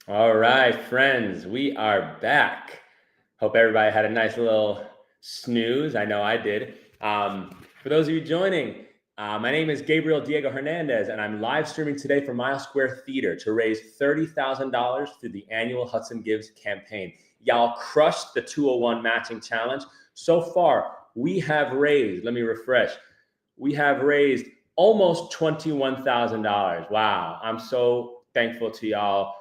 All right, friends, we are back. Hope everybody had a nice little snooze. I know I did. For those of you joining, my name is Gabriel Diego Hernandez, and I'm live streaming today from Mile Square Theater to raise $30,000 through the annual Hudson Gives campaign. Y'all crushed the 201 matching challenge. So far, we have raised, let me refresh, we have raised almost $21,000. Wow, I'm so thankful to y'all.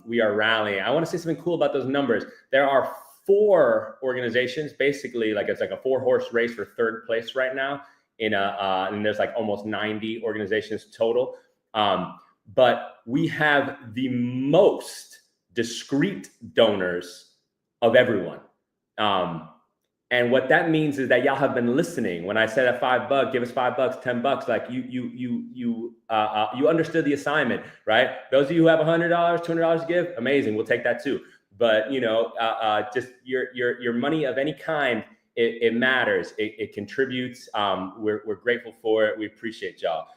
We are rallying. I want to say something cool about those numbers. There are 4 organizations, basically, like it's like a 4-horse race for third place right now. And there's like almost 90 organizations total. But we have the most discreet donors of everyone. And what that means is that y'all have been listening. When I said at $5, give us $5, $10, like you understood the assignment, right? Those of you who have $100, $200 to give, amazing. We'll take that too. But just your money of any kind, it matters. It contributes. We're grateful for it. We appreciate y'all.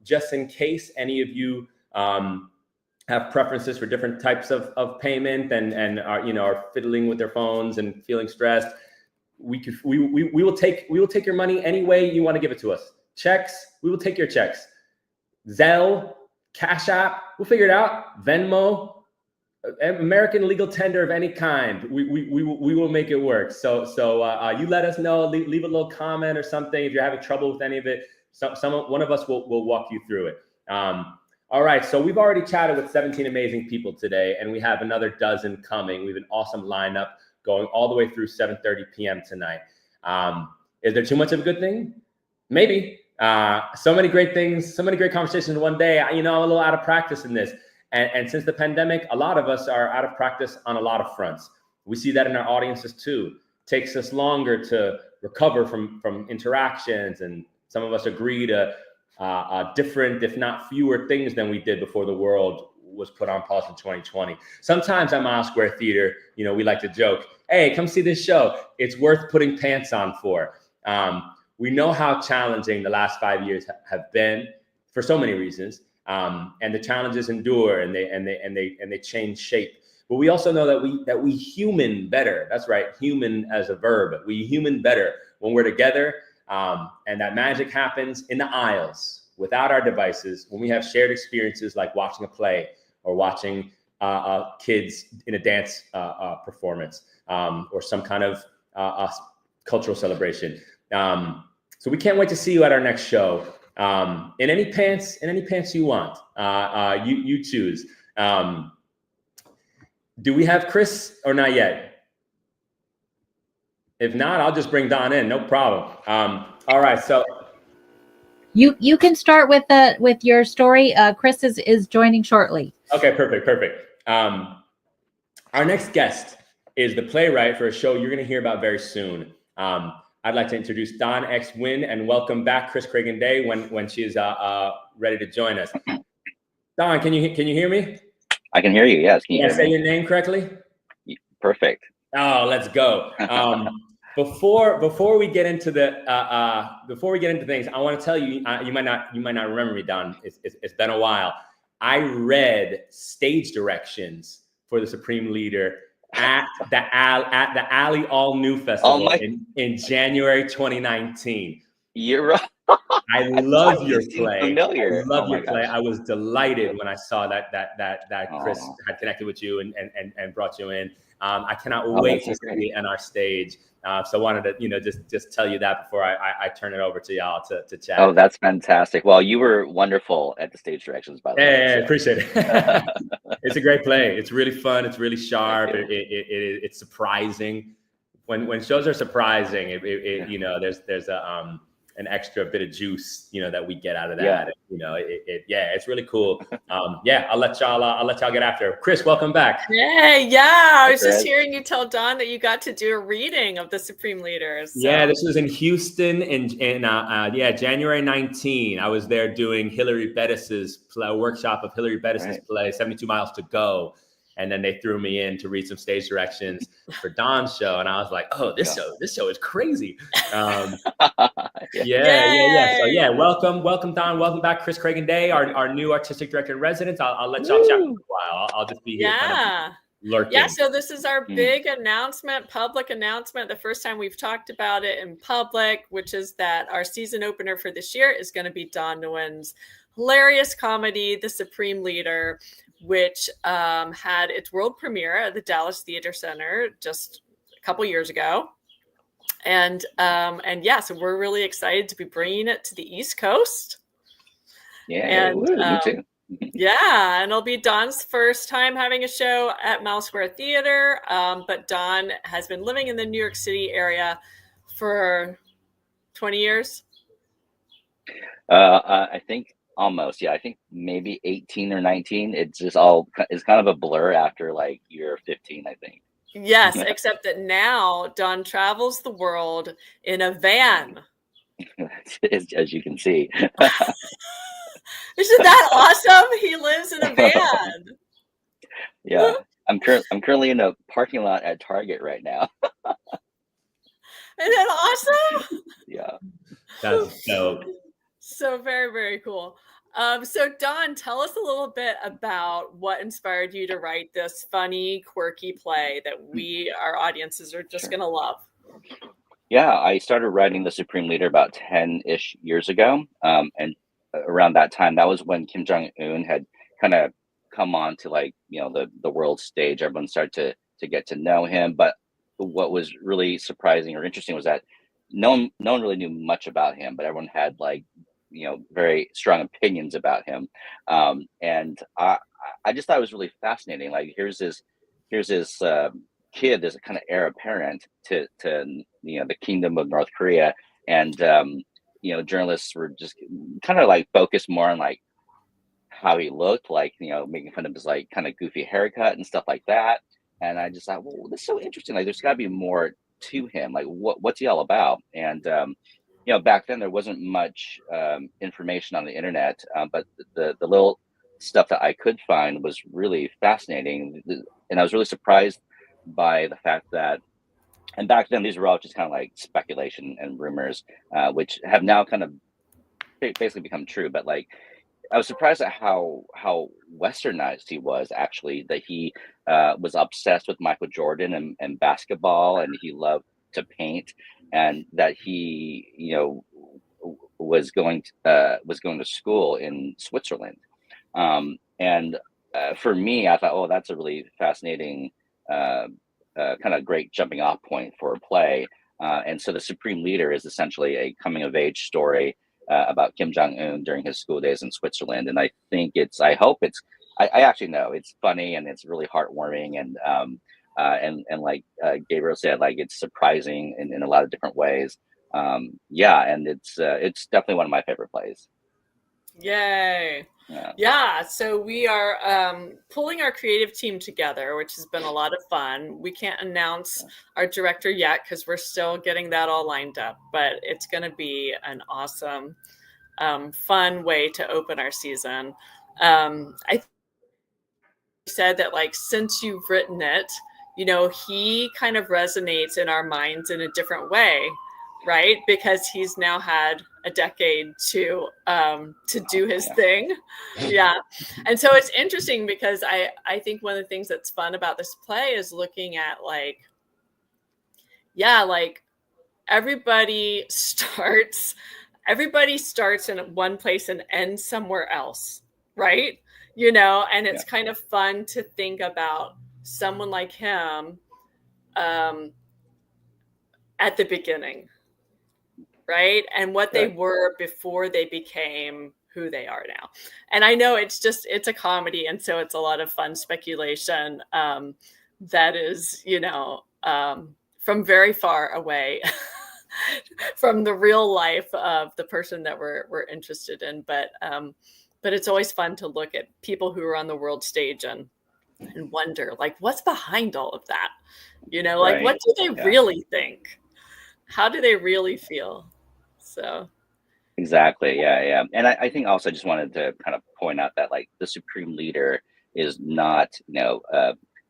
Just in case any of you have preferences for different types of payment and are fiddling with their phones and feeling stressed, we will take your money any way you want to give it to us. Checks, we will take your checks. Zelle, Cash App, we'll figure it out. Venmo, American legal tender of any kind, we will make it work. So you let us know. Leave a little comment or something if you're having trouble with any of it. One of us will walk you through it. All right, so we've already chatted with 17 amazing people today, and we have another dozen coming. We have an awesome lineup going all the way through 7:30 p.m. tonight. Is there too much of a good thing? Maybe. So many great things, so many great conversations in one day. I'm a little out of practice in this. And since the pandemic, a lot of us are out of practice on a lot of fronts. We see that in our audiences too. It takes us longer to recover from interactions, and some of us agree to different, if not fewer, things than we did before the world was put on pause in 2020. Sometimes at Mile Square Theater, we like to joke, hey, come see this show. It's worth putting pants on for. We know how challenging the last 5 years have been for so many reasons. And the challenges endure and they change shape. But we also know that we human better. That's right, human as a verb. We human better when we're together. And that magic happens in the aisles without our devices, when we have shared experiences like watching a play or watching kids in a dance performance or some kind of cultural celebration. So we can't wait to see you at our next show. In any pants you want. You choose. Do we have Chris or not yet? If not, I'll just bring Don in. No problem. All right. So you can start with your story. Chris is joining shortly. Okay. Perfect. Our next guest is the playwright for a show you're going to hear about very soon. I'd like to introduce Don X. Wynn and welcome back Chris Cragen Day when she's ready to join us. Don, can you hear me? I can hear you. Yes. Can you say your name correctly? Perfect. Oh, let's go. Before we get into things, I want to tell you, you might not remember me, Don. It's been a while. I read stage directions for the Supreme Leader at the Ali All New Festival in January 2019. You're right. I love your play. Familiar. I love your play. I was delighted when I saw that Chris had connected with you and brought you in. I cannot wait to see it on our stage. So I wanted to, just tell you that before I turn it over to y'all to chat. Oh, that's fantastic. Well, you were wonderful at the stage directions, by the way. Hey, appreciate it. It's a great play. It's really fun. It's really sharp. It's surprising. When shows are surprising, there's an extra bit of juice, that we get out of that. Yeah. It's really cool. I'll let y'all get after it. Chris, welcome back. I was just hearing you tell Don that you got to do a reading of the Supreme Leaders. So. Yeah, this was in Houston in January 19. I was there doing Hillary Bettis's workshop of Hillary Bettis's play, 72 Miles to Go. And then they threw me in to read some stage directions for Don's show. And I was like, oh, this show is crazy. So Yay! yeah, welcome Don, welcome back, Chris, Craig, and Day, our new artistic director in residence. I'll let y'all chat for a while. I'll just be here kind of Yeah. lurking. Yeah, so this is our Mm. big announcement, public announcement, the first time we've talked about it in public, which is that our season opener for this year is going to be Don Nguyen's hilarious comedy, The Supreme Leader, which had its world premiere at the Dallas Theater Center just a couple years ago. And yeah, so we're really excited to be bringing it to the East Coast. Yeah, And me too. yeah, and it'll be Don's first time having a show at Mouse Square Theater. But Don has been living in the New York City area for 20 years. I think almost, yeah. I think maybe 18 or 19. It's kind of a blur after like year 15, I think. Yes, except that now Don travels the world in a van. As you can see. Isn't that awesome? He lives in a van. Yeah. I'm currently in a parking lot at Target right now. Isn't that awesome? Yeah. That's dope. So very, very cool. So Don, tell us a little bit about what inspired you to write this funny, quirky play that our audiences are just going to love. Yeah, I started writing The Supreme Leader about 10-ish years ago. And around that time, that was when Kim Jong-un had kind of come on to like, the world stage. Everyone started to get to know him. But what was really surprising or interesting was that no one really knew much about him, but everyone had like, very strong opinions about him. And I just thought it was really fascinating. Like here's this kid, this kind of heir apparent to the kingdom of North Korea, and journalists were just kind of like focused more on like how he looked, like making fun of his like kind of goofy haircut and stuff like that. And I just thought, well, this is so interesting. Like there's got to be more to him. Like what's he all about? And back then there wasn't much information on the internet, but the little stuff that I could find was really fascinating, and I was really surprised by the fact that, and back then these were all just kind of like speculation and rumors, which have now kind of basically become true. But like, I was surprised at how westernized he was, actually, that he was obsessed with Michael Jordan and basketball, and he loved to paint, and that he was going to school in Switzerland. And for me, I thought, oh, that's a really fascinating kind of great jumping off point for a play. And so The Supreme Leader is essentially a coming of age story about Kim Jong-un during his school days in Switzerland. And I actually know it's funny and it's really heartwarming, and like Gabriel said, like it's surprising in a lot of different ways. And it's definitely one of my favorite plays. Yay. Yeah, so we are pulling our creative team together, which has been a lot of fun. We can't announce our director yet because we're still getting that all lined up, but it's going to be an awesome, fun way to open our season. I said that like since you've written it, he kind of resonates in our minds in a different way, right? Because he's now had a decade to do his thing. Yeah. And so it's interesting because I think one of the things that's fun about this play is looking at like everybody starts in one place and ends somewhere else, right? And it's kind of fun to think about someone like him at the beginning, right? And what they were before they became who they are now. And I know it's a comedy, and so it's a lot of fun speculation that is, from very far away from the real life of the person that we're interested in. But it's always fun to look at people who are on the world stage and wonder, like, what's behind all of that? Like, what do they really think? How do they really feel? So Exactly. Yeah. And I think also I just wanted to kind of point out that like The Supreme Leader is not,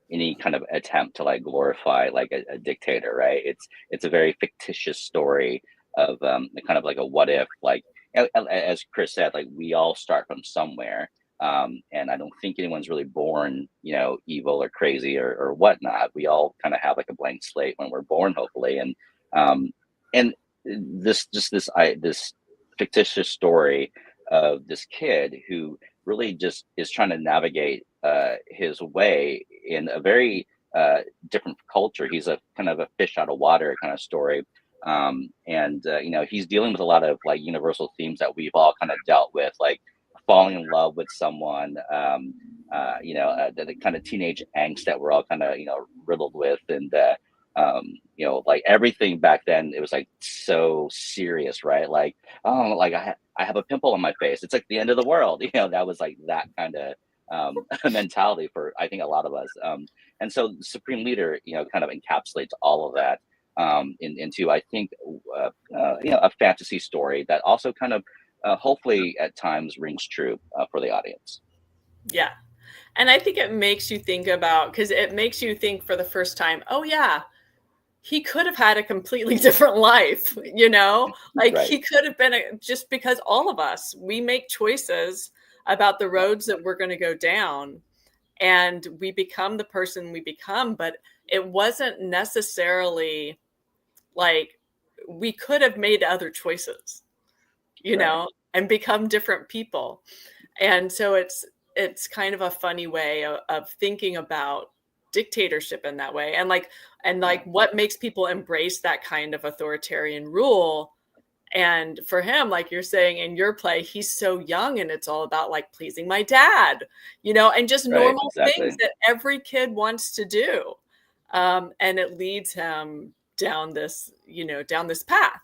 any kind of attempt to like glorify like a dictator, right? It's a very fictitious story kind of like a what if, like as Chris said, like we all start from somewhere. And I don't think anyone's really born, evil or crazy or whatnot. We all kind of have like a blank slate when we're born, hopefully. And this fictitious story of this kid who really just is trying to navigate his way in a very different culture. He's a kind of a fish out of water kind of story. He's dealing with a lot of like universal themes that we've all kind of dealt with, like falling in love with someone, the kind of teenage angst that we're all kind of, riddled with. And, like everything back then, it was like so serious, right? Like, oh, like I have a pimple on my face. It's like the end of the world. That was like that kind of mentality for, I think, a lot of us. And so Supreme Leader, kind of encapsulates all of that into, I think, a fantasy story that also kind of hopefully at times rings true for the audience. Yeah. And I think it makes you think about, because it makes you think for the first time, oh yeah, he could have had a completely different life, like Right. He could have been just because all of us, we make choices about the roads that we're going to go down, and we become the person we become. But it wasn't necessarily like we could have made other choices, and become different people. And so it's kind of a funny way of thinking about dictatorship in that way, and like what makes people embrace that kind of authoritarian rule. And for him, like you're saying in your play, he's so young, and it's all about like pleasing my dad, and just normal things that every kid wants to do. And it leads him down this path.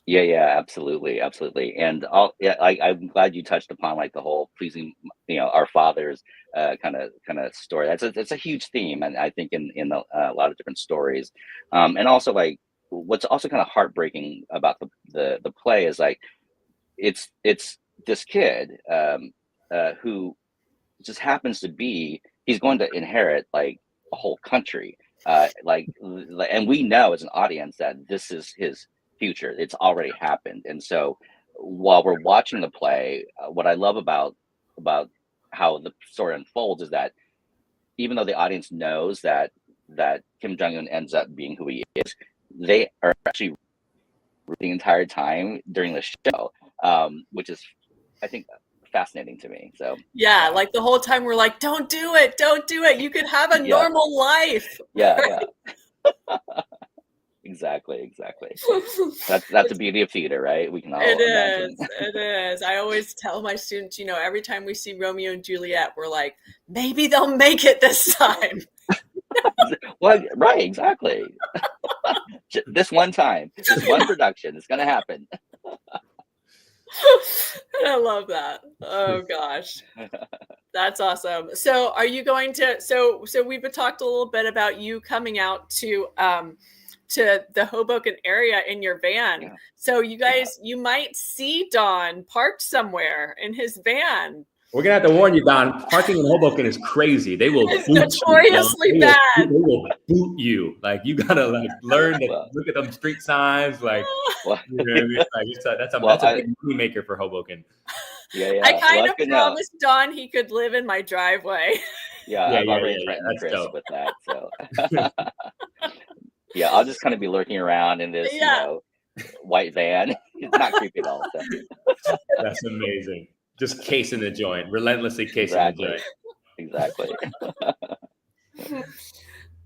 Yeah, absolutely. And I'm glad you touched upon like the whole pleasing, our fathers kind of story. It's a huge theme, and I think in a lot of different stories. And also like what's also kind of heartbreaking about the play is like it's this kid who just happens to be, he's going to inherit like a whole country, and we know as an audience that this is his future. It's already happened. And so while we're watching the play, what I love about how the story unfolds is that even though the audience knows that Kim Jong-un ends up being who he is, they are actually the entire time during the show, which is, I think, fascinating to me. So yeah, like the whole time we're like, don't do it, you could have a normal life. Yeah. Exactly. That's the beauty of theater, right? We can all imagine. It is. I always tell my students, every time we see Romeo and Juliet, we're like, maybe they'll make it this time. Well, right, exactly. This one time, this one production, it's going to happen. I love that. Oh gosh, that's awesome. So are you going to, so we've talked a little bit about you coming out to the Hoboken area in your van. Yeah. So you guys, you might see Don parked somewhere in his van. We're gonna have to warn you, Don. Parking in Hoboken is crazy. They will it's notoriously bad. They will boot you. Like you gotta like learn to look at them street signs. Like, like that's a big money maker for Hoboken. Yeah. I kind of promised Don he could live in my driveway. I've already threatened Chris with that. So yeah, I'll just kind of be lurking around in this, white van. It's not creepy at all. So. That's amazing. Just casing the joint, relentlessly casing the joint. Exactly.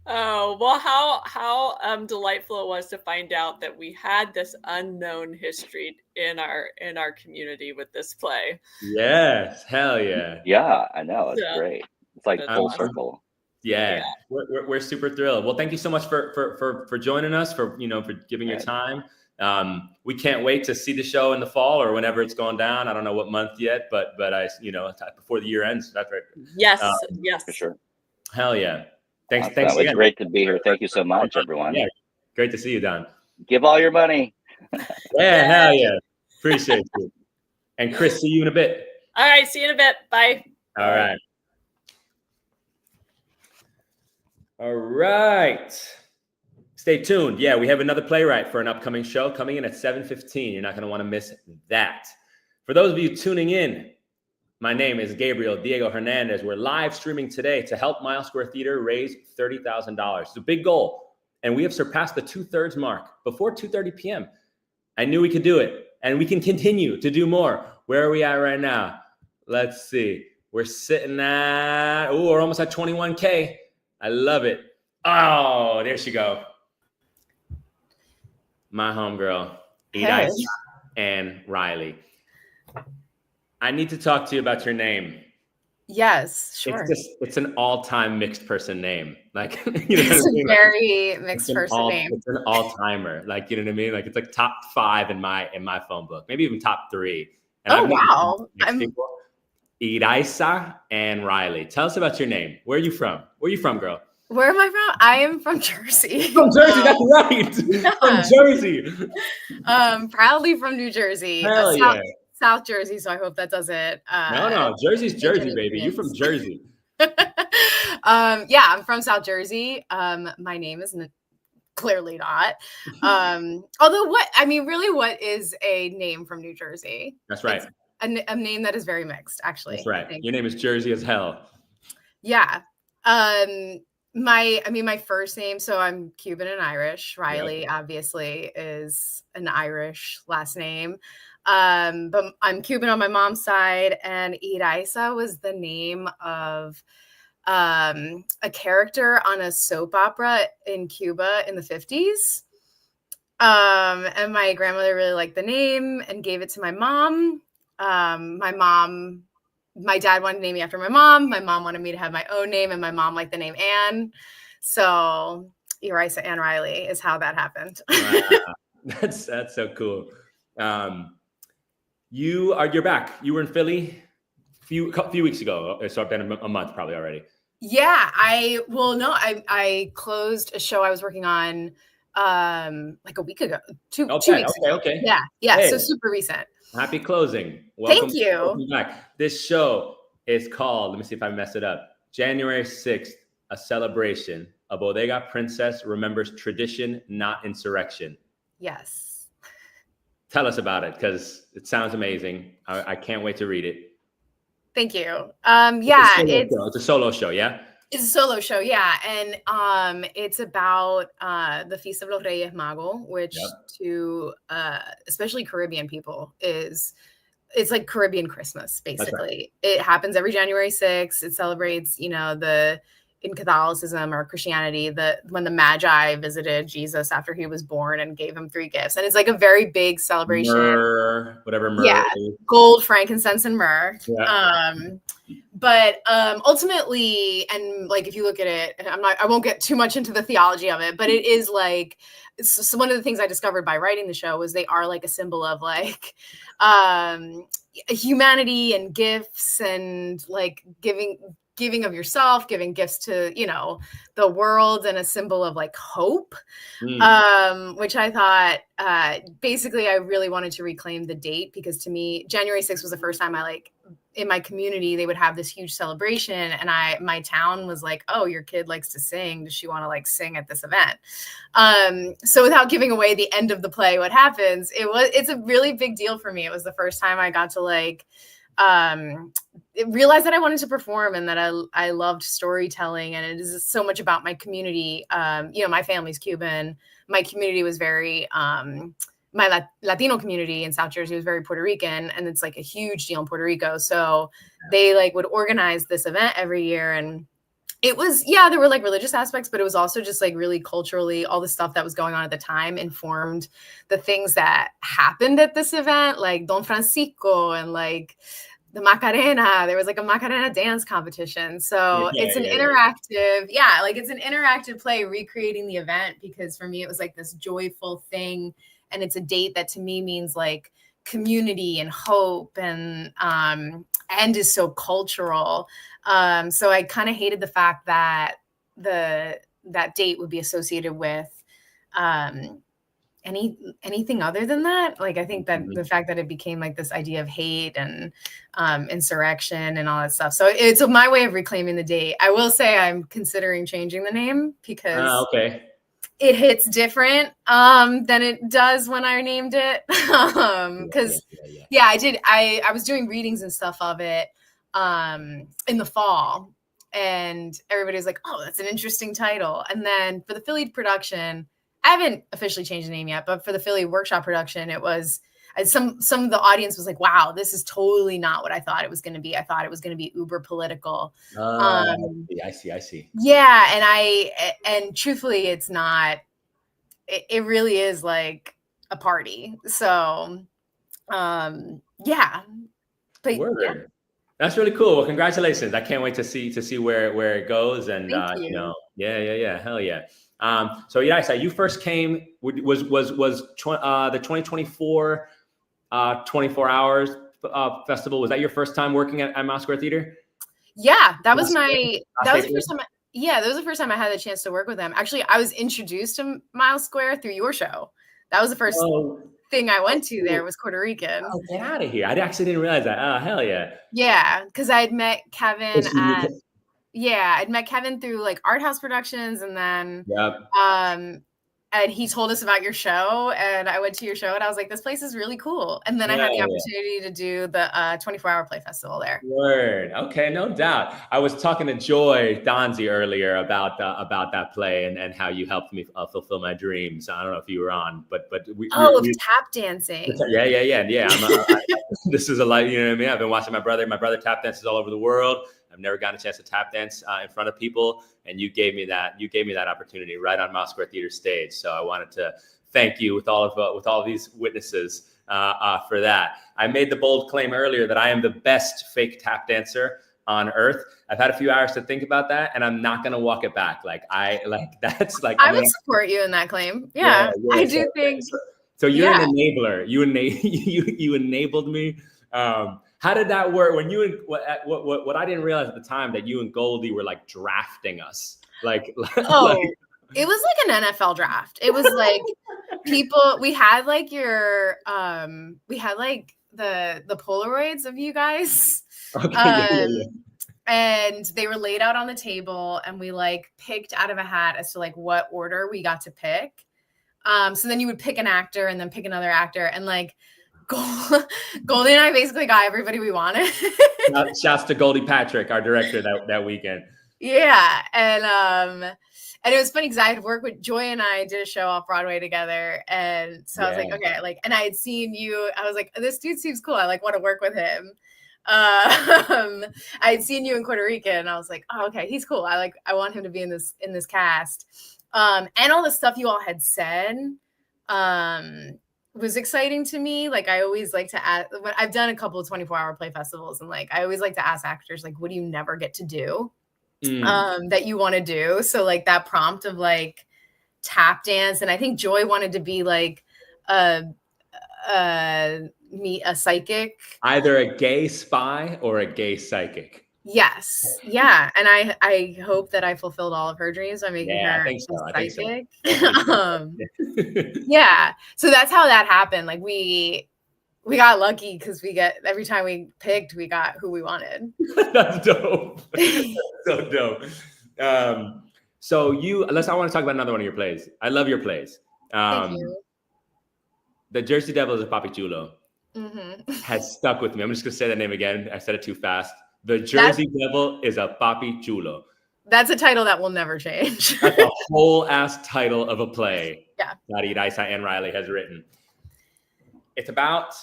Oh, well, how delightful it was to find out that we had this unknown history in our community with this play. Yes, hell yeah. Yeah, I know. It's great. It's like full circle. Yeah. We're super thrilled. Well, thank you so much for joining us, for giving your time. We can't wait to see the show in the fall or whenever it's going down. I don't know what month yet, but before the year ends. That's right. Yes. For sure. Hell yeah. Thanks It's again. Great to be here. Thank you so much, everyone. Yeah. Great to see you, Don. Give all your money. Yeah, hell yeah. Appreciate you. And Chris, see you in a bit. All right. See you in a bit. Bye. All right. All right. Stay stay tuned. Yeah, we have another playwright for an upcoming show coming in at 7:15. You're not going to want to miss that. For those of you tuning in, my name is Gabriel Diego Hernandez. We're live streaming today to help Mile Square Theater raise $30,000. It's a big goal, and we have surpassed the 2/3 mark before 2:30 p.m. I knew we could do it, and we can continue to do more. Where are we at right now? Let's see. We're sitting at, we're almost at 21K. I love it. Oh, there she go. My homegirl, Edith and Riley. I need to talk to you about your name. Yes, sure. It's an all-time mixed person name. Like, you know it's what I mean? A very mixed person name. It's an all-timer. Like, you know what I mean? Like, it's like top 5 in my phone book, maybe even top 3. And wow. Iraisa and Riley. Tell us about your name. Where are you from? Where are you from, girl? Where am I from? I am from Jersey. From Jersey, that's right. Yeah. From Jersey. Proudly from New Jersey. Hell yeah. South Jersey, so I hope that doesn't no, Jersey's Jersey, baby. You're from Jersey. Yeah, I'm from South Jersey. My name is clearly not. Although what is a name from New Jersey? That's right. It's a name that is very mixed, actually. That's right. Your name is Jersey as hell. Yeah. My first name, so I'm Cuban and Irish. Riley obviously is an Irish last name. But I'm Cuban on my mom's side, and Iraisa was the name of a character on a soap opera in Cuba in the 50s. And my grandmother really liked the name and gave it to my mom. My dad wanted to name me after my mom. My mom wanted me to have my own name, and my mom liked the name Anne. So Iraisa Ann Riley is how that happened. Wow. That's so cool. You're back. You were in Philly a few weeks ago. So I've been a month probably already. Yeah, I closed a show I was working on like a week ago, two weeks ago. Okay. Yeah. Hey. So super recent. Happy closing. Welcome, Thank you. Welcome back. This show is called, let me see if I messed it up, January 6th, a celebration. A Bodega Princess remembers tradition, not insurrection. Yes. Tell us about it, because it sounds amazing. I can't wait to read it. Thank you. It's a solo show, yeah? It's a solo show, yeah. And it's about the Feast of los Reyes Magos, which to especially Caribbean people it's like Caribbean Christmas, basically. Right. It happens every January 6th. It celebrates, in Catholicism or Christianity, when the Magi visited Jesus after he was born and gave him 3 gifts. And it's like a very big celebration. Myrrh. Yeah, gold, frankincense, and myrrh. Yeah. But ultimately, and like if you look at it, I won't get too much into the theology of it, but it is like, so one of the things I discovered by writing the show was they are like a symbol of like humanity and gifts and like giving of yourself, giving gifts to, the world, and a symbol of like hope, which I thought, basically I really wanted to reclaim the date, because to me, January 6th was the first time in my community, they would have this huge celebration. And my town was like, oh, your kid likes to sing. Does she want to like sing at this event? So without giving away the end of the play, what happens, it's a really big deal for me. It was the first time I got to like, realized that I wanted to perform, and that I loved storytelling, and it is so much about my community. My family's Cuban. My community was very, my Latino community in South Jersey was very Puerto Rican, and it's like a huge deal in Puerto Rico. So they like would organize this event every year, and it was, there were like religious aspects, but it was also just like really culturally, all the stuff that was going on at the time informed the things that happened at this event, like Don Francisco and like the Macarena. There was like a Macarena dance competition. So it's an interactive, it's an interactive play recreating the event, because for me, it was like this joyful thing. And it's a date that to me means like community and hope, and is so cultural. So I kind of hated the fact that that date would be associated with anything other than that. Like, I think that the fact that it became like this idea of hate and insurrection and all that stuff. So it's my way of reclaiming the date. I will say I'm considering changing the name, because it hits different than it does when I named it. Because I was doing readings and stuff of it in the fall, and everybody was like, oh, that's an interesting title. And then for the Philly production, I haven't officially changed the name yet, but for the Philly workshop production, it was some of the audience was like, wow, this is totally not what I thought it was going to be. I thought it was going to be uber political. I see. Yeah. And truthfully, it's not, it really is like a party. So, yeah. But Word. yeah. That's really cool. Well, congratulations. I can't wait to see where it goes. And Thank you. Yeah. Hell yeah. So Yaisa, you first came was the 2024 24 hours festival. Was that your first time working at Miles Square Theater? Yeah, that was the first time. That was the first time I had the chance to work with them. Actually, I was introduced to Miles Square through your show. That was the first thing I went to there was Puerto Rican. Oh, get out of here. I actually didn't realize that. Oh, hell yeah. Yeah, because I had met Kevin I'd met Kevin through like Art House Productions, and then and he told us about your show, and I went to your show, and I was like, this place is really cool. And then I had the opportunity to do the 24-hour play festival there. Word. Okay, no doubt. I was talking to Joy Donzi earlier about that play and how you helped me fulfill my dreams. I don't know if you were on, but we tap dancing. Yeah. This is a lot. You know what I mean? I've been watching my brother. My brother tap dances all over the world. I've never gotten a chance to tap dance in front of people, and you gave me that opportunity right on Miles Square Theater stage. So I wanted to thank you with all of these witnesses for that. I made the bold claim earlier that I am the best fake tap dancer on earth. I've had a few hours to think about that, and I'm not gonna walk it back. I would support you in that claim. Yeah, I do think. So you're an enabler. You enabled me. How did that work when you and what I didn't realize at the time that you and Goldie were like drafting us? It was like an NFL draft. It was like we had like we had like the Polaroids of you guys. Okay. And they were laid out on the table, and we like picked out of a hat as to like what order we got to pick. So then you would pick an actor and then pick another actor, and like Goldie and I basically got everybody we wanted. Shouts to Goldie Patrick, our director that weekend. Yeah, and it was funny because I had worked with Joy, and I did a show off Broadway together, and so I was like, okay, and I had seen you. I was like, this dude seems cool. I want to work with him. I had seen you in Puerto Rican, and I was like, oh, okay, he's cool. I want him to be in this cast. And all the stuff you all had said was exciting to me. Like, I always like to ask, I've done a couple of 24-hour play festivals, and like I always like to ask actors, like, what do you never get to do that you want to do? So like that prompt of like tap dance, and I think Joy wanted to be like meet a psychic, either a gay spy or a gay psychic. Yes. Yeah. And I hope that I fulfilled all of her dreams by making her a psychic. Yeah. So that's how that happened. Like we got lucky because every time we picked, we got who we wanted. That's dope. That's so dope. So I want to talk about another one of your plays. I love your plays. Thank you. The Jersey Devils of Papi Chulo has stuck with me. I'm just going to say that name again. I said it too fast. The Jersey Devil is a Papi Chulo. That's a title that will never change. That's a whole ass title of a play that Iraisa Ann Riley has written. It's about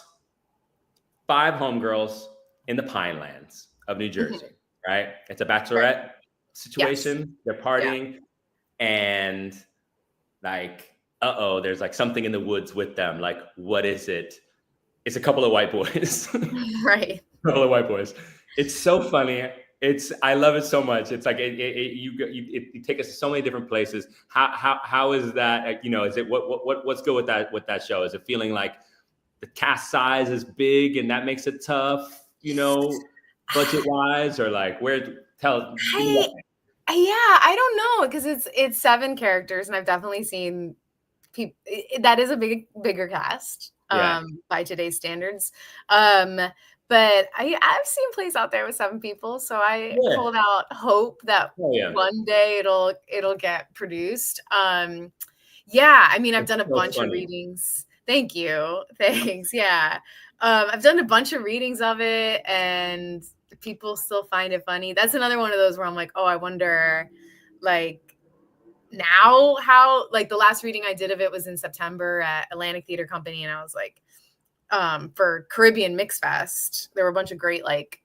5 homegirls in the Pinelands of New Jersey, right? It's a bachelorette situation. Yes. They're partying and like, there's like something in the woods with them. Like, what is it? It's a couple of white boys. Right. A couple of white boys. It's so funny. I love it so much. It's like you take us to so many different places. How is that? Is it what's good with that show? Is it feeling like the cast size is big and that makes it tough? Budget wise, or like I don't know, because it's 7 characters, and I've definitely seen people that is a bigger cast by today's standards. But I've seen plays out there with 7 people, so I hold out hope that one day it'll get produced. Yeah, I mean, I've It's done a so bunch of funny. readings. Thank you. Thanks. Yeah. I've done a bunch of readings of it and people still find it funny. That's another one of those where I'm like, oh, I wonder like now how, like the last reading I did of it was in September at Atlantic Theater Company. And I was like, for Caribbean Mix Fest, there were a bunch of great like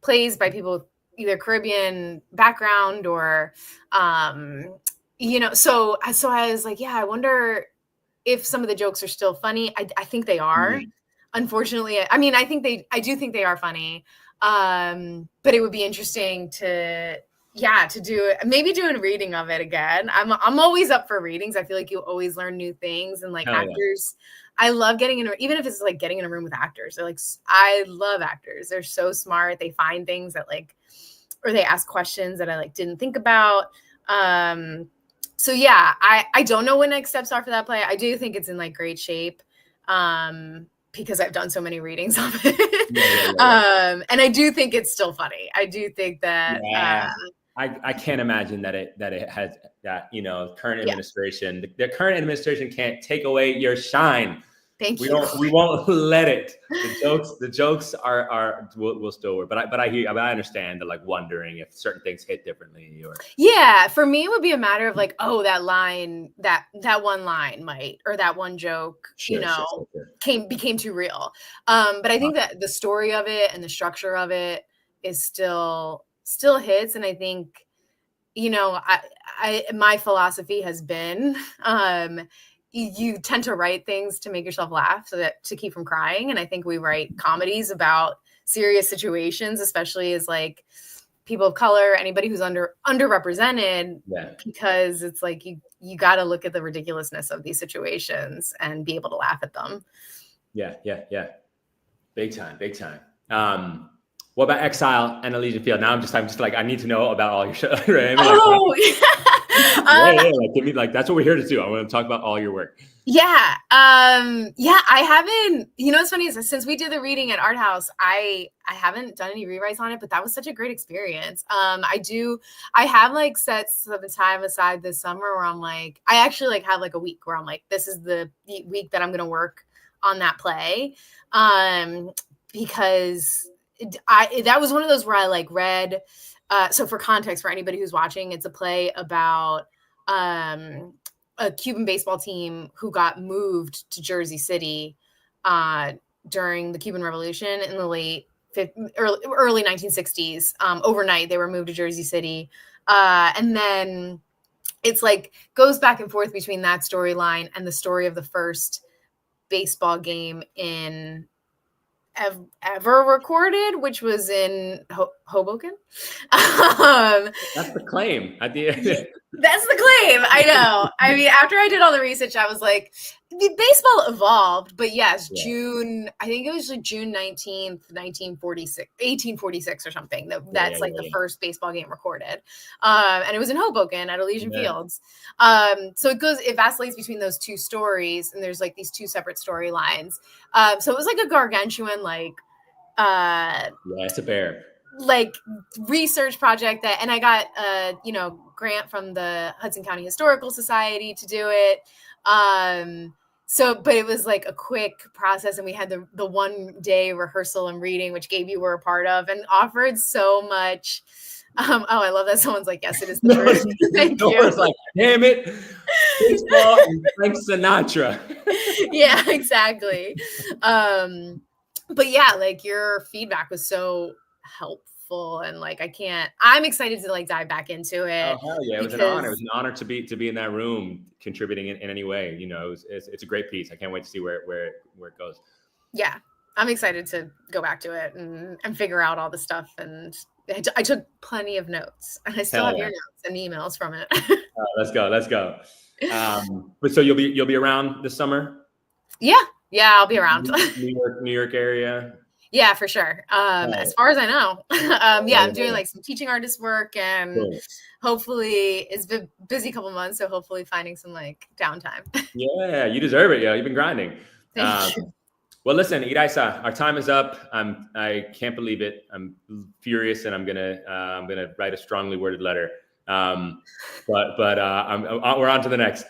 plays by people with either Caribbean background or, you know, so I was like, yeah, I wonder if some of the jokes are still funny. I think they are. Unfortunately, I mean, I do think they are funny. But it would be interesting to do it, maybe do a reading of it again. I'm always up for readings. I feel like you always learn new things, and like actors, I love getting in, even if it's like getting in a room with actors. They're like, I love actors. They're so smart. They find things that like, or they ask questions that I like didn't think about. So yeah, I don't know what next steps are for that play. I do think it's in like great shape. Because I've done so many readings of it. And I do think it's still funny. I do think that I can't imagine that it has that, you know, current administration, the current administration can't take away your shine. Thank you. We won't let it. The jokes will still work. But I understand the like wondering if certain things hit differently or. Yeah, for me it would be a matter of like, oh, that line, that one line might, or that one joke, Sure. became too real. But I think that the story of it and the structure of it is still hits. And I think, you know, my philosophy has been, you tend to write things to make yourself laugh to keep from crying. And I think we write comedies about serious situations, especially as like people of color, anybody who's underrepresented, because it's like, you got to look at the ridiculousness of these situations and be able to laugh at them. Yeah. Big time. What about Exile and Elysian Field? Now I'm just like, I need to know about all your shows. Right? Like, give me like, that's what we're here to do. I want to talk about all your work. Yeah. I haven't, you know, what's funny is since we did the reading at Art House, I haven't done any rewrites on it, but that was such a great experience. I have like set some time aside this summer where I'm like, I actually like have like a week where I'm like, this is the week that I'm going to work on that play. Because that was one of those where I like read, so for context, for anybody who's watching, it's a play about a Cuban baseball team who got moved to Jersey City during the Cuban Revolution in the early 1960s. Overnight, they were moved to Jersey City. And then it's like goes back and forth between that storyline and the story of the first baseball game ever recorded, which was in Hoboken. That's the claim at the end. That's the claim. I know. I mean, after I did all the research, I was like, baseball evolved, but yes, June, I think it was like June 19th, 1846 or something. That's the first baseball game recorded. And it was in Hoboken at Elysian Fields. So it vacillates between those two stories, and there's like these two separate storylines. So it was like a gargantuan, like, it's a bear. Like research project and I got grant from the Hudson County Historical Society to do it. But it was like a quick process, and we had the 1 day rehearsal and reading, which Gabe, you were a part of, and offered so much. I love that someone's like, yes, it is the truth. Thank you. It's like, damn it, baseball and Frank Sinatra. Yeah, exactly. But yeah, like your feedback was so helpful, and like I'm excited to like dive back into it. Oh hell yeah, it was an honor. It was an honor to be in that room contributing in any way. You know, it's a great piece. I can't wait to see where it goes. Yeah, I'm excited to go back to it and figure out all the stuff. And I took plenty of notes, and I still have your notes and emails from it. Let's go. But so you'll be around this summer? Yeah, I'll be around. New York area. Yeah, for sure. As far as I know, I'm doing like some teaching artist work, and hopefully it's been a busy couple months. So hopefully finding some like downtime. Yeah, you deserve it. Yeah, you've been grinding. Thank you. Well, listen, Iraisa, our time is up. I can't believe it. I'm furious, and I'm gonna write a strongly worded letter We're on to the next.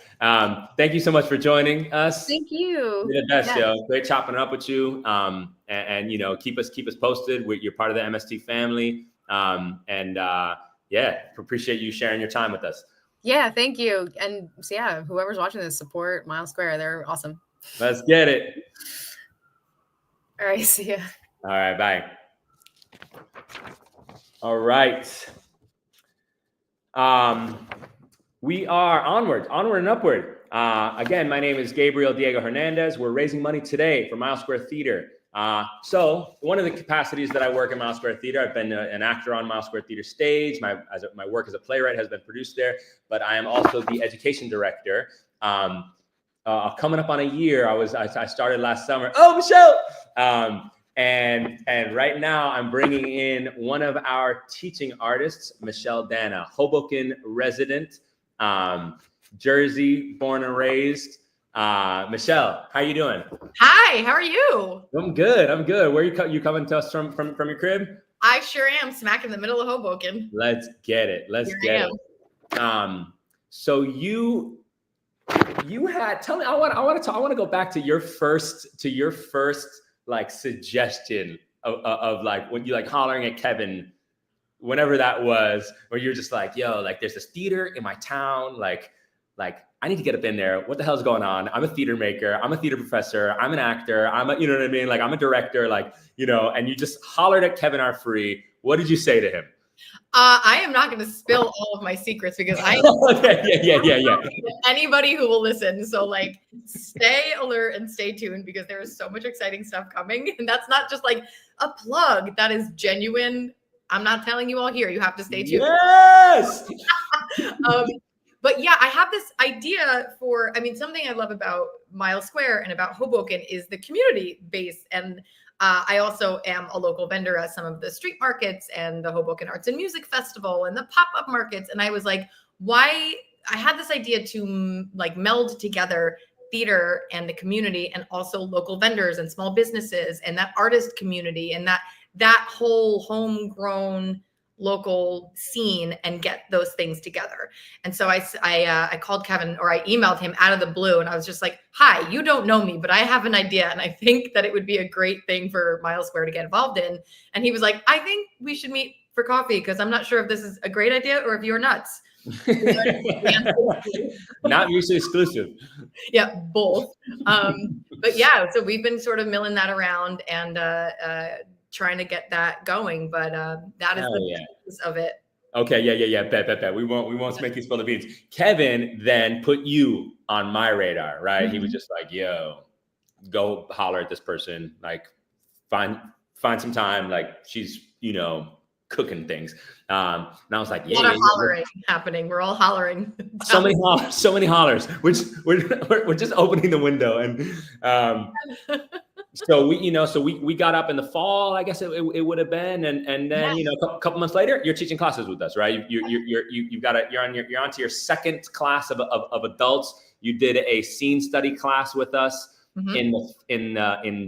Thank you so much for joining us. Thank you. You're the best, yo. Great chopping it up with you. And you know, keep us posted. You're part of the MST family. Yeah, appreciate you sharing your time with us. Yeah, thank you. And so, yeah, whoever's watching this, support Mile Square. They're awesome. Let's get it. All right, see ya. All right, bye. All right. We are onward and upward. Again, my name is Gabriel Diego Hernandez. We're raising money today for Mile Square Theater. So one of the capacities that I work in Mile Square Theater, I've been an actor on Mile Square Theater stage. My work as a playwright has been produced there, but I am also the education director. Coming up on a year, I started last summer. Oh, Michelle! And right now I'm bringing in one of our teaching artists, Michelle Dana, Hoboken resident, Jersey born and raised. Michelle, how you doing? Hi, how are you? I'm good. Where you coming to us from your crib? I sure am, smack in the middle of Hoboken. Let's get it. So you had, tell me, I want to go back to your first like suggestion of like when you like hollering at Kevin, whenever that was, where you're just like, yo, like there's this theater in my town, like I need to get up in there. What the hell's going on? I'm a theater maker. I'm a theater professor. I'm an actor. You know what I mean? Like I'm a director, like, you know, and you just hollered at Kevin R. Free. What did you say to him? I am not going to spill all of my secrets because I okay, yeah. Anybody who will listen. So like stay alert and stay tuned because there is so much exciting stuff coming. And that's not just like a plug. That is genuine. I'm not telling you all here. You have to stay tuned. Yes. But yeah, I have this idea for, something I love about Mile Square and about Hoboken is the community base. And I also am a local vendor at some of the street markets and the Hoboken Arts and Music Festival and the pop-up markets. And I was like, I had this idea to like meld together theater and the community and also local vendors and small businesses and that artist community and that whole homegrown local scene and get those things together. And so I called Kevin, or I emailed him out of the blue, and I was just like, hi, you don't know me, but I have an idea and I think that it would be a great thing for Mile Square to get involved in. And he was like, I think we should meet for coffee because I'm not sure if this is a great idea or if you're nuts. Not mutually exclusive. Yeah, both. But yeah, so we've been sort of milling that around and trying to get that going, but that is the piece of it. Okay, yeah. Bet. We won't make you spill the beans. Kevin then put you on my radar, right? Mm-hmm. He was just like, yo, go holler at this person, like find some time, like she's, you know, cooking things. And I was like, yeah. A lot of hollering happening. We're all hollering. So many hollers. We're just opening the window and So we got up in the fall, I guess it would have been, and then a couple months later, you're teaching classes with us, right? You're onto your second class of adults. You did a scene study class with us in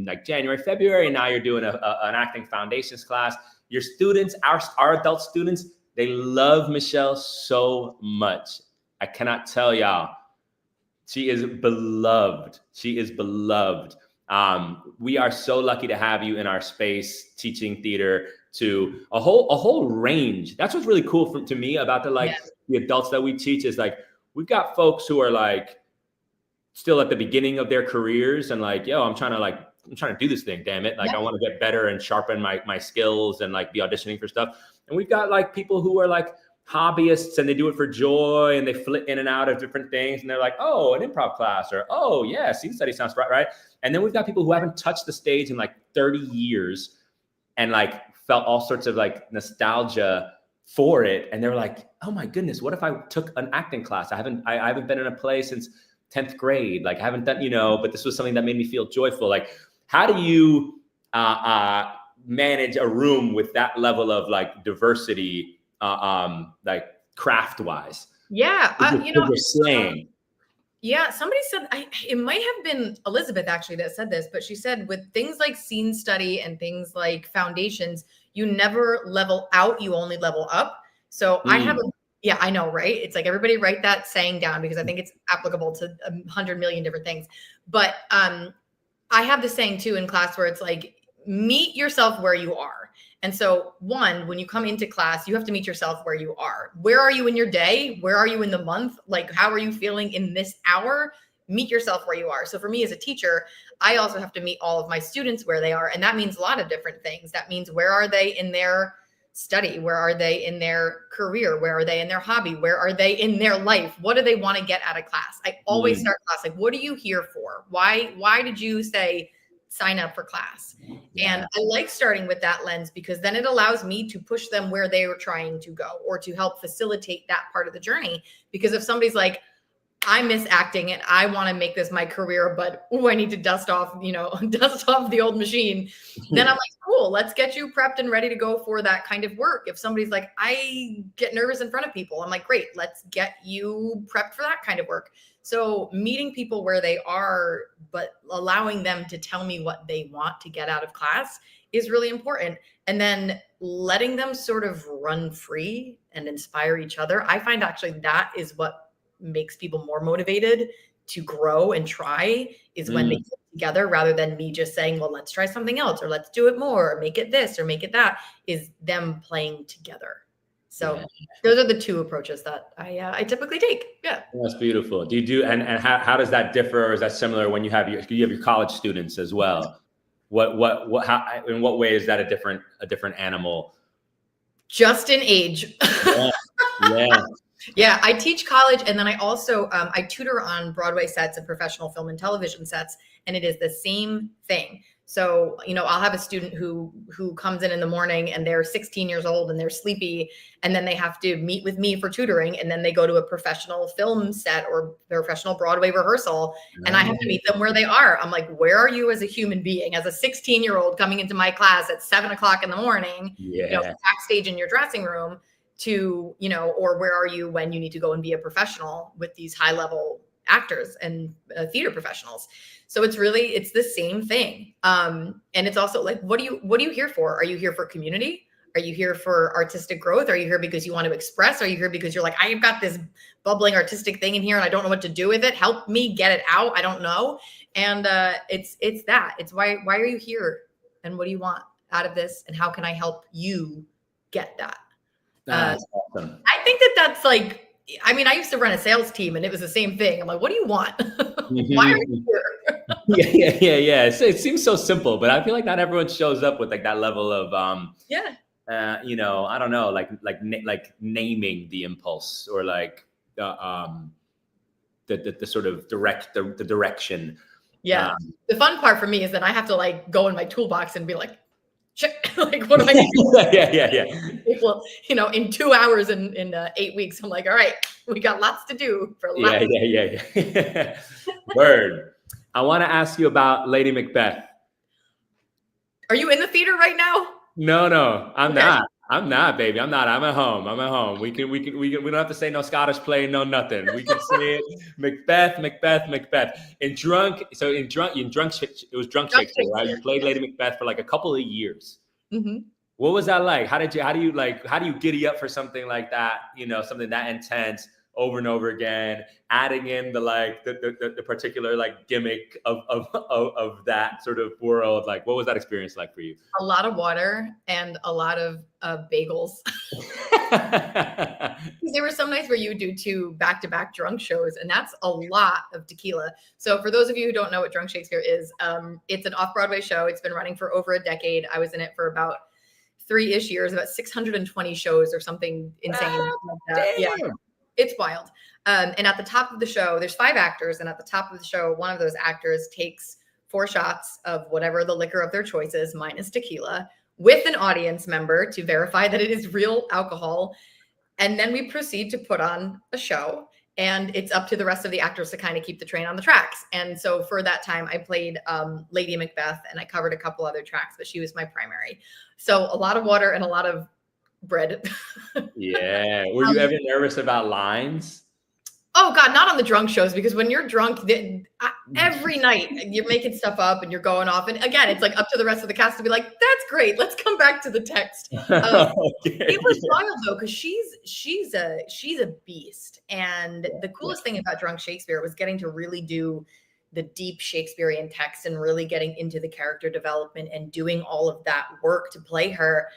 like January, February, and now you're doing an acting foundations class. Your students, our adult students, they love Michelle so much. I cannot tell y'all. She is beloved. We are so lucky to have you in our space teaching theater to a whole range. That's what's really cool to me about the adults that we teach is like, we've got folks who are like still at the beginning of their careers and like, yo, I'm trying to do this thing, damn it. Like I want to get better and sharpen my skills and like be auditioning for stuff. And we've got like people who are like hobbyists and they do it for joy and they flit in and out of different things. And they're like, oh, an improv class or, oh yeah, scene study sounds right. And then we've got people who haven't touched the stage in like 30 years and like felt all sorts of like nostalgia for it. And they're like, oh my goodness, what if I took an acting class? I haven't been in a play since 10th grade. Like I haven't done, but this was something that made me feel joyful. Like, how do you manage a room with that level of like diversity, like craft wise? Yeah. You're saying. Yeah, somebody said, it might have been Elizabeth actually that said this, but she said with things like scene study and things like foundations, you never level out, you only level up. So I have Yeah, I know, right? It's like everybody write that saying down because I think it's applicable to 100 million different things. But I have this saying too in class where it's like, meet yourself where you are. And so one, when you come into class, you have to meet yourself where you are. Where are you in your day? Where are you in the month? Like, how are you feeling in this hour? Meet yourself where you are. So for me as a teacher, I also have to meet all of my students where they are. And that means a lot of different things. That means, where are they in their study? Where are they in their career? Where are they in their hobby? Where are they in their life? What do they want to get out of class? I always start class like, what are you here for? Why did you say sign up for class? Yeah. And I like starting with that lens because then it allows me to push them where they were trying to go, or to help facilitate that part of the journey. Because if somebody's like, I miss acting and I want to make this my career, but I need to dust off the old machine. Then I'm like, cool, let's get you prepped and ready to go for that kind of work. If somebody's like, I get nervous in front of people, I'm like, great, let's get you prepped for that kind of work. So meeting people where they are, but allowing them to tell me what they want to get out of class is really important. And then letting them sort of run free and inspire each other. I find actually that is what makes people more motivated to grow and try, is when they get together, rather than me just saying, well, let's try something else, or let's do it more, or make it this, or make it that, is them playing together. So those are the two approaches that I typically take. Yeah. That's beautiful. Do you do, and how does that differ, or is that similar when you have your college students as well? How, in what way is that a different animal? Just in age. Yeah. Yeah, I teach college, and then I also I tutor on Broadway sets and professional film and television sets, and it is the same thing. So, I'll have a student who comes in the morning and they're 16 years old and they're sleepy, and then they have to meet with me for tutoring, and then they go to a professional film set or professional Broadway rehearsal, and I have to meet them where they are. I'm like, where are you as a human being, as a 16-year-old coming into my class at 7:00 in the morning, backstage in your dressing room, to, or where are you when you need to go and be a professional with these high level actors and theater professionals. So it's the same thing. And it's also like, what are you here for? Are you here for community? Are you here for artistic growth? Are you here because you want to express? Are you here because you're like, I've got this bubbling artistic thing in here and I don't know what to do with it. Help me get it out. I don't know. And it's that. It's why are you here? And what do you want out of this? And how can I help you get that? That's awesome. I think that's like, I used to run a sales team and it was the same thing. I'm like, what do you want? Why are you here? Yeah. It seems so simple, but I feel like not everyone shows up with like that level of, I don't know, like naming the impulse, or like the sort of the direction. Yeah. The fun part for me is that I have to like go in my toolbox and be like, like, what do I need to do? Well, in 2 hours in 8 weeks, I'm like, all right, we got lots to do for lots. Yeah. Word. I want to ask you about Lady Macbeth. Are you in the theater right now? No, I'm not. I'm not, baby. I'm not. I'm at home. We don't have to say no Scottish play, no nothing. We can say it. Macbeth. In Drunk Shakespeare, it was Drunk Shakespeare, right? You played Lady Macbeth for like a couple of years. Mm-hmm. What was that like? How do you giddy up for something like that? Something that intense over and over again, adding in the particular like gimmick of that sort of world. Like, what was that experience like for you? A lot of water and a lot of bagels. There were some nights where you would do 2 back-to-back drunk shows, and that's a lot of tequila. So for those of you who don't know what Drunk Shakespeare is, it's an off-Broadway show. It's been running for over a decade. I was in it for about 3-ish years, about 620 shows or something insane. Like that. Yeah. It's wild. And at the top of the show, there's 5 actors. And at the top of the show, one of those actors takes 4 shots of whatever the liquor of their choice is, minus tequila, with an audience member to verify that it is real alcohol. And then we proceed to put on a show. And it's up to the rest of the actors to kind of keep the train on the tracks. And so for that time, I played Lady Macbeth, and I covered a couple other tracks, but she was my primary. So a lot of water and a lot of bread. Yeah. Were you ever nervous about lines? Oh God, not on the drunk shows, because when you're drunk, every night you're making stuff up and you're going off. And again, it's like up to the rest of the cast to be like, that's great. Let's come back to the text. It was wild though, because she's a beast. And the coolest thing about Drunk Shakespeare was getting to really do the deep Shakespearean text and really getting into the character development and doing all of that work to play her.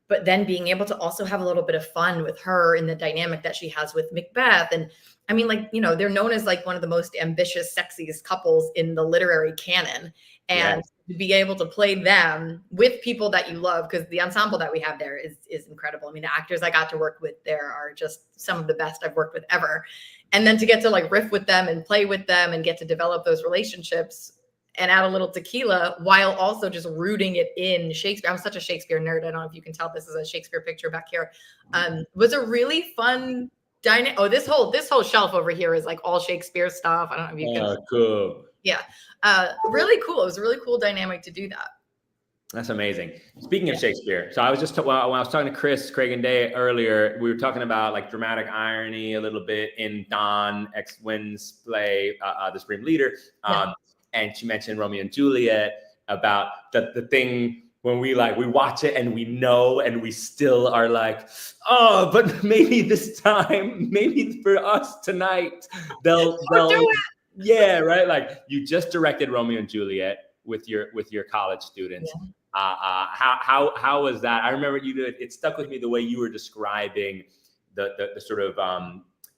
But then being able to also have a little bit of fun with her in the dynamic that she has with Macbeth. And I mean, like, they're known as like one of the most ambitious, sexiest couples in the literary canon. And to be able to play them with people that you love, because the ensemble that we have there is incredible. I mean, the actors I got to work with there are just some of the best I've worked with ever. And then to get to like riff with them and play with them and get to develop those relationships and add a little tequila while also just rooting it in Shakespeare. I'm such a Shakespeare nerd. I don't know if you can tell this is a Shakespeare picture back here. Was a really fun dynamic. Oh, this whole shelf over here is like all Shakespeare stuff. I don't know if you can. Cool. Yeah. Really cool. It was a really cool dynamic to do that. That's amazing. Speaking of Shakespeare, so I was just when I was talking to Chris Craig and Day earlier, we were talking about like dramatic irony a little bit in Don X Wynn's play, The Supreme Leader. And she mentioned Romeo and Juliet, about the thing when we watch it and we know and we still are like, oh, but maybe this time, maybe for us tonight, they'll do it. Yeah, right. Like you just directed Romeo and Juliet with your college students. Yeah. How was that? I remember it stuck with me the way you were describing the sort of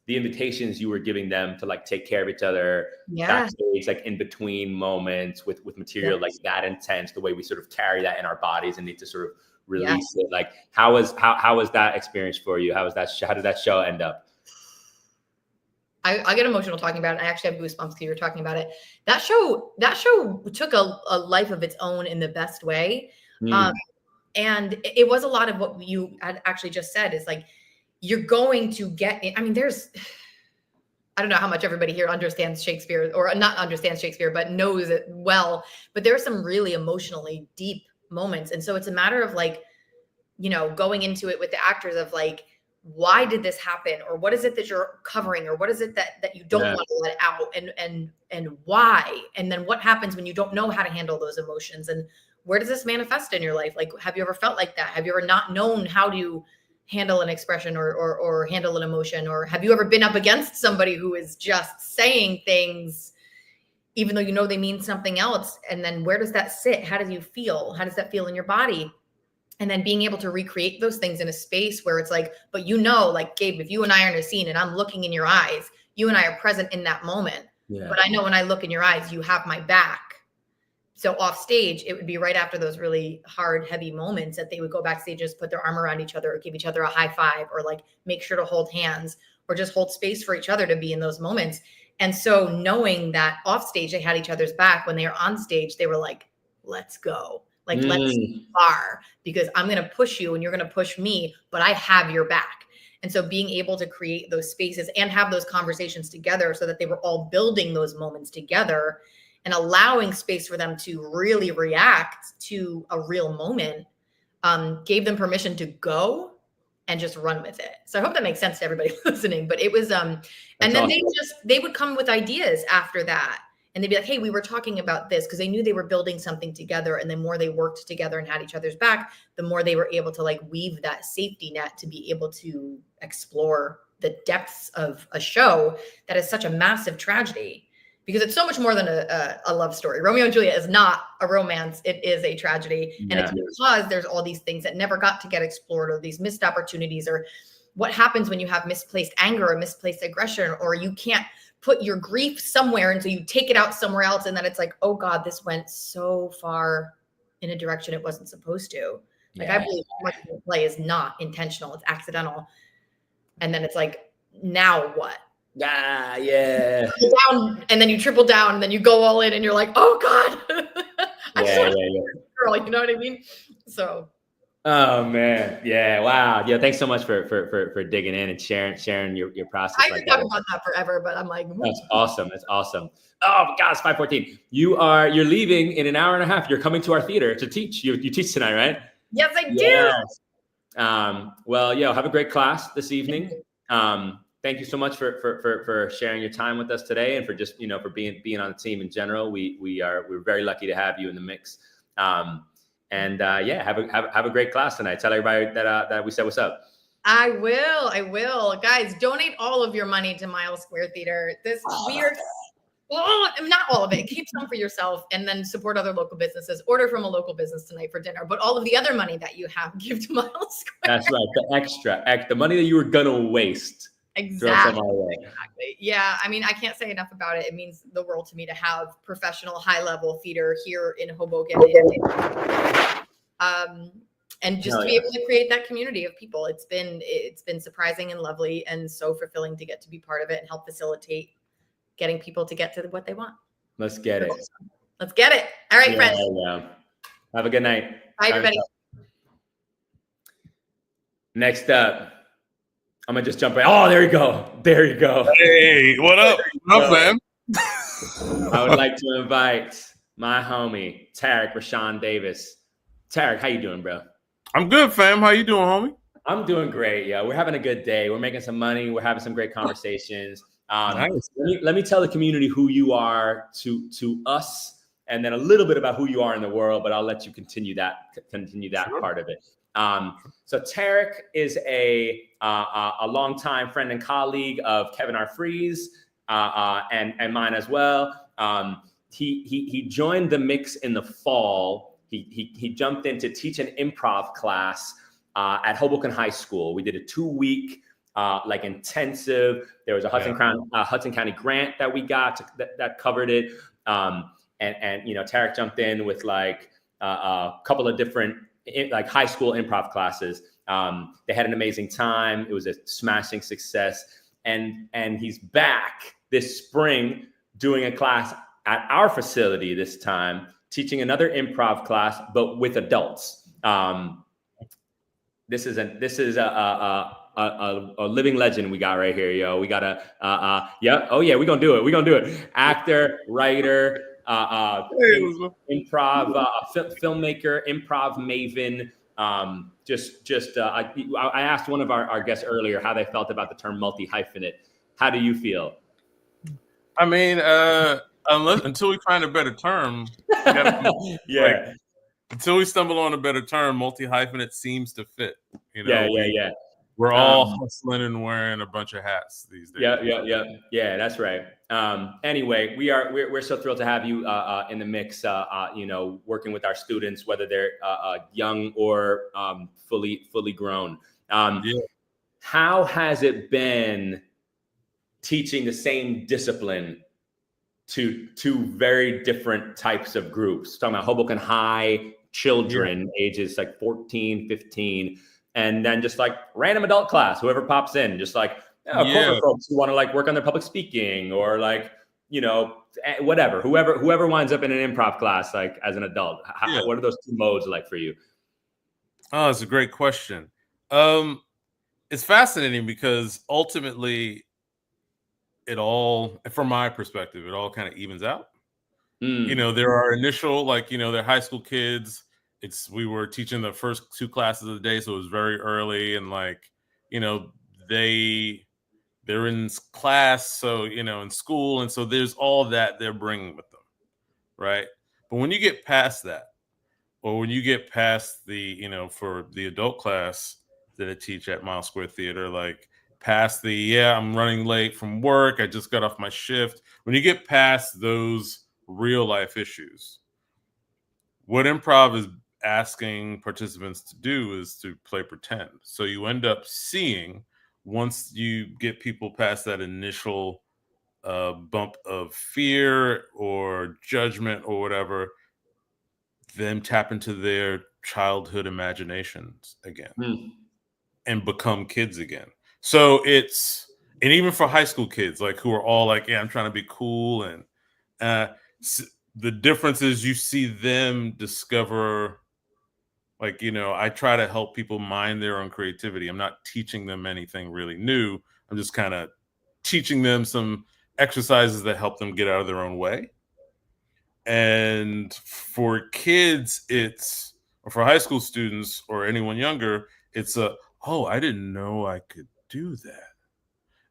the invitations you were giving them to like take care of each other backstage, like in between moments with material like that intense, the way we sort of carry that in our bodies and need to sort of release it. Like how was that experience for you? How did that show end up? I get emotional talking about it. I actually have goosebumps because you were talking about it. That show took a life of its own in the best way. And it was a lot of what you had actually just said is like, you're going to get it. I mean, I don't know how much everybody here understands Shakespeare or not understands Shakespeare, but knows it well. But there are some really emotionally deep moments. And so it's a matter of like, going into it with the actors of like, why did this happen? Or what is it that you're covering? Or what is it that you don't want to let out? And why? And then what happens when you don't know how to handle those emotions? And where does this manifest in your life? Like, have you ever felt like that? Have you ever not known how to handle an expression or handle an emotion? Or have you ever been up against somebody who is just saying things, even though they mean something else? And then where does that sit? How do you feel? How does that feel in your body? And then being able to recreate those things in a space where it's like, but like Gabe, if you and I are in a scene and I'm looking in your eyes, you and I are present in that moment. Yeah. But I know when I look in your eyes, you have my back. So off stage, it would be right after those really hard, heavy moments that they would go backstage, just put their arm around each other or give each other a high five or like make sure to hold hands or just hold space for each other to be in those moments. And so knowing that off stage, they had each other's back, when they were on stage, they were like, let's go. Like, let's spar, because I'm going to push you and you're going to push me, but I have your back. And so being able to create those spaces and have those conversations together so that they were all building those moments together and allowing space for them to really react to a real moment, gave them permission to go and just run with it. So I hope that makes sense to everybody listening, but it was, and then awesome. They would come with ideas after that. And they'd be like, hey, we were talking about this, because they knew they were building something together. And the more they worked together and had each other's back, the more they were able to like weave that safety net to be able to explore the depths of a show that is such a massive tragedy, because it's so much more than a love story. Romeo and Juliet is not a romance. It is a tragedy. And it's because there's all these things that never got to get explored, or these missed opportunities, or what happens when you have misplaced anger or misplaced aggression, or you can't put your grief somewhere and so you take it out somewhere else, and then it's like, oh God, this went so far in a direction it wasn't supposed to. Like, I believe much of the play is not intentional, it's accidental. And then it's like, now what? Yeah. Down, and then you triple down, and then you go all in, and you're like, oh God. I just want to be a girl, you know what I mean? So oh man. Yeah. Wow. Yeah. Thanks so much for digging in and sharing your process. I could talk about that forever, but I'm like, that's awesome. That's awesome. Oh my God, it's 5:14. You're leaving in an hour and a half. You're coming to our theater to teach. You teach tonight, right? Yes, I do. Yes. Well, have a great class this evening. thank you so much for sharing your time with us today, and for just, for being on the team in general. We're very lucky to have you in the mix. Yeah, have a great class tonight. Tell everybody that we said what's up. I will. Guys, donate all of your money to Miles Square Theater. Not all of it. Keep some for yourself, and then support other local businesses. Order from a local business tonight for dinner. But all of the other money that you have, give to Miles Square. That's right. The money that you were gonna waste. Exactly. Yeah. I mean, I can't say enough about it. It means the world to me to have professional, high-level theater here in Hoboken. And just to be able to create that community of people. It's been surprising and lovely, and so fulfilling to get to be part of it and help facilitate getting people to get to what they want. Let's get it. Let's get it. All right, friends. Yeah. Have a good night. Bye, everybody. Next up, I'm gonna just jump right. Oh, there you go. Hey, what up? What up, man? I would like to invite my homie Tarek Rashawn Davis. Tarek, how you doing, bro? I'm good, fam. How you doing, homie? I'm doing great. Yeah, we're having a good day. We're making some money. We're having some great conversations. Nice. Let me tell the community who you are to us, and then a little bit about who you are in the world. But I'll let you continue that Sure. part of it. So Tarek is a longtime friend and colleague of Kevin R. Freeze and mine as well. He joined the mix in the fall. He jumped in to teach an improv class at Hoboken High School. We did a 2-week intensive. There was a Hudson County grant that we got that covered it. And Tarek jumped in with a couple of different high school improv classes. They had an amazing time. It was a smashing success. And he's back this spring doing a class at our facility this time, teaching another improv class, but with adults. This is a living legend we got right here, yo. We got we're gonna do it. Actor, writer, improv, filmmaker, improv maven. I asked one of our guests earlier how they felt about the term multi-hyphenate. How do you feel? I mean, until we find a better term, until we stumble on a better term, multi-hyphenate seems to fit. Yeah. We're all hustling and wearing a bunch of hats these days. Yeah, that's right. Anyway, we're so thrilled to have you in the mix. Working with our students, whether they're young or fully grown. How has it been teaching the same discipline to two very different types of groups? Talking about Hoboken High children, ages 14, 15. And then just random adult class, whoever pops in, just corporate folks who want to work on their public speaking or whatever, whoever winds up in an improv class, as an adult. What are those two modes like for you? Oh, it's a great question. It's fascinating because ultimately it all, from my perspective, it all kind of evens out. There are initial, they're high school kids. We were teaching the first 2 classes of the day, so it was very early, and they're in class, so in school, and so there's all that they're bringing with them, right? But when you get past that, or when you get past the for the adult class that I teach at Miles Square Theater, past the I'm running late from work, I just got off my shift. When you get past those real life issues, what improv is asking participants to do is to play pretend. So you end up seeing, once you get people past that initial bump of fear or judgment or whatever, them tap into their childhood imaginations again and become kids again. So and even for high school kids, who are all I'm trying to be cool, and the difference is you see them discover, I try to help people mind their own creativity. I'm not teaching them anything really new. I'm just kind of teaching them some exercises that help them get out of their own way. And for kids, or for high school students or anyone younger, it's I didn't know I could do that.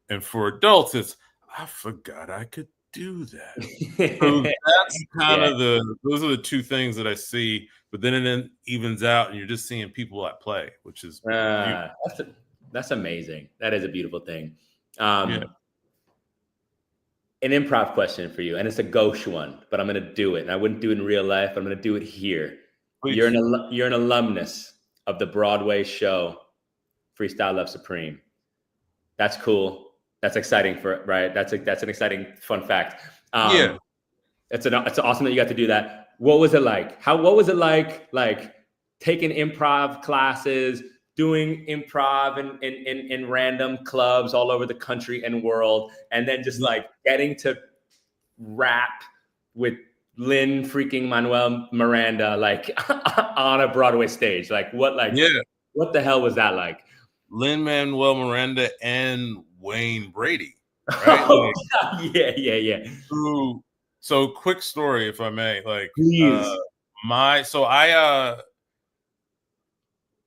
And for adults, it's, I forgot I could do that. So that's kind of those are the two things that I see, but then it then evens out and you're just seeing people at play, which is that's amazing. That is a beautiful thing. Yeah. An improv question for you, and it's a gauche one, but I'm going to do it. And I wouldn't do it in real life. I'm going to do it here. Please. You're an alumnus of the Broadway show Freestyle Love Supreme. That's cool. That's exciting right? That's an exciting fun fact. Yeah. It's awesome that you got to do that. What was it like? What was it like taking improv classes, doing improv in random clubs all over the country and world, and then just like getting to rap with Lin freaking Manuel Miranda like on a Broadway stage? What the hell was that like? Lin Manuel Miranda and Wayne Brady, right? Yeah. So quick story, if I may, please.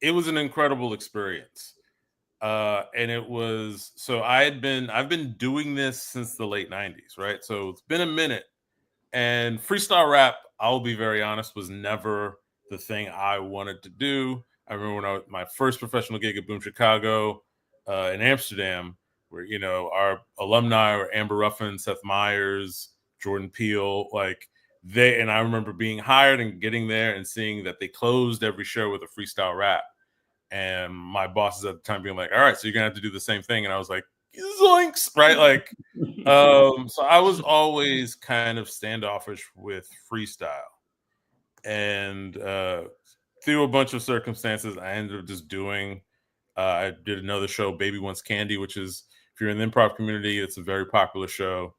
It was an incredible experience. And it was, so I've been doing this since the late 90s, right? So it's been a minute, and freestyle rap, I'll be very honest, was never the thing I wanted to do. I remember when my first professional gig at Boom Chicago in Amsterdam, where, our alumni were Amber Ruffin, Seth Meyers, Jordan Peele, and I remember being hired and getting there and seeing that they closed every show with a freestyle rap. And my bosses at the time being like, all right, so you're gonna have to do the same thing. And I was like, zoinks, right? So I was always kind of standoffish with freestyle. And through a bunch of circumstances, I ended up just doing, I did another show, Baby Wants Candy, which is, if you're in the improv community, it's a very popular show.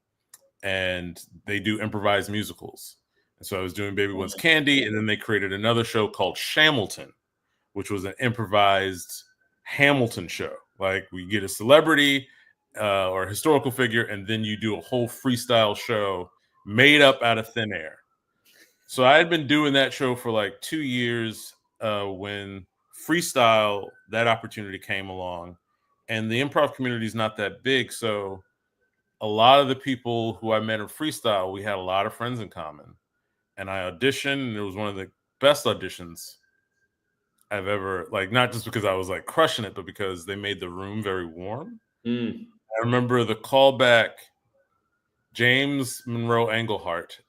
And they do improvised musicals. And so I was doing Baby Wants Candy, and then they created another show called Shamilton, which was an improvised Hamilton show. Like, we get a celebrity or a historical figure, and then you do a whole freestyle show made up out of thin air. So I had been doing that show for 2 years when freestyle, that opportunity came along. And the improv community is not that big, so a lot of the people who I met in freestyle, we had a lot of friends in common. And I auditioned, and it was one of the best auditions I've ever, not just because I was crushing it, but because they made the room very warm. I remember the callback, James Monroe Englehart,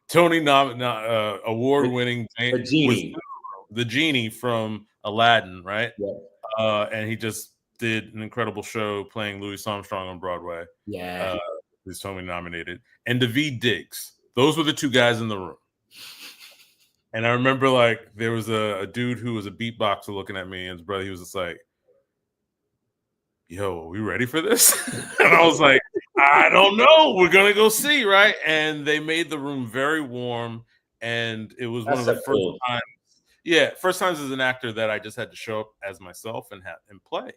Tony award-winning, the genie from Aladdin, right? Yeah. And he just did an incredible show playing Louis Armstrong on Broadway. Yeah. He's Tony nominated. And Daveed Diggs. Those were the two guys in the room. And I remember there was a dude who was a beatboxer looking at me, and his brother, he was just like, yo, are we ready for this? And I was like, I don't know. We're going to go see, right? And they made the room very warm. And it was one of the first times. Yeah, first times as an actor that I just had to show up as myself and play.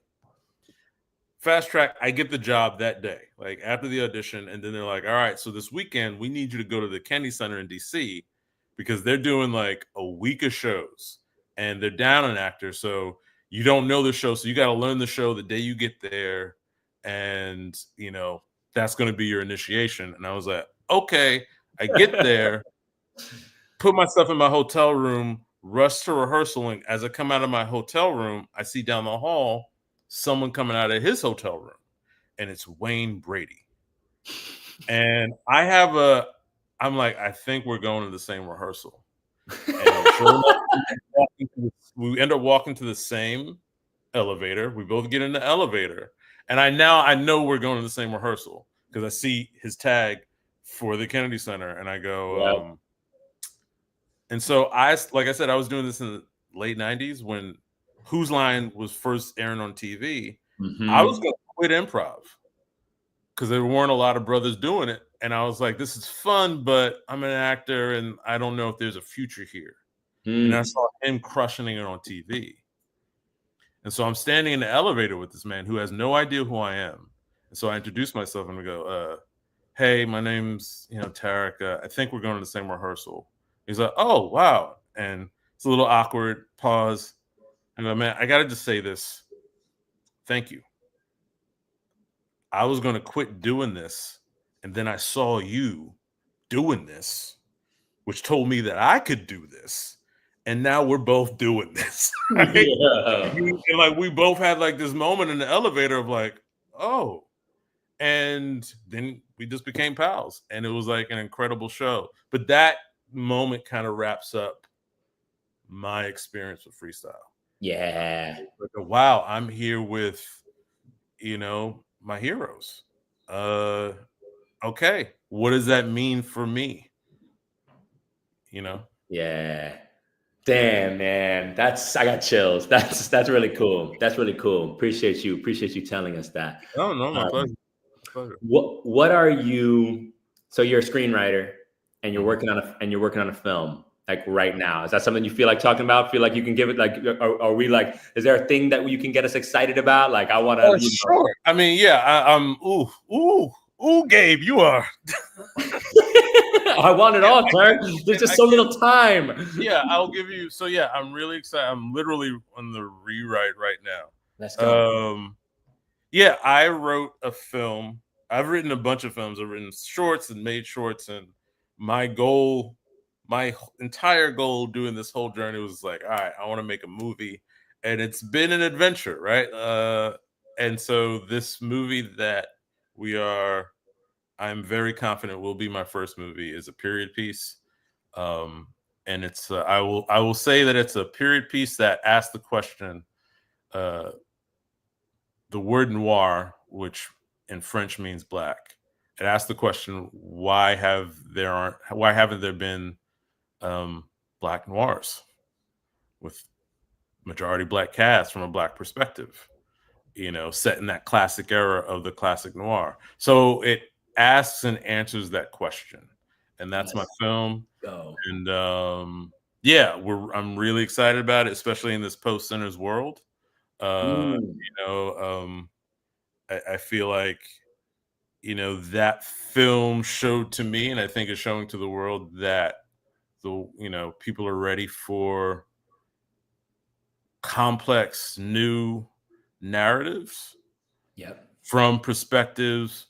Fast track, I get the job that day, after the audition. And then they're like, all right, so this weekend, we need you to go to the Kennedy Center in DC, because they're doing a week of shows and they're down an actor. So you don't know the show. So you got to learn the show the day you get there. And, that's going to be your initiation. And I was like, okay. I get there, put myself in my hotel room, rush to rehearsal. And as I come out of my hotel room, I see down the hall someone coming out of his hotel room, and it's Wayne Brady. And I'm like, I think we're going to the same rehearsal. And sure enough, we end up walking to the same elevator. We both get in the elevator. And I know we're going to the same rehearsal because I see his tag for the Kennedy Center. And I go, and so like I said, I was doing this in the late 90s when Whose Line was first airing on TV. I was going to quit improv because there weren't a lot of brothers doing it. And I was like, this is fun, but I'm an actor and I don't know if there's a future here. And I saw him crushing it on TV. And so I'm standing in the elevator with this man who has no idea who I am. And so I introduce myself and I go, hey, my name's, Tarek. I think we're going to the same rehearsal. He's like, oh, wow. And it's a little awkward. Pause. I go, man, I got to just say this. Thank you. I was going to quit doing this. And then I saw you doing this, which told me that I could do this. And now we're both doing this. Right? Yeah. And like we both had like this moment in the elevator of like, oh, and then we just became pals. And it was like an incredible show. But that moment kind of wraps up my experience with freestyle. Yeah. Like, wow, I'm here with, my heroes. Okay, what does that mean for me? Yeah. Damn, man. I got chills. That's really cool. That's really cool. Appreciate you telling us that. Oh no, my pleasure. What are you? So you're a screenwriter and you're working on a film like right now. Is that something you feel like talking about? Feel like you can give it like? Are we like? Is there a thing that you can get us excited about? Like I want to. Oh, sure. I mean, yeah. I'm. Ooh, Gabe, you are. I want it all, sir. There's just so little time. Yeah, I'll give you. So yeah, I'm really excited. I'm literally on the rewrite right now. Let's go. Yeah, I wrote a film. I've written a bunch of films. I've written shorts and made shorts, and my entire goal doing this whole journey was like, all right, I want to make a movie, and it's been an adventure, right? And so this movie that I'm very confident will be my first movie is a period piece, and it's I will say that it's a period piece that asks the question. The word noir, which in French means black, it asks the question: why haven't there been black noirs with majority black cast from a black perspective? Set in that classic era of the classic noir. So it asks and answers that question, and that's my film. Go. And yeah, I'm really excited about it, especially in this post Sinners world. I feel like that film showed to me, and I think is showing to the world that people are ready for complex new narratives. Yep. From perspectives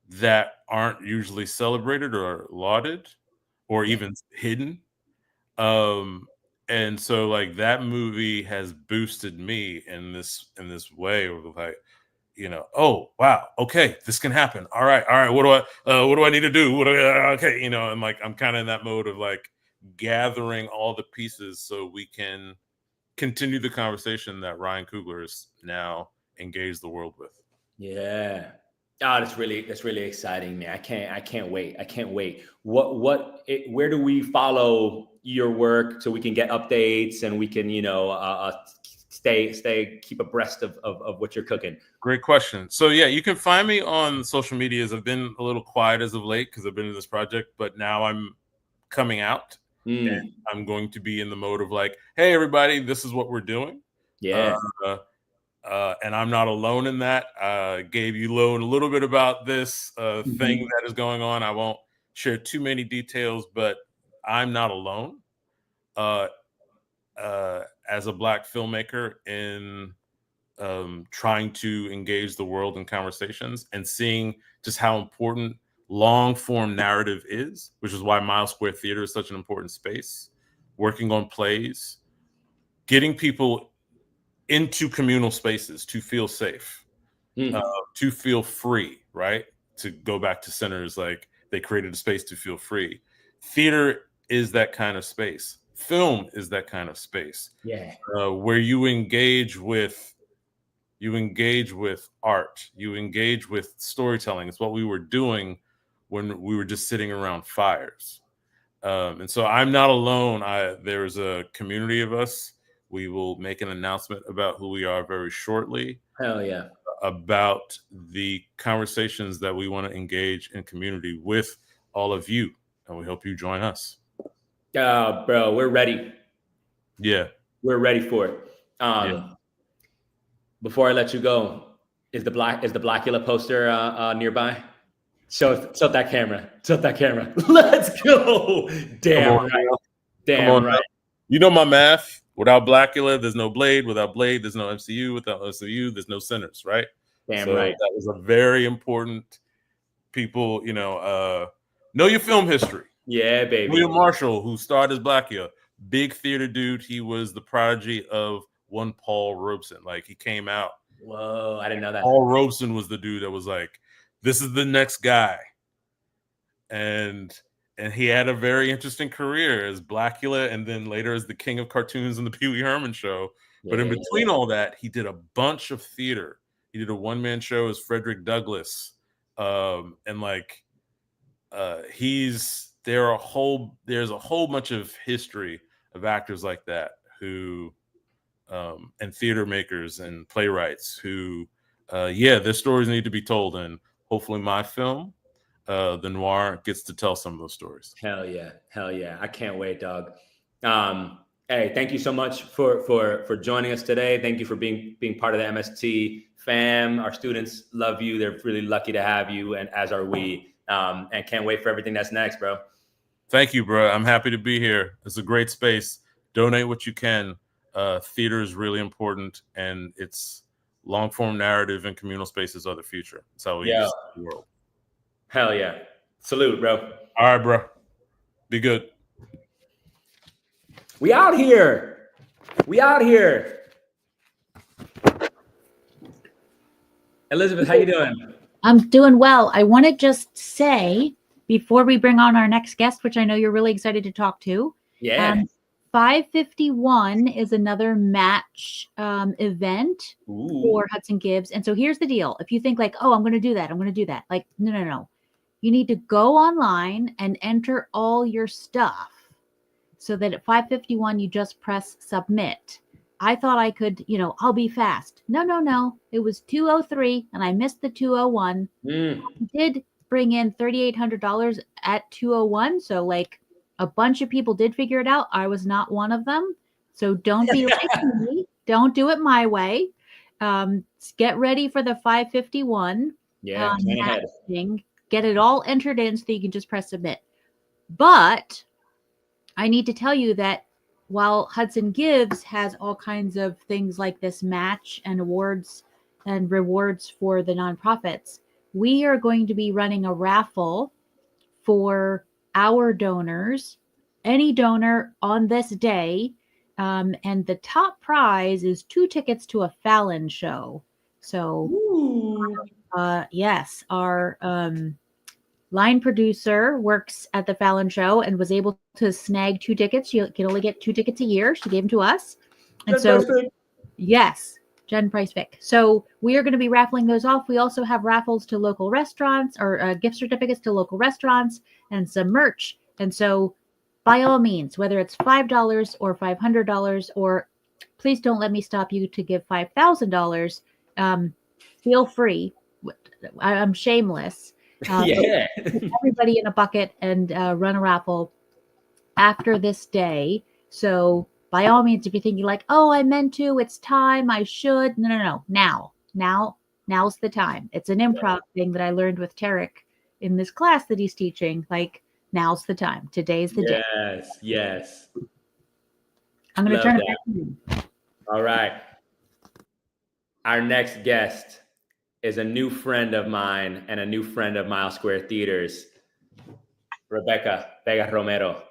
that aren't usually celebrated or lauded or even hidden. And so like that movie has boosted me in this way of like, oh wow, okay, this can happen. All right, what do I need to do? Okay, and like I'm kind of in that mode of like gathering all the pieces so we can continue the conversation that Ryan Coogler is now engaged the world with. Yeah. Oh, that's really exciting, man. I can't wait. Where do we follow your work so we can get updates and we can, keep abreast of what you're cooking? Great question. So yeah, you can find me on social medias. I've been a little quiet as of late because I've been in this project, but now I'm coming out and I'm going to be in the mode of like, hey, everybody, this is what we're doing. Yeah. And I'm not alone in that. Gave you a little bit about this thing that is going on. I won't share too many details, but I'm not alone as a Black filmmaker in trying to engage the world in conversations and seeing just how important long form narrative is, which is why Miles Square Theater is such an important space. Working on plays, getting people into communal spaces to feel safe, to feel free, right? To go back to Sinners, like they created a space to feel free. Theater is that kind of space. Film is that kind of space. Yeah. Where you engage with art, you engage with storytelling. It's what we were doing when we were just sitting around fires. And so I'm not alone. There's a community of us. We will make an announcement about who we are very shortly. Hell yeah. About the conversations that we want to engage in community with all of you. And we hope you join us. Bro, we're ready. Yeah. We're ready for it. Before I let you go, is the Blackula poster nearby? Show that camera. Let's go. Damn right. Damn right. You know my math. Without Blackula, there's no Blade. Without Blade, there's no MCU. Without MCU, there's no Sinners, right? Damn so right. that was a very important people, know your film history. Yeah, baby. William Marshall, who starred as Blackia, big theater dude. He was the prodigy of one Paul Robeson. Like, he came out. Whoa, I didn't know that. Paul Robeson was the dude that was like, this is the next guy. And he had a very interesting career as Blackula, and then later as the king of cartoons in the Pee Wee Herman show. But in between all that, he did a bunch of theater. He did a one-man show as Frederick Douglass. And like, there's a whole bunch of history of actors like that who, and theater makers and playwrights who, their stories need to be told. And hopefully my film, The Noir, gets to tell some of those stories. Hell yeah. I can't wait, dog. Hey, thank you so much for joining us today. Thank you for being part of the MST fam. Our students love you. They're really lucky to have you, and as are we. And can't wait for everything that's next, bro. Thank you, bro. I'm happy to be here. It's a great space. Donate what you can. Theater is really important, and it's long form narrative and communal spaces are the future. That's how we use the world. Hell yeah. Salute, bro. All right, bro. Be good. We out here. Elizabeth, how you doing? I'm doing well. I want to just say, before we bring on our next guest, which I know you're really excited to talk to. Yeah. 551 is another match event for Hudson Gibbs. And so here's the deal. If you think like, oh, I'm going to do that. Like, no. You need to go online and enter all your stuff so that at 551, you just press submit. I thought I could, I'll be fast. No. It was 203 and I missed the 201. I did bring in $3,800 at 201. So like a bunch of people did figure it out. I was not one of them. So don't be like me. Don't do it my way. Get ready for the 551. Yeah, plan ahead. Get it all entered in so that you can just press submit. But I need to tell you that while Hudson Gibbs has all kinds of things like this match and awards and rewards for the nonprofits, we are going to be running a raffle for our donors, any donor on this day. And the top prize is 2 tickets to a Fallon show. So, yes, our line producer works at the Fallon show and was able to snag 2 tickets. She can only get 2 tickets a year. She gave them to us. And yes, Jen Price Vick. So we are going to be raffling those off. We also have raffles to local restaurants or gift certificates to local restaurants and some merch. And so by all means, whether it's $5 or $500, or please don't let me stop you to give $5,000. Feel free. I'm shameless. Everybody in a bucket and run a raffle after this day. So by all means, if you're thinking like, oh, I meant to, it's time, I should. No. Now's the time. It's an improv thing that I learned with Tarek in this class that he's teaching. Like, now's the time. Today's the day. Yes. I'm going to turn it back to you. All right. Our next guest is a new friend of mine and a new friend of Mile Square Theaters, Rebecca Vega Romero.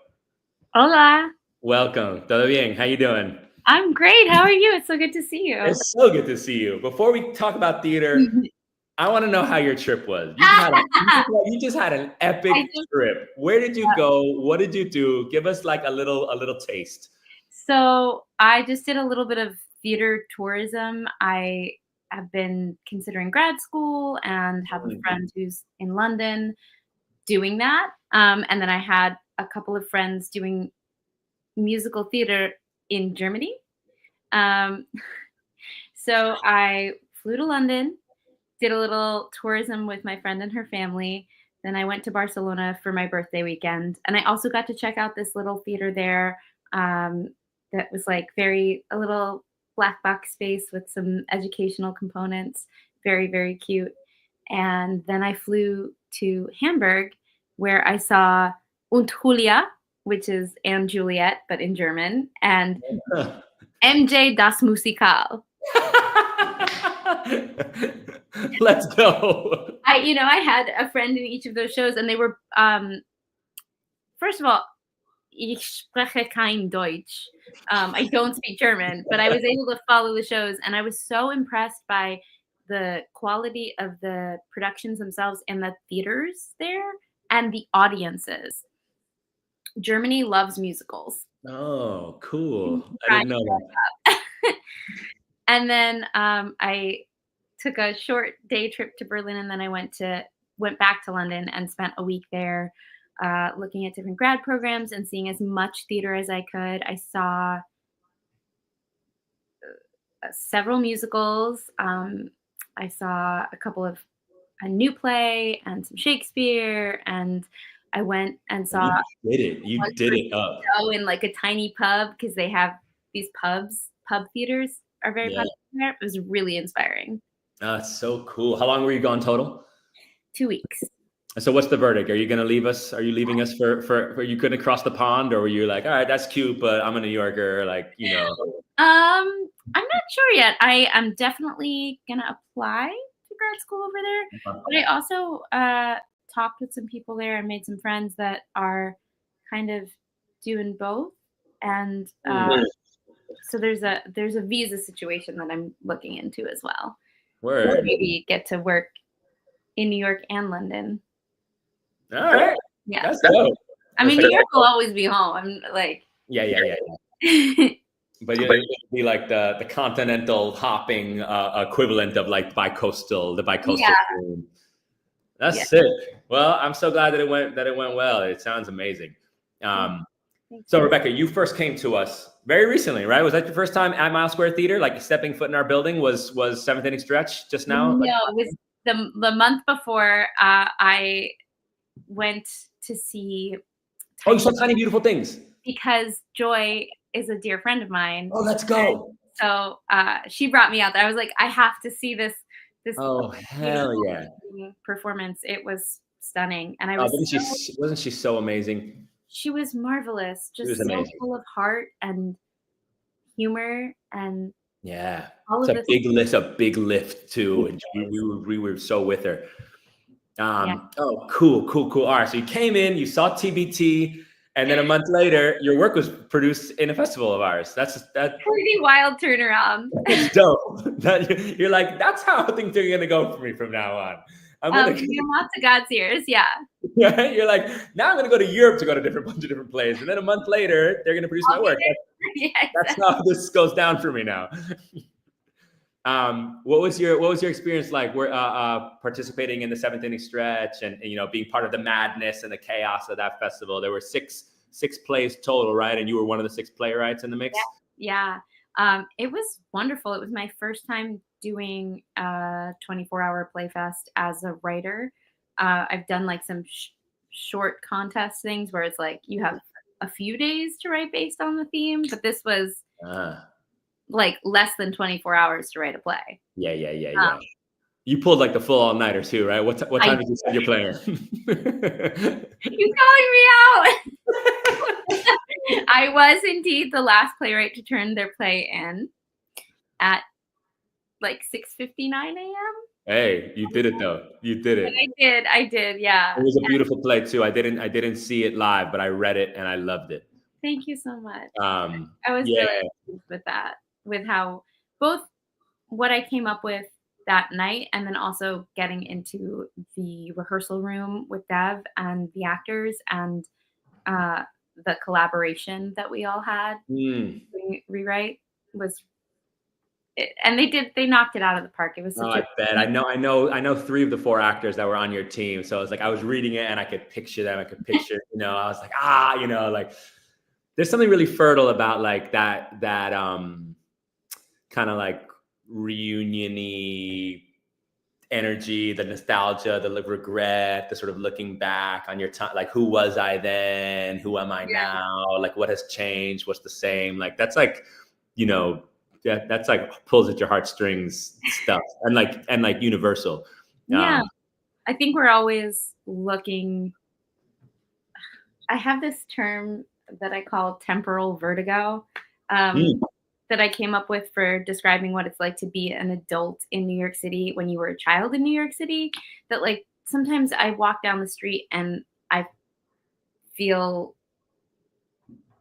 Hola. Welcome. ¿Todo bien? How you doing? I'm great. How are you? It's so good to see you. It's so good to see you. Before we talk about theater, I want to know how your trip was. You just had an epic trip. Where did you go? What did you do? Give us like a little taste. So I just did a little bit of theater tourism. I have been considering grad school and have a friend who's in London doing that. And then I had a couple of friends doing musical theater in Germany. So I flew to London, did a little tourism with my friend and her family. Then I went to Barcelona for my birthday weekend. And I also got to check out this little theater there that was like a little black box space with some educational components. Very, very cute. And then I flew to Hamburg, where I saw Und Julia, which is and Juliet, but in German, and MJ das Musical. Let's go. I had a friend in each of those shows, and they were first of all, ich spreche kein Deutsch. I don't speak German, but I was able to follow the shows, and I was so impressed by the quality of the productions themselves and the theaters there and the audiences. Germany loves musicals. Oh, cool. I didn't know that. And then I took a short day trip to Berlin, and then I went back to London and spent a week there looking at different grad programs and seeing as much theater as I could. I saw several musicals. I saw a new play and some Shakespeare, and I went and saw. You did it up. In like a tiny pub, because they have these pub theaters are very popular there. It was really inspiring. That's so cool. How long were you gone total? 2 weeks. So what's the verdict? Are you going to leave us? Are you leaving us for you couldn't cross the pond, or were you like, all right, that's cute, but I'm a New Yorker, like, I'm not sure yet. I am definitely going to apply to grad school over there. But I also talked with some people there and made some friends that are kind of doing both. And so there's a visa situation that I'm looking into as well. Word. Maybe get to work in New York and London. All right. Yeah. That's dope. I mean, New York will always be home. I'm like. Yeah. But it'd be like the continental hopping equivalent of like the bicoastal. Yeah. That's sick. Well, I'm so glad that it went well. It sounds amazing. So Rebecca, you first came to us very recently, right? Was that your first time at Mile Square Theater? Like stepping foot in our building was Seventh Inning Stretch just now? No, it was the month before. I went to see. Oh, you saw Tiny Beautiful Things. Because Joy is a dear friend of mine. Oh, let's go. So she brought me out there. I was like, I have to see this. Oh, hell yeah. Performance. It was stunning. And wasn't she so amazing? She was marvelous. Just so full of heart and humor and all it's a big lift too. And we were so with her. Oh, cool. All right. So you came in, you saw TBT, and then a month later, your work was produced in a festival of ours. That's pretty wild turnaround. It's dope. You're like, that's how things are gonna go for me from now on. Lots of God's ears, yeah. You're like, now I'm gonna go to Europe to go to bunch of different plays, and then a month later, they're gonna produce my work. That's how this goes down for me now. What was your experience like? Participating in the Seventh Inning Stretch and being part of the madness and the chaos of that festival. There were six plays total, right? And you were one of the 6 playwrights in the mix. Yeah. It was wonderful. It was my first time doing a 24-hour play fest as a writer. I've done like some short contest things where it's like you have a few days to write based on the theme, but this was like less than 24 hours to write a play. Yeah. You pulled like the full all-nighter too, right? What time did you say you're playing? You're calling me out. I was indeed the last playwright to turn their play in at like 6:59 a.m. Hey, you did it though. You did it. I did. Yeah. It was a beautiful play too. I didn't see it live, but I read it and I loved it. Thank you so much. I was really pleased with that, with how both what I came up with that night and then also getting into the rehearsal room with Dev and the actors and the collaboration that we all had rewrite was and they knocked it out of the park. It was such I bet. I know 3 of the 4 actors that were on your team. So it's like I was reading it and I could picture them. I could picture, I was like, like there's something really fertile about like that kind of like reunion-y energy, the nostalgia, the regret, the sort of looking back on your time, like who was I then? Who am I now? Like what has changed? What's the same? Like that's like, that's like pulls at your heartstrings stuff and like universal. Yeah. I think we're always looking. I have this term that I call temporal vertigo. that I came up with for describing what it's like to be an adult in New York City when you were a child in New York City, that like sometimes I walk down the street and I feel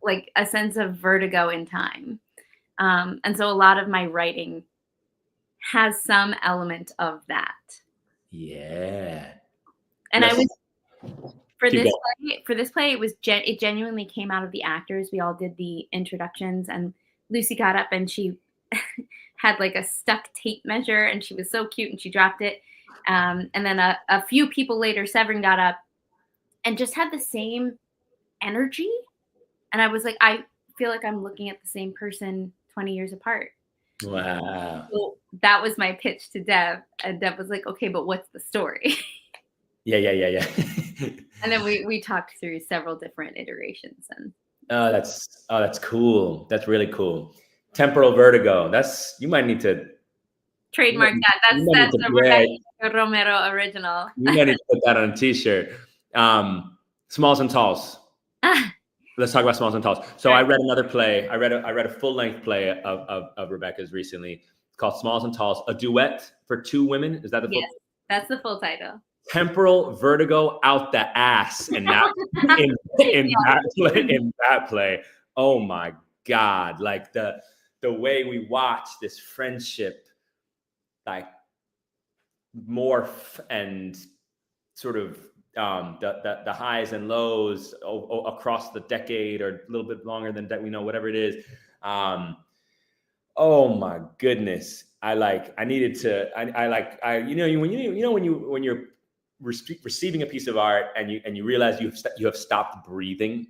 like a sense of vertigo in time. And so a lot of my writing has some element of that. Yeah. And I Yes. was for Keep this play, it was it genuinely came out of the actors. We all did the introductions, and Lucy got up and she had like a stuck tape measure, and she was so cute, and she dropped it. And then a few people later, Severin got up and just had the same energy. And I was like, I feel like I'm looking at the same person 20 years apart. Wow. So that was my pitch to Deb, and Deb was like, okay, but what's the story? Yeah. And then we talked through several different iterations. And that's cool. That's really cool. Temporal vertigo. You might need to trademark that. That's a Rebecca Romero original. You might need to put that on a t-shirt. Smalls and Talls. Let's talk about Smalls and Talls. So I read another play. I read a full-length play of Rebecca's recently. It's called Smalls and Talls, a duet for two women. Is that the full? Yes, that's the full title. Temporal vertigo out the ass in that in that play. Oh my God! Like the way we watch this friendship, like morph and sort of the highs and lows across the decade or a little bit longer than that, we know, whatever it is. Oh my goodness! when you're receiving a piece of art and you realize you have stopped breathing,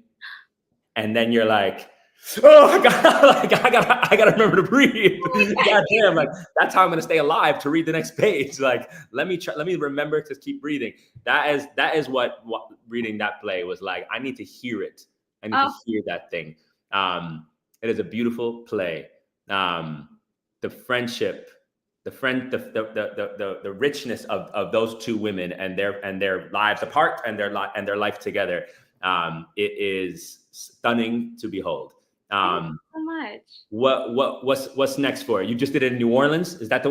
and then you're like, oh, I gotta remember to breathe. God damn, like that's how I'm gonna stay alive to read the next page. Like, let me remember to keep breathing. That is what reading that play was like. I need to hear it. I need to hear that thing. It is a beautiful play. The friendship, the richness of those two women and their lives apart and their life together. It is stunning to behold. Thank you so much. What's next for it? You just did it in New Orleans. Is that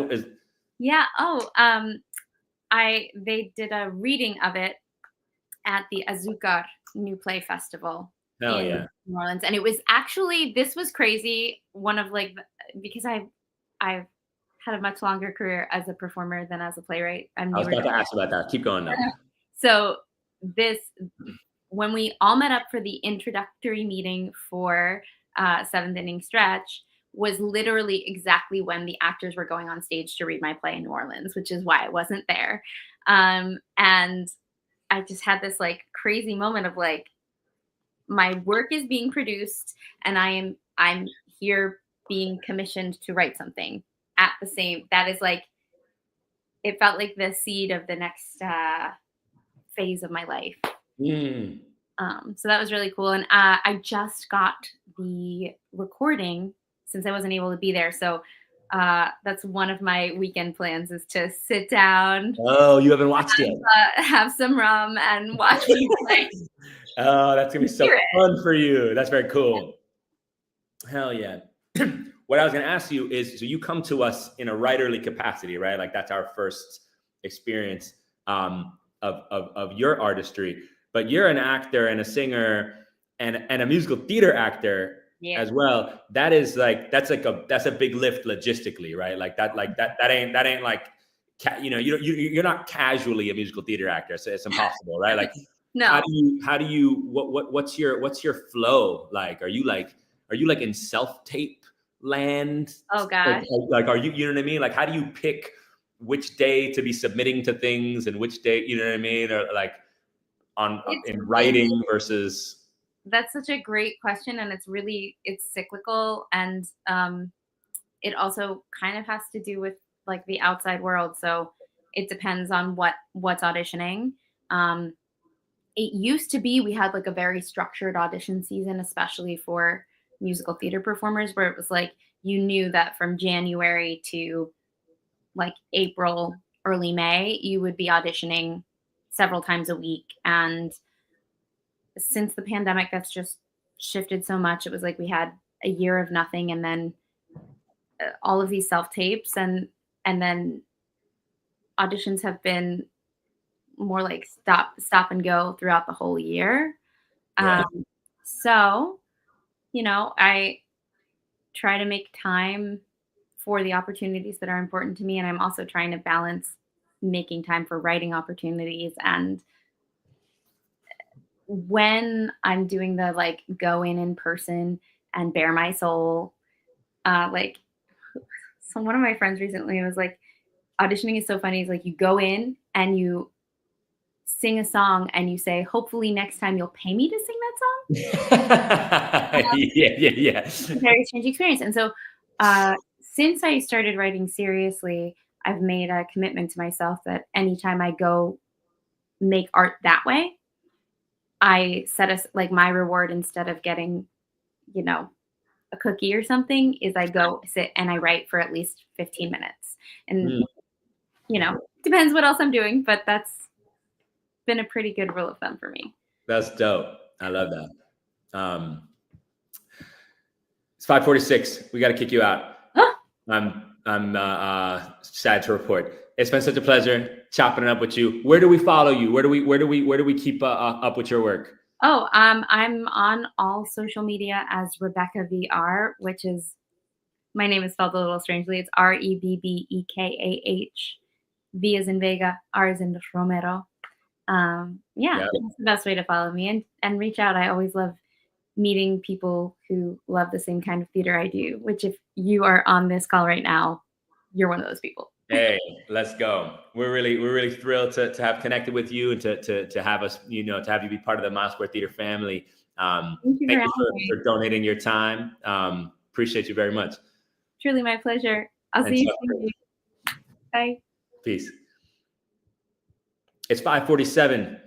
Yeah. They did a reading of it at the Azucar New Play Festival in New Orleans, and it was actually, this was crazy. One of because I've had a much longer career as a performer than as a playwright. I was about to ask about that. Keep going though. So when we all met up for the introductory meeting for Seventh Inning Stretch, was literally exactly when the actors were going on stage to read my play in New Orleans, which is why I wasn't there. And I just had this crazy moment of my work is being produced and I'm here being commissioned to write something at the same. That is it felt like the seed of the next phase of my life. So that was really cool. And I just got the recording since I wasn't able to be there. So that's one of my weekend plans, is to sit down. Oh, you haven't watched it? Have some rum and watch me play. Oh, that's going to be so fun for you. That's very cool. Hell yeah. What I was going to ask you is, so you come to us in a writerly capacity, right? Like that's our first experience of your artistry. But you're an actor and a singer and a musical theater actor as well. That is that's a big lift logistically, right? That ain't like, you're not casually a musical theater actor, so it's impossible, right? No. How do you what's your flow like? Are you in self-tape land? Oh gosh. Are you know what I mean? Like, how do you pick which day to be submitting to things and which day, you know what I mean? Or in writing versus. That's such a great question, and it's cyclical, and it also kind of has to do with the outside world. So it depends on what's auditioning. It used to be we had a very structured audition season, especially for musical theater performers, where it was you knew that from January to April, early May, you would be auditioning several times a week. And since the pandemic, that's just shifted so much. It was we had a year of nothing, and then all of these self tapes, and then auditions have been more like stop and go throughout the whole year. Yeah. So, I try to make time for the opportunities that are important to me, and I'm also trying to balance making time for writing opportunities. And when I'm doing the like go in person and bare my soul, like, so one of my friends recently was like, auditioning is so funny. It's like you go in and you sing a song and you say, hopefully next time you'll pay me to sing that song. Yeah. It's a very strange experience. And so since I started writing seriously, I've made a commitment to myself that anytime I go make art that way, I set us like my reward, instead of getting, a cookie or something, is I go sit and I write for at least 15 minutes. And, depends what else I'm doing, but that's been a pretty good rule of thumb for me. That's dope. I love that. It's 5:46. We got to kick you out. I'm sad to report. It's been such a pleasure chopping it up with you. Where do we follow you? Where do we keep up with your work? Oh, I'm on all social media as Rebecca VR, which is, my name is spelled a little strangely. It's REBBEKAH. V as in Vega, R as in Romero. That's the best way to follow me and reach out. I always love meeting people who love the same kind of theater I do, which if you are on this call right now, you're one of those people. Hey, let's go. We're really thrilled to have connected with you and to have us, to have you be part of the Mile Square Theater family. Thank you for donating your time. Appreciate you very much. Truly my pleasure. I'll see you soon. Bye. Peace. It's 5:47.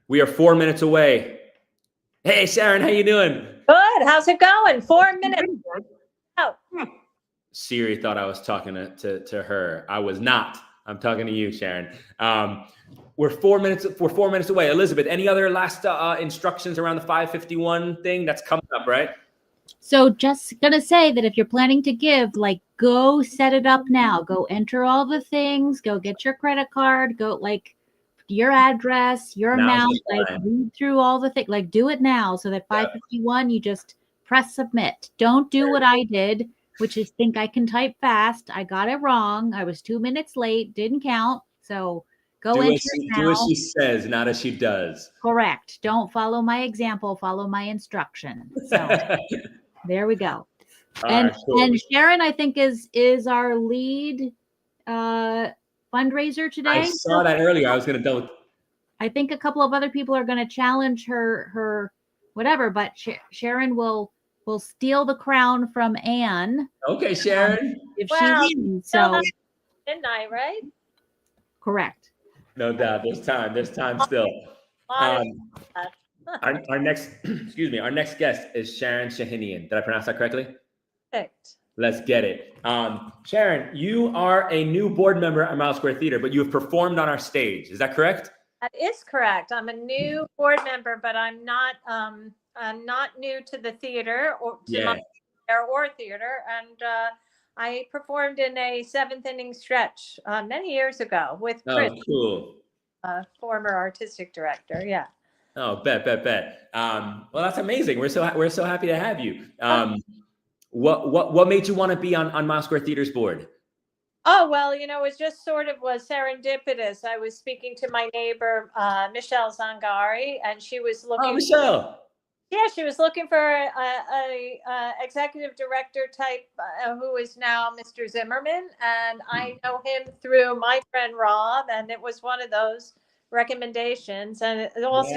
We are 4 minutes away. Hey, Sharon, how you doing? Good. How's it going? 4 minutes. Oh. Siri thought I was talking to her. I was not. I'm talking to you, Sharon. We're 4 minutes away. Elizabeth, any other last instructions around the 551 thing that's coming up, right? So just gonna say that if you're planning to give, like, go set it up now. Go enter all the things. Go get your credit card. Go like your address, your amount. Like read through all the things. Like do it now, so that 551 you just press submit. Don't do what I did, which is think I can type fast. I got it wrong. I was 2 minutes late. Didn't count. So go enter it now. Do as she says, not as she does. Correct. Don't follow my example. Follow my instruction. So there we go. And Sharon, I think, is our lead fundraiser today. I saw that earlier. I was going to double. I think a couple of other people are going to challenge her whatever, but Sharon will steal the crown from Anne. Okay, Sharon. If she wins, so midnight, right? Correct. No doubt. There's time. There's time still. Our next, our next guest is Sharon Shahinian. Did I pronounce that correctly? Perfect. Let's get it. Sharon, you are a new board member at Mile Square Theater, but you have performed on our stage. Is that correct? That is correct. I'm a new board member, but I'm not new to the theater or theater. And I performed in a 7th inning stretch many years ago with Chris, former artistic director. Yeah. Oh, bet. Well, that's amazing. We're so happy to have you. What made you want to be on Mile Square Theater's board? Oh, well, it just sort of was serendipitous. I was speaking to my neighbor, Michelle Zangari, and she was looking. Oh, Michelle. She was looking for a executive director type who is now Mr. Zimmerman, and I know him through my friend Rob, and it was one of those recommendations, and it also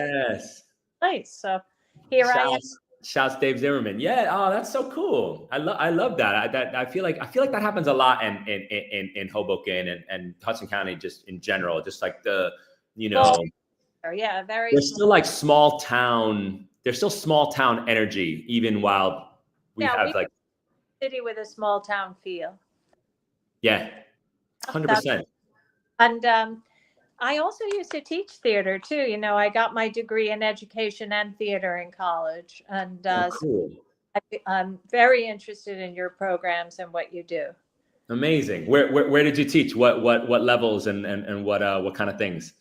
nice. So here I am. Shouts Dave Zimmerman. Yeah. Oh, that's so cool. I love that. I feel like that happens a lot in Hoboken and Hudson County, just in general. Just like there's still like small town. There's still small town energy, even while we have like city with a small town feel. Yeah, 100%. And I also used to teach theater too. I got my degree in education and theater in college, and cool. I'm very interested in your programs and what you do. Amazing. Where did you teach? What levels and what kind of things?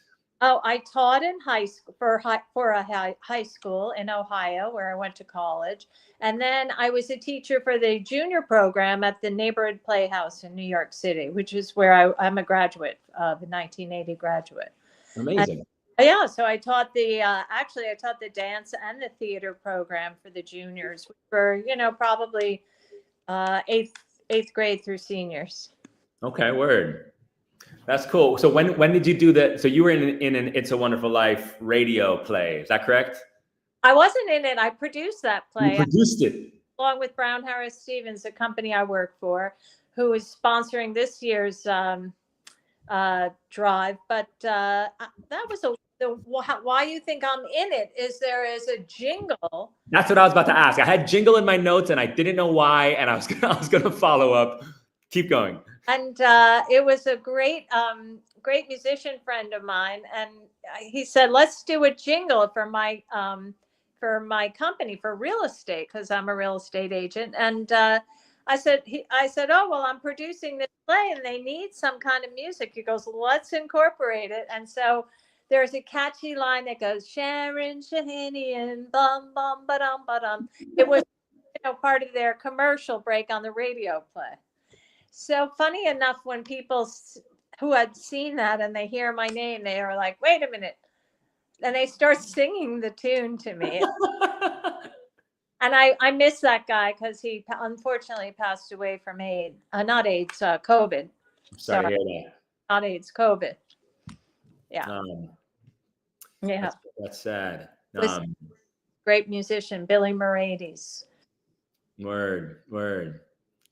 Oh, I taught in high school for a high school in Ohio where I went to college. And then I was a teacher for the junior program at the Neighborhood Playhouse in New York City, which is where I'm a graduate of, a 1980 graduate. Amazing. And, yeah, so I taught actually I taught the dance and the theater program for the juniors for, probably eighth grade through seniors. Okay, word. That's cool. So when did you do that? So you were in an It's a Wonderful Life radio play. Is that correct? I wasn't in it. I produced that play. You produced it. Along with Brown Harris Stevens, a company I work for, who is sponsoring this year's drive. But that was why you think I'm in it is there is a jingle. That's what I was about to ask. I had jingle in my notes and I didn't know why, and I was gonna follow up. Keep going. And it was a great musician friend of mine, and he said, "Let's do a jingle for my company for real estate because I'm a real estate agent." And I said, "Oh well, I'm producing this play, and they need some kind of music." He goes, "Let's incorporate it." And so there's a catchy line that goes, "Sharon Shahinian, bum bum ba dum ba dum." It was part of their commercial break on the radio play. So funny enough, when people who had seen that and they hear my name, they are like, "Wait a minute." And they start singing the tune to me. And I miss that guy because he unfortunately passed away from AIDS. Not AIDS, COVID. Sorry to hear that. Not AIDS, COVID. Yeah. Yeah. That's sad. Great musician, Billy Merades. Word.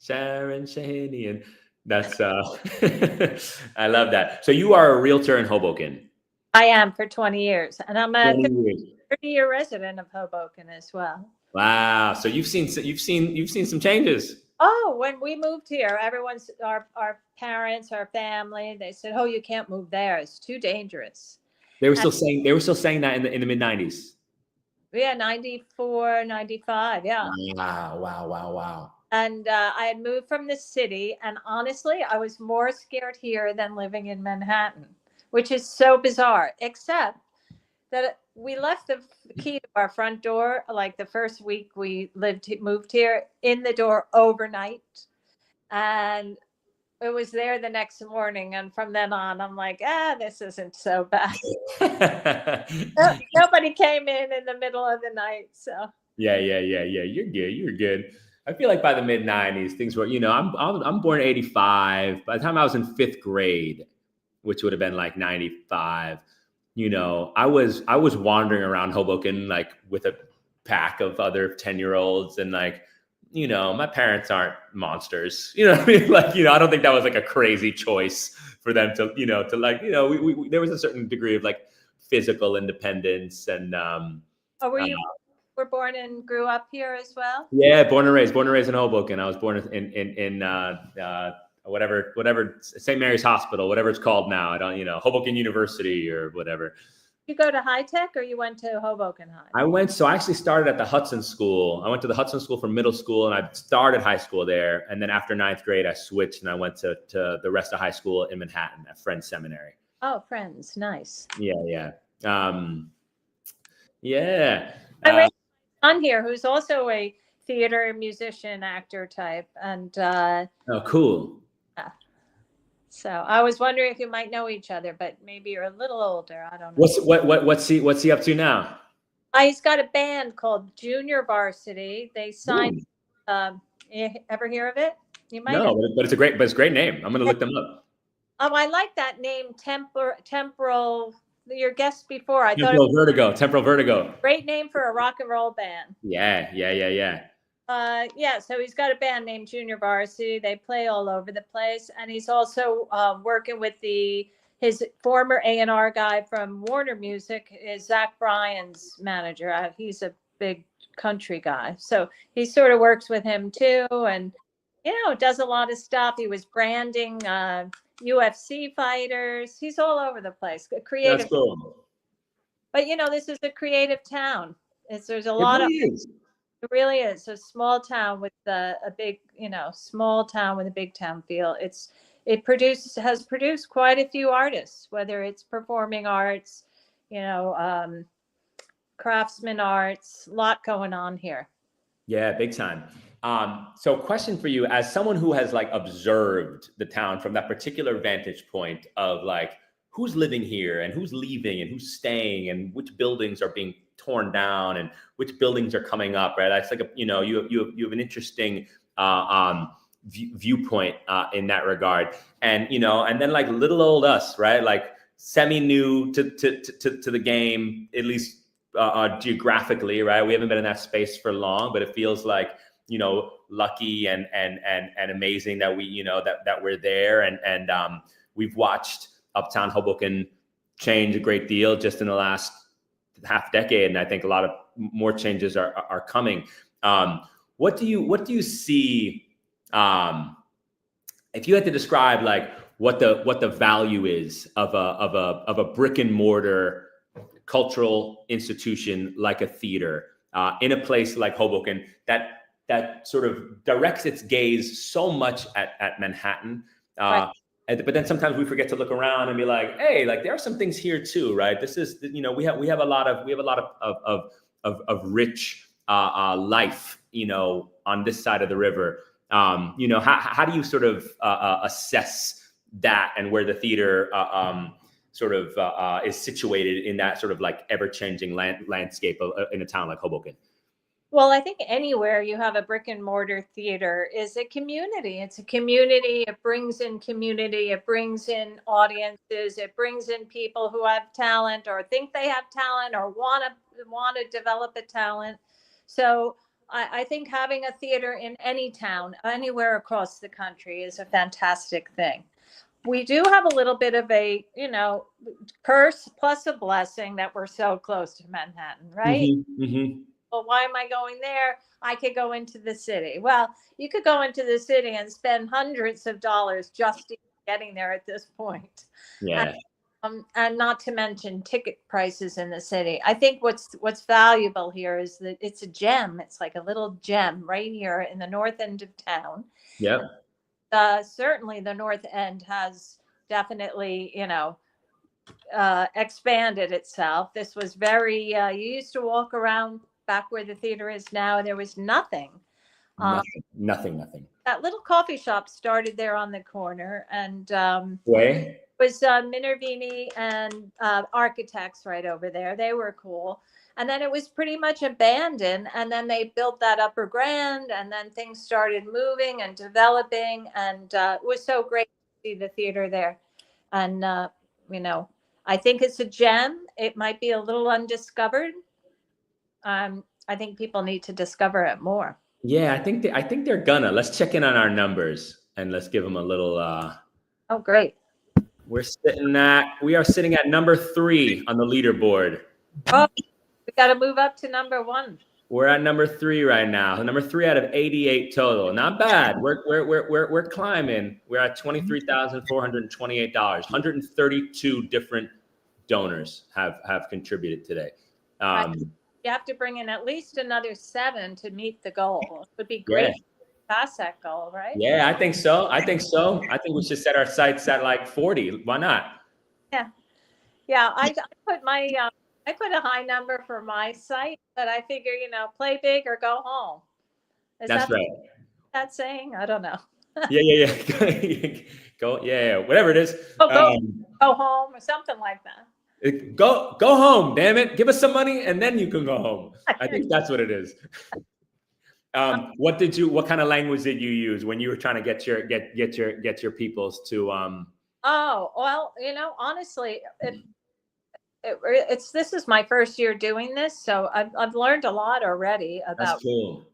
Sharon Shahinian. That's I love that. So you are a realtor in Hoboken. I am for 20 years, and I'm a 30-year resident of Hoboken as well. Wow. So you've seen some changes. Oh, when we moved here, our parents, our family, they said, "Oh, you can't move there. It's too dangerous." They were still saying that in the mid 90s. Yeah, 94, 95. Yeah. Wow. And I had moved from the city, and honestly, I was more scared here than living in Manhattan, which is so bizarre, except that we left the key to our front door, like the first week we moved here, in the door overnight. And it was there the next morning. And from then on, I'm like, this isn't so bad. Nobody came in the middle of the night. So yeah. You're good. I feel like by the mid 90s, things were, I'm born in 85. By the time I was in 5th grade, which would have been like 95, I was wandering around Hoboken, like with a pack of other 10-year-olds. And like, my parents aren't monsters, what I mean? Like, I don't think that was like a crazy choice for them to, we there was a certain degree of like physical independence. And, were born and grew up here as well? Yeah, born and raised in Hoboken. I was born in whatever St. Mary's Hospital, whatever it's called now. I don't, Hoboken University or whatever. You go to high tech or you went to Hoboken High? I actually started at the Hudson School. I went to the Hudson School for middle school, and I started high school there. And then after 9th grade, I switched and I went to the rest of high school in Manhattan at Friends Seminary. Oh, Friends, nice. Yeah. On here who's also a theater musician actor type, and oh cool. Yeah. So I was wondering if you might know each other, but maybe you're a little older. I don't know. What's he up to now? He's got a band called Junior Varsity. They signed. You ever hear of it? You might. No, but it's a great name. I'm gonna look them up. I like that name. Temporal. Your guest before, I thought Temporal Vertigo. Great name for a rock and roll band. Yeah. So he's got a band named Junior Varsity. They play all over the place, and he's also working with his former A&R guy from Warner Music is Zach Bryan's manager. He's a big country guy, so he sort of works with him too, and does a lot of stuff. He was branding UFC fighters. He's all over the place. Creative. That's cool. But this is a creative town. There's a lot of. It really is a small town with a big, small town with a big town feel. Has produced quite a few artists, whether it's performing arts, you know, craftsman arts, a lot going on here. Yeah, big time. So question for you, as someone who has like observed the town from that particular vantage point of like who's living here and who's leaving and who's staying and which buildings are being torn down and which buildings are coming up, right? That's like you have an interesting viewpoint in that regard. And and then like little old us, right? Like semi new to the game, at least geographically, right? We haven't been in that space for long, but it feels like lucky and amazing that we that we're there, and we've watched Uptown Hoboken change a great deal just in the last half decade, and I think a lot of more changes are coming. What do you see, if you had to describe like what the value is of a brick and mortar cultural institution like a theater in a place like Hoboken that sort of directs its gaze so much at Manhattan, Right. but then sometimes we forget to look around and be like, hey, like there are some things here too, right? This is we have a lot of rich life on this side of the river. How do you sort of assess that and where the theater sort of is situated in that sort of like ever-changing landscape in a town like Hoboken? Well, I think anywhere you have a brick and mortar theater is a community. It's a community. It brings in community. It brings in audiences. It brings in people who have talent or think they have talent or want to develop a talent. So I think having a theater in any town, anywhere across the country, is a fantastic thing. We do have a little bit of a, curse plus a blessing that we're so close to Manhattan, right? Mm-hmm, mm-hmm. Well, why am I going there? I could go into the city. Well, you could go into the city and spend hundreds of dollars just getting there at this point. Yeah. And not to mention ticket prices in the city. I think what's valuable here is that it's a gem. It's like a little gem right here in the north end of town. Yeah. Certainly the north end has definitely, expanded itself. This was very, you used to walk around back where the theater is now, there was nothing. Nothing. That little coffee shop started there on the corner, and Way? was Minervini and Architects right over there. They were cool. And then it was pretty much abandoned. And then they built that Upper Grand, and then things started moving and developing. And it was so great to see the theater there. And, I think it's a gem. It might be a little undiscovered. I think people need to discover it more. Yeah, I think they're gonna. Let's check in on our numbers and let's give them a little. Oh, great. We are sitting at number 3 on the leaderboard. Oh, we got to move up to number 1. We're at number 3 right now. Number 3 out of 88 total. Not bad. We're climbing. We're at $23,428. 132 different donors have contributed today. You have to bring in at least another 7 to meet the goal. It would be great to pass that goal, right? Yeah, I think so. I think we should set our sights at like 40. Why not? Yeah. I put I put a high number for my site, but I figure, play big or go home. That's right. That saying? I don't know. Yeah. Go, whatever it is. Go home or something like that. Go home, damn it. Give us some money and then you can go home. I think that's what it is. What kind of language did you use when you were trying to get your peoples to Oh, well, honestly, this is my first year doing this, so I've learned a lot already about. That's cool.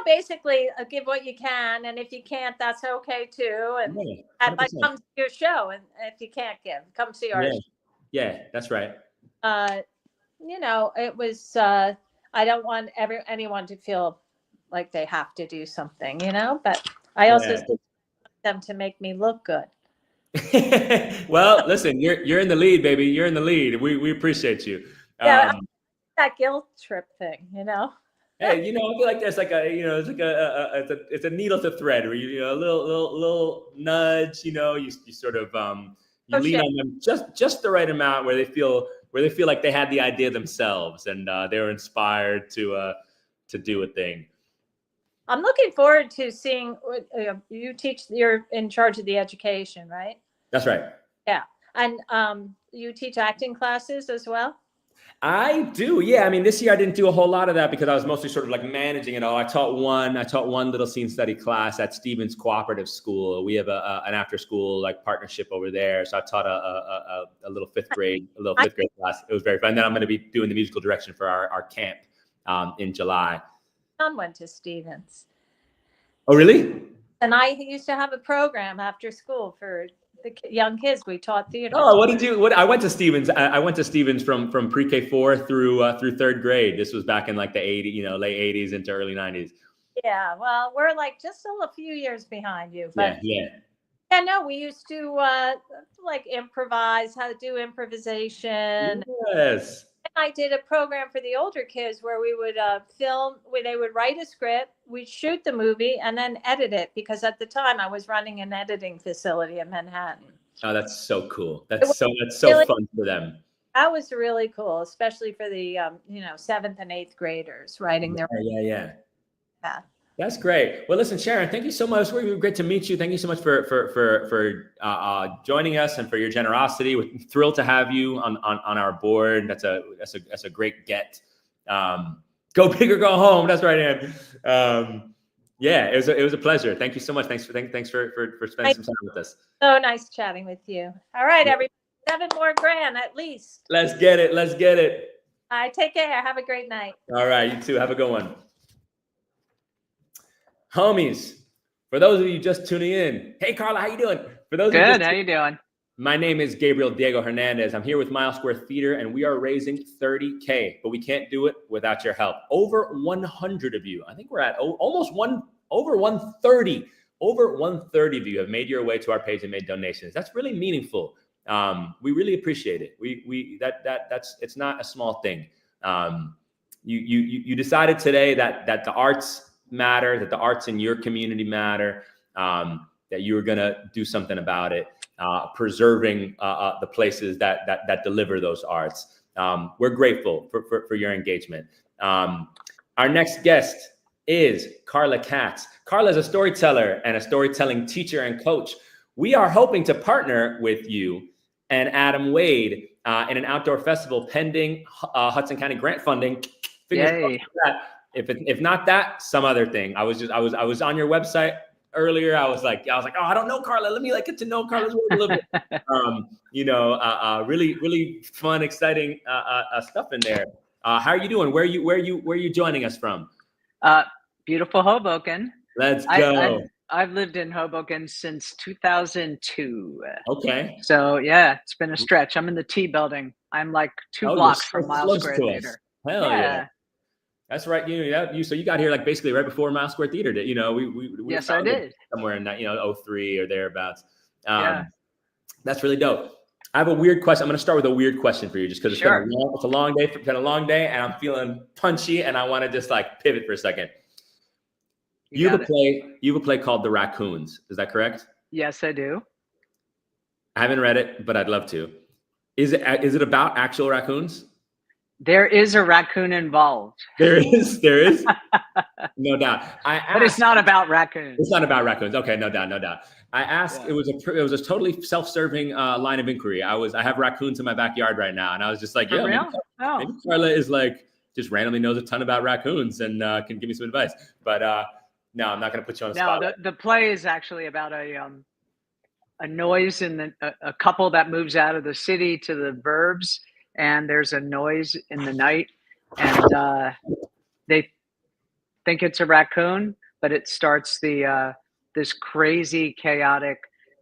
Basically give what you can, and if you can't, that's okay too. And come to your show, and if you can't give, come see our show. Yeah, that's right. It was. I don't want anyone to feel like they have to do something, but I also want them to make me look good. Well, listen, you're in the lead, baby. You're in the lead. We appreciate you. Yeah, that guilt trip thing, Hey, I feel like there's like it's like it's a needle to thread where a little nudge, you sort of you lean on them just the right amount where they feel like they had the idea themselves and they were inspired to do a thing. I'm looking forward to seeing you teach. You're in charge of the education, right? That's right. Yeah, and you teach acting classes as well. I do, yeah. I mean, this year I didn't do a whole lot of that because I was mostly sort of like managing it all. I taught one little scene study class at Stevens Cooperative School. We have an after school like partnership over there. So I taught a little fifth grade class. It was very fun. And then I'm going to be doing the musical direction for our camp in July. My son went to Stevens. Oh, really? And I used to have a program after school for the young kids. We taught theater. Oh, I went to Stevens. I went to Stevens from pre-K 4 through third grade. This was back in like the late 80s into early 90s. Yeah, well, we're like just still a few years behind you. But yeah. No, we used to like improvise, how to do improvisation. Yes. I did a program for the older kids where we would film, where they would write a script, we'd shoot the movie, and then edit it. Because at the time, I was running an editing facility in Manhattan. Oh, that's so cool. That's so really fun for them. That was really cool, especially for the 7th and 8th graders writing their. Yeah. That's great. Well, listen, Sharon, thank you so much. We're great to meet you. Thank you so much for joining us and for your generosity. We're thrilled to have you on our board. That's a great get. Go big or go home. That's right, Ann. Yeah, it was a pleasure. Thank you so much. Thanks for spending some time with us. So nice chatting with you. All right, everybody, 7 more grand at least. Let's get it. All right, take care. Have a great night. All right, you too. Have a good one. Homies, for those of you just tuning in, hey Carla, how you doing? For those good, how you doing? My name is Gabriel Diego Hernandez. I'm here with Mile Square Theater, and we are raising $30K, but we can't do it without your help. Over 100 of you, I think we're at over 130. Over 130 of you have made your way to our page and made donations. That's really meaningful. We really appreciate it. It's not a small thing. You decided today that the arts matter, that the arts in your community matter, that you were going to do something about it, preserving the places that deliver those arts. We're grateful for your engagement. Our next guest is Carla Katz. Carla is a storyteller and a storytelling teacher and coach. We are hoping to partner with you and Adam Wade in an outdoor festival pending Hudson County grant funding. Yay. If not that, some other thing. I was on your website earlier. I was like, oh, I don't know Carla. Let me get to know Carla's work a little bit. Really fun, exciting stuff in there. How are you doing? Where are you joining us from? Beautiful Hoboken. Let's go. I've lived in Hoboken since 2002. Okay. So yeah, it's been a stretch. I'm in the T building. I'm like 2 blocks from Mile Square Theater. Hell yeah. That's right. So you got here basically right before Mile Square Theater did. We yes, I did. Somewhere in that 03 or thereabouts. That's really dope. I have a weird question. I'm going to start with a weird question for you, just because it's a long day. It's been a long day, and I'm feeling punchy, and I want to just pivot for a second. You have a play called The Raccoons. Is that correct? Yes, I do. I haven't read it, but I'd love to. Is it about actual raccoons? There is a raccoon involved. There is. No doubt. But it's not about raccoons. It's not about raccoons. Okay, no doubt. I asked. Yeah. It was a totally self-serving line of inquiry. I have raccoons in my backyard right now, and I was just like, maybe Carla is just randomly knows a ton about raccoons and can give me some advice. But no, I'm not going to put you on the spot. No, the play is actually about a noise in a couple that moves out of the city to the burbs. And there's a noise in the night, and they think it's a raccoon, but it starts this crazy, chaotic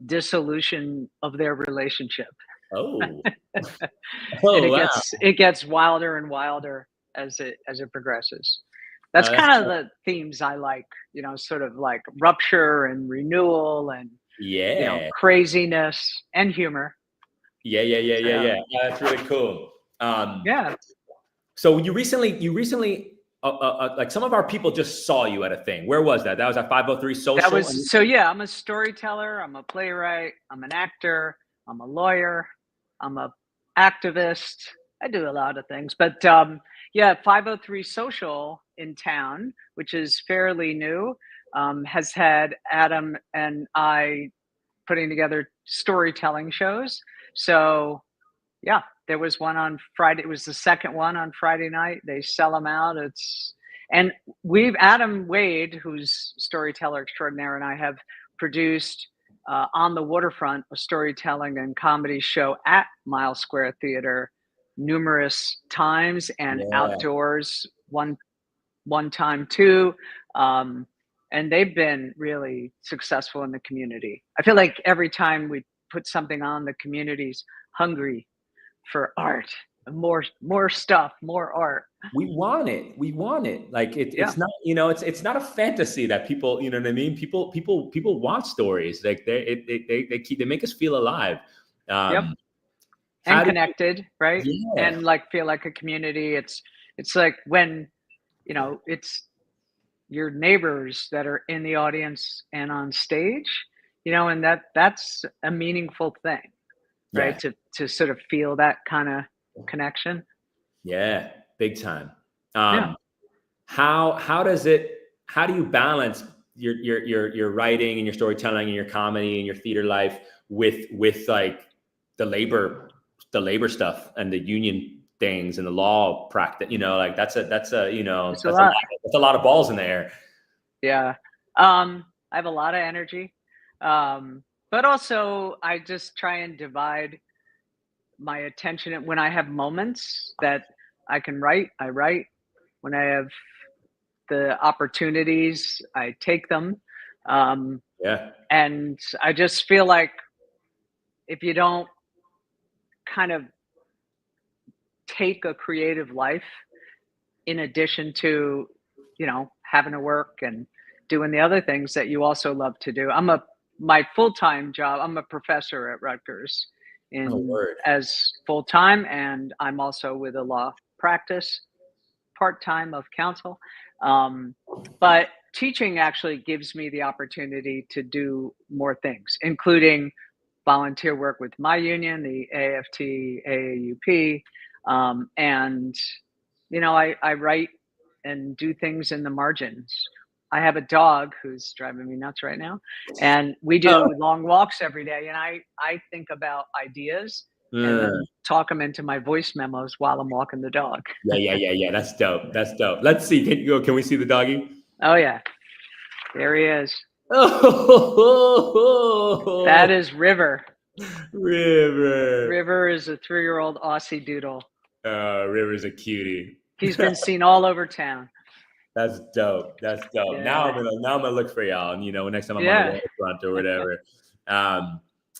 dissolution of their relationship. Oh, it gets wilder and wilder as it progresses. That's kind of the themes I like, sort of like rupture and renewal and craziness and humor. Yeah. That's really cool. Yeah. So you recently like some of our people just saw you at a thing. Where was that? That was at 503 Social. That was so. Yeah, I'm a storyteller. I'm a playwright. I'm an actor. I'm a lawyer. I'm a activist. I do a lot of things, but yeah, 503 Social in town, which is fairly new, has had Adam and I putting together storytelling shows. So yeah, there was one on Friday. It was the second one on Friday night. They sell them out. And Adam Wade, who's storyteller extraordinaire, and I have produced On the Waterfront, a storytelling and comedy show at Mile Square Theater numerous times, and outdoors one time too. And they've been really successful in the community. I feel like every time we put something on, the community's hungry for art, more stuff, more art. We want it. Like it's not, it's not a fantasy that people, you know what I mean? People want stories. Like they make us feel alive. And connected, right? Yeah. And like feel like a community. It's like when, it's your neighbors that are in the audience and on stage, and that's a meaningful thing, right? To sort of feel that kind of connection. Yeah, big time. How do you balance your writing and your storytelling and your comedy and your theater life with like the labor stuff and the union things and the law practice? Like that's a lot of balls in the air. Yeah. I have a lot of energy. But also I just try and divide my attention. When I have moments that I can write, I write. When I have the opportunities, I take them. And I just feel like if you don't kind of take a creative life in addition to, having to work and doing the other things that you also love to do. My full-time job, I'm a professor at Rutgers as full-time, and I'm also with a law practice part-time of counsel. But teaching actually gives me the opportunity to do more things, including volunteer work with my union, the AFT AAUP. And, I write and do things in the margins. I have a dog who's driving me nuts right now, and we do long walks every day. And I think about ideas and then talk them into my voice memos while I'm walking the dog. Yeah. That's dope. Let's see. Can we see the doggy? Oh yeah, there he is. Oh, that is River. River is a 3-year-old Aussie doodle. River's a cutie. He's been seen all over town. That's dope. Yeah. Now I'm gonna look for y'all. And next time I'm on the waterfront or whatever.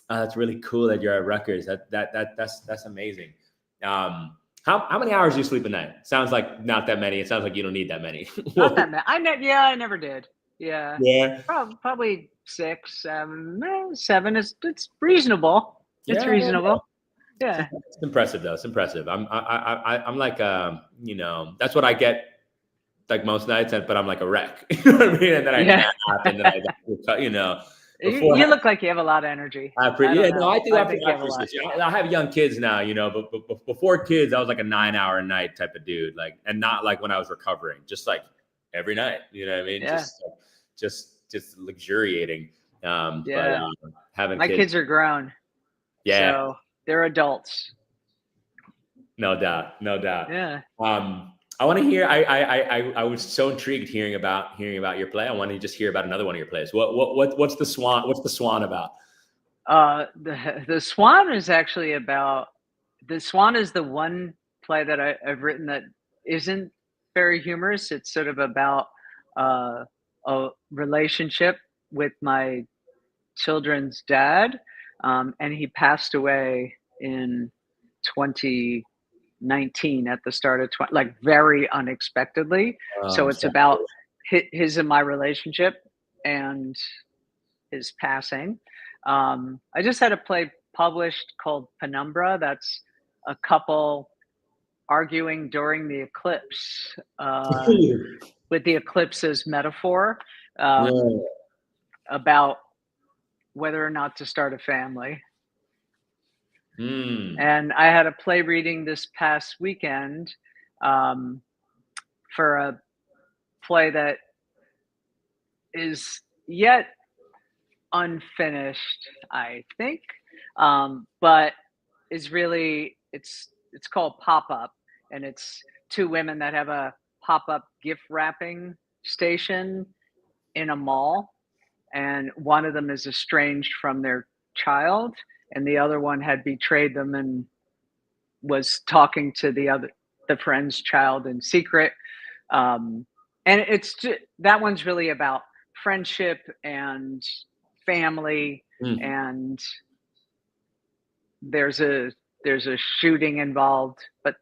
That's really cool that you're at Rutgers. That's amazing. How many hours do you sleep a night? Sounds like not that many. It sounds like you don't need that many. Not that many. I never did. Yeah. Yeah. Probably 6, 7. 7 it's reasonable. It's reasonable. Yeah. It's impressive though. It's impressive. I'm like that's what I get like most nights, but I'm like a wreck. You know what I mean? And then I nap, and then you look like you have a lot of energy. I do. I appreciate you. I have young kids now, but before kids, I was like a 9-hour a night type of dude, like, and not like when I was recovering, just like every night. You know what I mean? Yeah. Just luxuriating. But having my kids are grown. Yeah. So they're adults. No doubt. Yeah. I want to hear. I was so intrigued hearing about your play. I want to just hear about another one of your plays. What's the Swan? What's the Swan about? The Swan is actually about. The Swan is the one play that I've written that isn't very humorous. It's sort of about a relationship with my children's dad, and he passed away in 2019 at the start of like very unexpectedly. So it's about his and my relationship and his passing. I just had a play published called Penumbra. That's a couple arguing during the eclipse, with the eclipse as metaphor, about whether or not to start a family. And I had a play reading this past weekend for a play that is yet unfinished, I think, but is really it's called Pop Up, and it's two women that have a pop-up gift wrapping station in a mall, and one of them is estranged from their child, and the other one had betrayed them and was talking to the friend's child in secret. And it's that one's really about friendship and family, and there's a shooting involved, but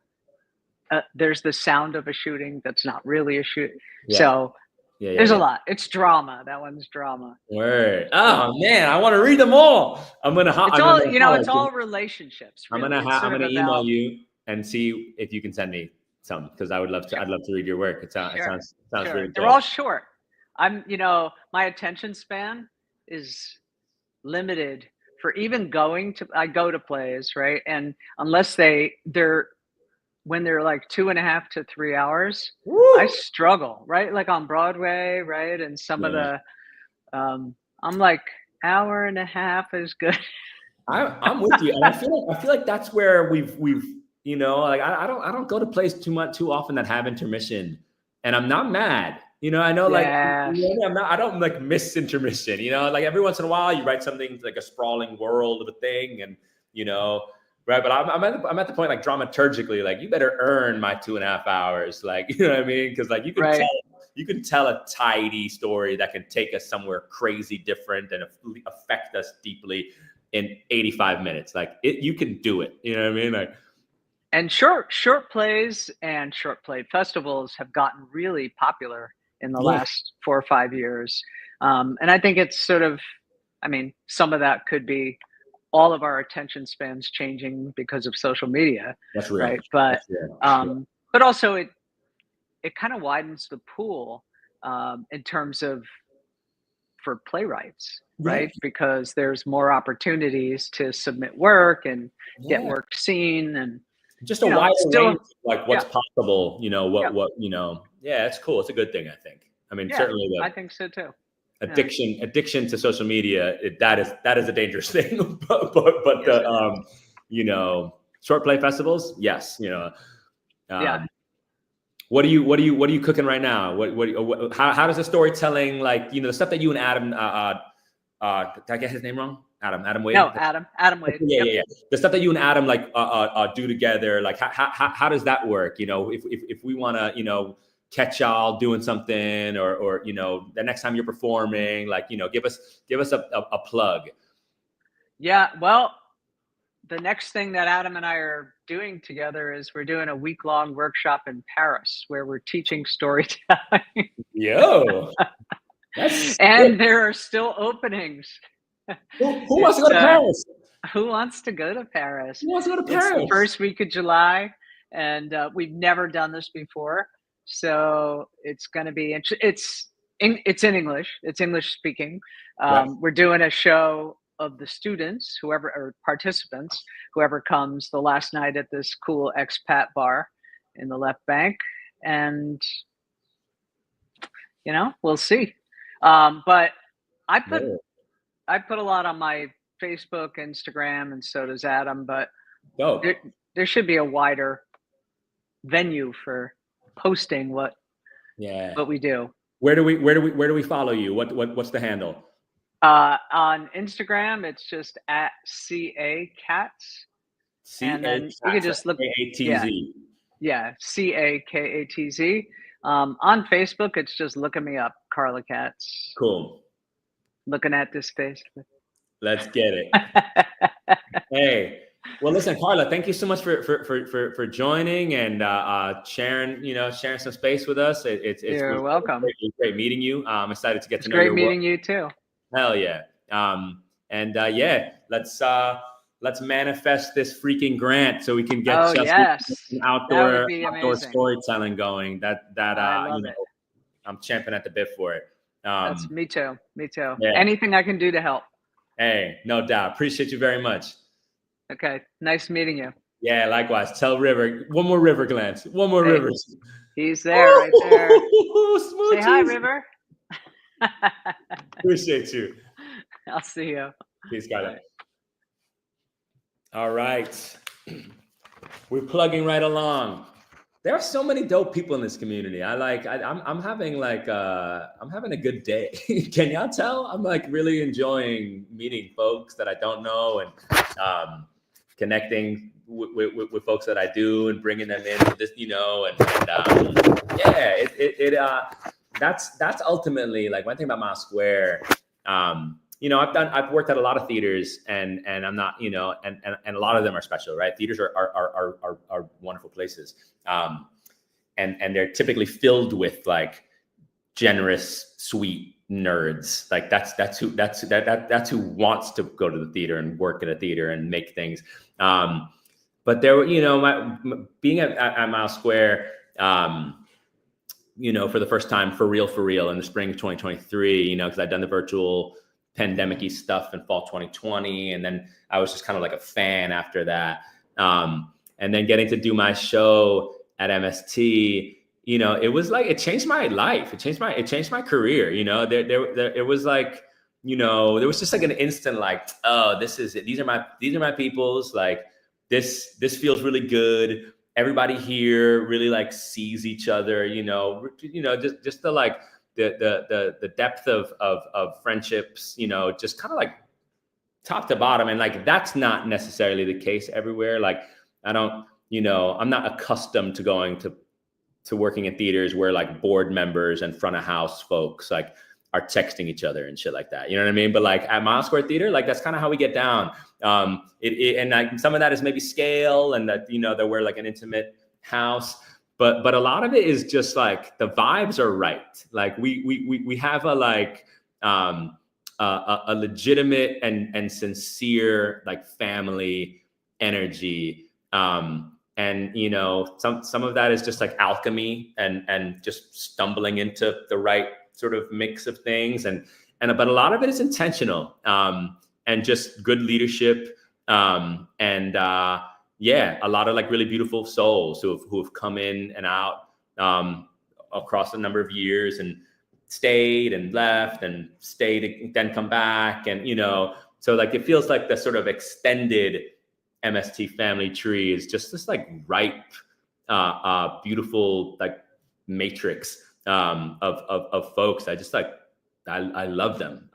there's the sound of a shooting that's not really a shoot. So there's a lot. It's drama. That one's drama. Word. Oh man, I want to read them all. It's all relationships. Really. I'm gonna email you and see if you can send me some, because I'd love to read your work. It sounds really good. They're all short. My attention span is limited for even I go to plays, right? And unless when they're like 2.5 to 3 hours, I struggle, right? Like on Broadway, right? And some of the, I'm like, hour and a half is good. I'm with you, and I feel like that's where we've like I don't go to plays too often that have intermission, and I'm not mad. I know, like, I don't like miss intermission. Like every once in a while you write something like a sprawling world of a thing, and right. But I'm at the point, like, dramaturgically, like, you better earn my 2.5 hours, like, you know what I mean? Because like you can tell a tidy story that can take us somewhere crazy different and affect us deeply in 85 minutes. Like you can do it. You know what I mean? Like. And short plays and short play festivals have gotten really popular in the last 4 or 5 years. And I think it's sort of, some of that could be all of our attention spans changing because of social media. That's real. Right. But, but also it kind of widens the pool in terms of for playwrights, right? Because there's more opportunities to submit work and get work seen, and just a wider range of, like, what's possible, it's cool. It's a good thing, I think. Certainly I think so too. Addiction to social media, that is a dangerous thing. but short play festivals, yes. What are you cooking right now? How does the storytelling, like, the stuff that you and Adam, did I get his name wrong? Adam Wade? No, Adam Wade. Yeah. The stuff that you and Adam do together, like how does that work? If we want to, catch y'all doing something, or the next time you're performing, like, give us a plug. Yeah, well, the next thing that Adam and I are doing together is we're doing a week-long workshop in Paris where we're teaching storytelling. Yo, and there are still openings. Who wants to go to Paris? Who wants to go to Paris? Who wants to go to Paris? It's the first week of July, and we've never done this before. So it's going to be, it's in English. It's English speaking. We're doing a show of the students, or participants, whoever comes, the last night at this cool expat bar in the Left Bank. And, we'll see. But I put a lot on my Facebook, Instagram, and so does Adam, but there should be a wider venue for posting what we do. Where do we follow you? What's the handle? On Instagram, it's just at CA-Katz. And then you can just look C-A-T-Z. Yeah, C-A-K-A-T-Z. On Facebook, it's just looking me up, Carla Katz. Cool. Looking at this face. Let's get it. Hey. Well, listen, Carla, thank you so much for joining and sharing some space with us. You're welcome. It's great meeting you. I'm excited to get to know you. Great meeting you too. Hell yeah. Let's let's manifest this freaking grant so we can get Oh, just yes. outdoor That would be amazing. storytelling going. That I love it. I'm champing at the bit for it. That's me too. Me too. Yeah. Anything I can do to help. Hey, no doubt. Appreciate you very much. Okay. Nice meeting you. Yeah, likewise. Tell River. One more River glance. One more Hey, River. He's there, right there. Say hi, Smoochies. River. Appreciate you. I'll see you. Peace, Scarlett. All right. We're plugging right along. There are so many dope people in this community. I'm having a good day. Can y'all tell? I'm like really enjoying meeting folks that I don't know and connecting with folks that I do and bringing them into this, that's ultimately like one thing about Mile Square. I've worked at a lot of theaters and I'm not, and a lot of them are special, right? Theaters are wonderful places. And they're typically filled with like generous, sweet nerds. Like that's who wants to go to the theater and work at a theater and make things. But there were, being at Mile Square, for the first time for real in the spring of 2023, because I'd done the virtual pandemic-y stuff in fall 2020. And then I was just kind of like a fan after that. And then getting to do my show at MST, it was like, it changed my life. It changed my career. It was like, there was just like an instant like, oh, this is it. These are my peoples. Like this feels really good. Everybody here really like sees each other, just the like the depth of friendships, just kind of like top to bottom. And like, that's not necessarily the case everywhere. Like I don't, I'm not accustomed to going to working in theaters where like board members and front of house folks like are texting each other and shit like that. You know what I mean? But like at Mile Square Theater, like that's kind of how we get down. And like some of that is maybe scale and that, that we're like an intimate house, but a lot of it is just like the vibes are right. Like we have a like a legitimate and sincere like family energy. And some of that is just like alchemy and just stumbling into the right sort of mix of things, but a lot of it is intentional, and just good leadership, and a lot of like really beautiful souls who have come in and out across a number of years and stayed and left and stayed and then come back, and so like it feels like the sort of extended MST family tree is just this like ripe, beautiful like matrix of folks. I just like I love them.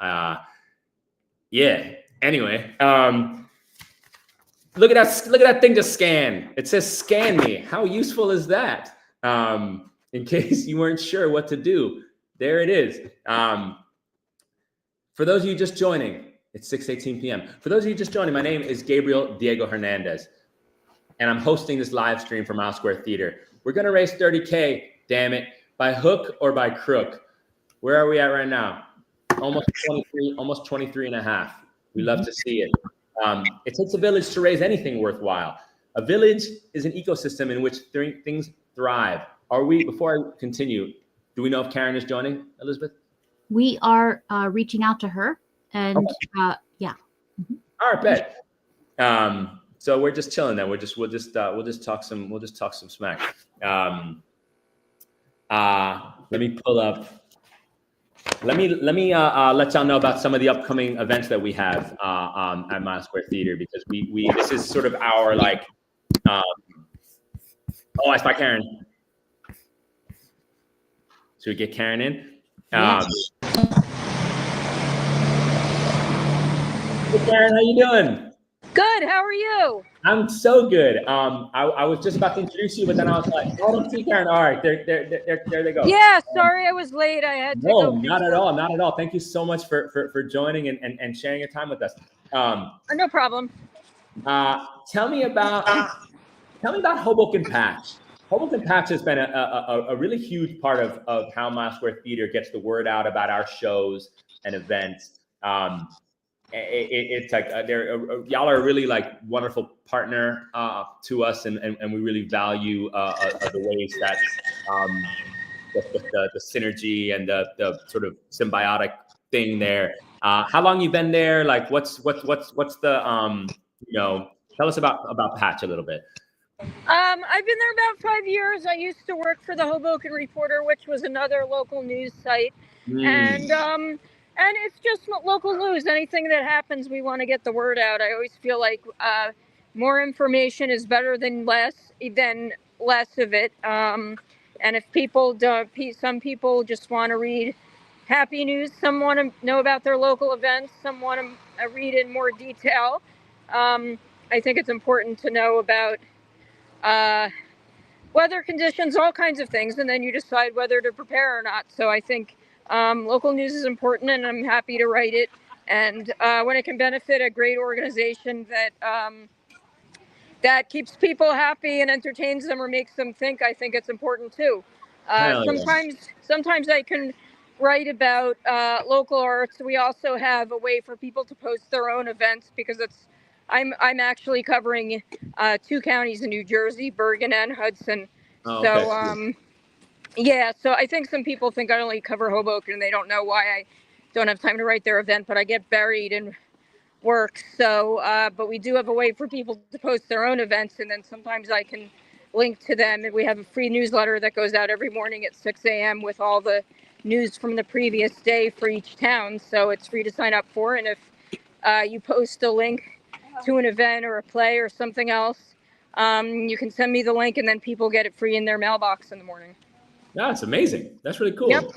Anyway, look at that thing to scan. It says scan me. How useful is that? In case you weren't sure what to do, there it is. For those of you just joining, it's 6:18 p.m. For those of you just joining, my name is Gabriel Diego Hernandez, and I'm hosting this live stream for Mile Square Theater. We're going to raise $30K, damn it, by hook or by crook. Where are we at right now? Almost 23 and a half. We love to see it. It takes a village to raise anything worthwhile. A village is an ecosystem in which things thrive. Before I continue, do we know if Karen is joining, Elizabeth? We are reaching out to her. And okay. Yeah. Mm-hmm. All right, bet. So we're just chilling then. We'll just talk some smack. Let me pull up. Let me let y'all know about some of the upcoming events that we have at Mile Square Theater, because we this is sort of our like. I spy Karen. Should we get Karen in? Yes. Hey Karen, how you doing? Good. How are you? I'm so good. I was just about to introduce you, but then I was like, "Oh, don't see Karen." All right, there they go. Yeah, sorry I was late. I had to go. No, not at all. Thank you so much for joining and sharing your time with us. No problem. Tell me about Hoboken Patch. Hoboken Patch has been a really huge part of how Mile Square Theater gets the word out about our shows and events. it's like y'all are a really like wonderful partner to us, and we really value the ways that the synergy and the sort of symbiotic thing there. How long you been there? Like, what's the tell us about Patch a little bit. I've been there about 5 years. I used to work for the Hoboken Reporter, which was another local news site, and it's just local news. Anything that happens, we want to get the word out. I always feel like more information is better than less of it. And if people don't, some people just want to read happy news. Some want to know about their local events. Some want to read in more detail. I think it's important to know about weather conditions, all kinds of things, and then you decide whether to prepare or not. So I think local news is important, and I'm happy to write it. And when it can benefit a great organization that keeps people happy and entertains them or makes them think, I think it's important too. Sometimes I can write about local arts. We also have a way for people to post their own events, because I'm actually covering 2 counties in New Jersey, Bergen and Hudson. So I think some people think I only cover Hoboken, and they don't know why I don't have time to write their event, but I get buried in work. So, but we do have a way for people to post their own events, and then sometimes I can link to them. And we have a free newsletter that goes out every morning at 6 a.m. with all the news from the previous day for each town. So it's free to sign up for. And if you post a link to an event or a play or something else, you can send me the link, and then people get it free in their mailbox in the morning. That's amazing. That's really cool. Yep.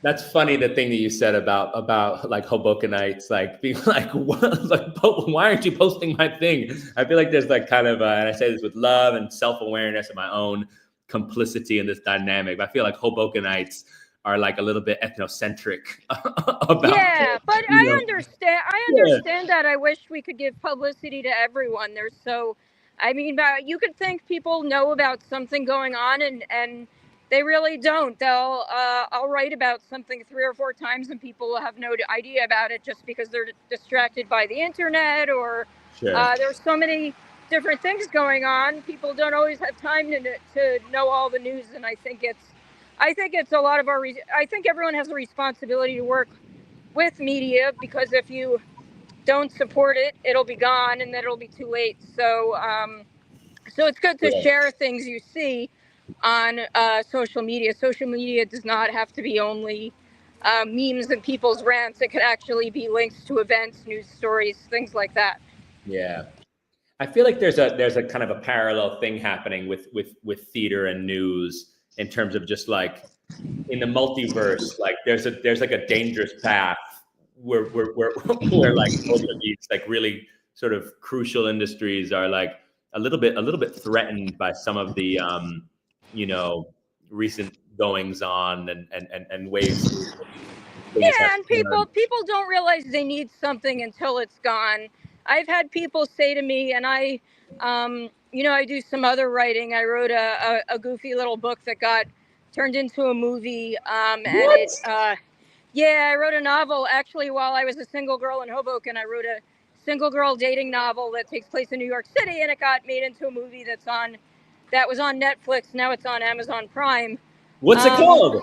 That's funny, the thing that you said about like Hobokenites, like being like, why aren't you posting my thing? I feel like there's like kind of, and I say this with love and self-awareness and my own complicity in this dynamic, but I feel like Hobokenites are like a little bit ethnocentric about. Yeah, but I understand that. I wish we could give publicity to everyone. You could think people know about something going on, and they really don't. I'll write about something 3 or 4 times, and people will have no idea about it just because they're distracted by the internet, or there's so many different things going on. People don't always have time to know all the news, and I think it's a lot of I think everyone has a responsibility to work with media, because if you don't support it, it'll be gone, and then it'll be too late. So it's good to share things you see on social media. Social media does not have to be only memes and people's rants. It could actually be links to events, news stories, things like that. Yeah. I feel like there's a kind of a parallel thing happening with theater and news, in terms of just like in the multiverse, like there's like a dangerous path where like both of these like really sort of crucial industries are like a little bit threatened by some of the recent goings on and ways. Yeah, and people don't realize they need something until it's gone. I've had people say to me, and I do some other writing. I wrote a goofy little book that got turned into a movie. I wrote a novel actually while I was a single girl in Hoboken. I wrote a single girl dating novel that takes place in New York City, and it got made into a movie that was on Netflix. Now it's on Amazon Prime. What's it called?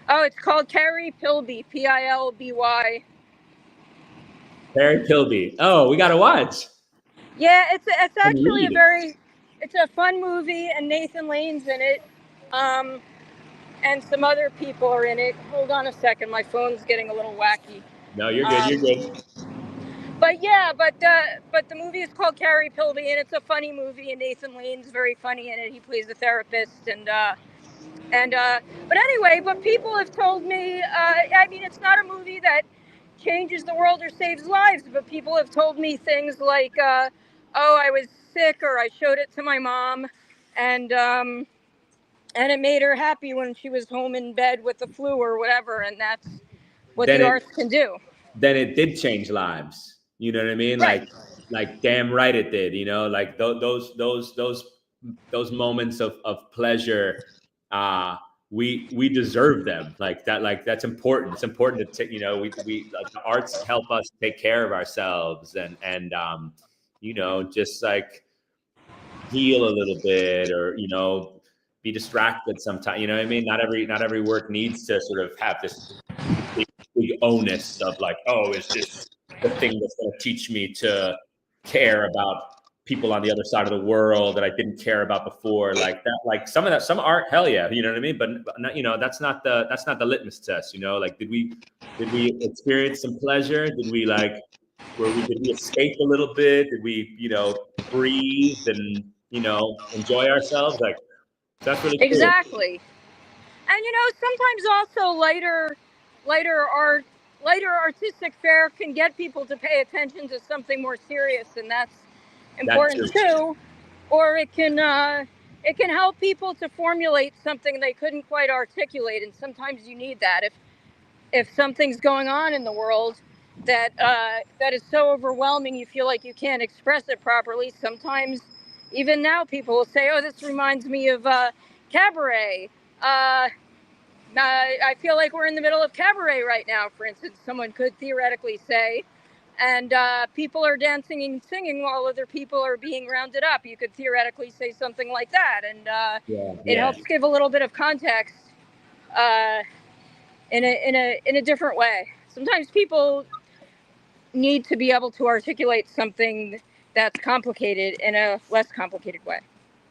Oh, it's called Carrie Pilby, Pilby. Carrie Pilby. Oh, we gotta watch. Yeah, it's actually it's a fun movie, and Nathan Lane's in it, and some other people are in it. Hold on a second, my phone's getting a little wacky. No, you're good. You're good. But the movie is called Carrie Pilby, and it's a funny movie, and Nathan Lane's very funny in it. He plays a therapist, but people have told me, it's not a movie that changes the world or saves lives, but people have told me things like, I was sick, or I showed it to my mom, and it made her happy when she was home in bed with the flu or whatever, and that's what the arts can do. Then it did change lives. You know what I mean? Right. Like damn right it did. Like those moments of pleasure we deserve them. Like that, like that's important. It's important to we like the arts help us take care of ourselves and just like heal a little bit, or be distracted sometimes. You know what I mean? Not every work needs to sort of have this big onus of like, oh, is this the thing that's going to teach me to care about people on the other side of the world that I didn't care about before? Like that, like some art, hell yeah, you know what I mean? But not, that's not the litmus test. Like, did we experience some pleasure? Did we did we escape a little bit? Did we breathe and enjoy ourselves? Like, that's really cool. Exactly. And sometimes also lighter artistic fare can get people to pay attention to something more serious, and that's important too. Or it can help people to formulate something they couldn't quite articulate, and sometimes you need that if something's going on in the world that is so overwhelming you feel like you can't express it properly. Sometimes even now people will say, oh, this reminds me of cabaret. I feel like we're in the middle of cabaret right now, for instance, someone could theoretically say, and people are dancing and singing while other people are being rounded up. You could theoretically say something like that, and it helps give a little bit of context in a different way. Sometimes people need to be able to articulate something that's complicated in a less complicated way.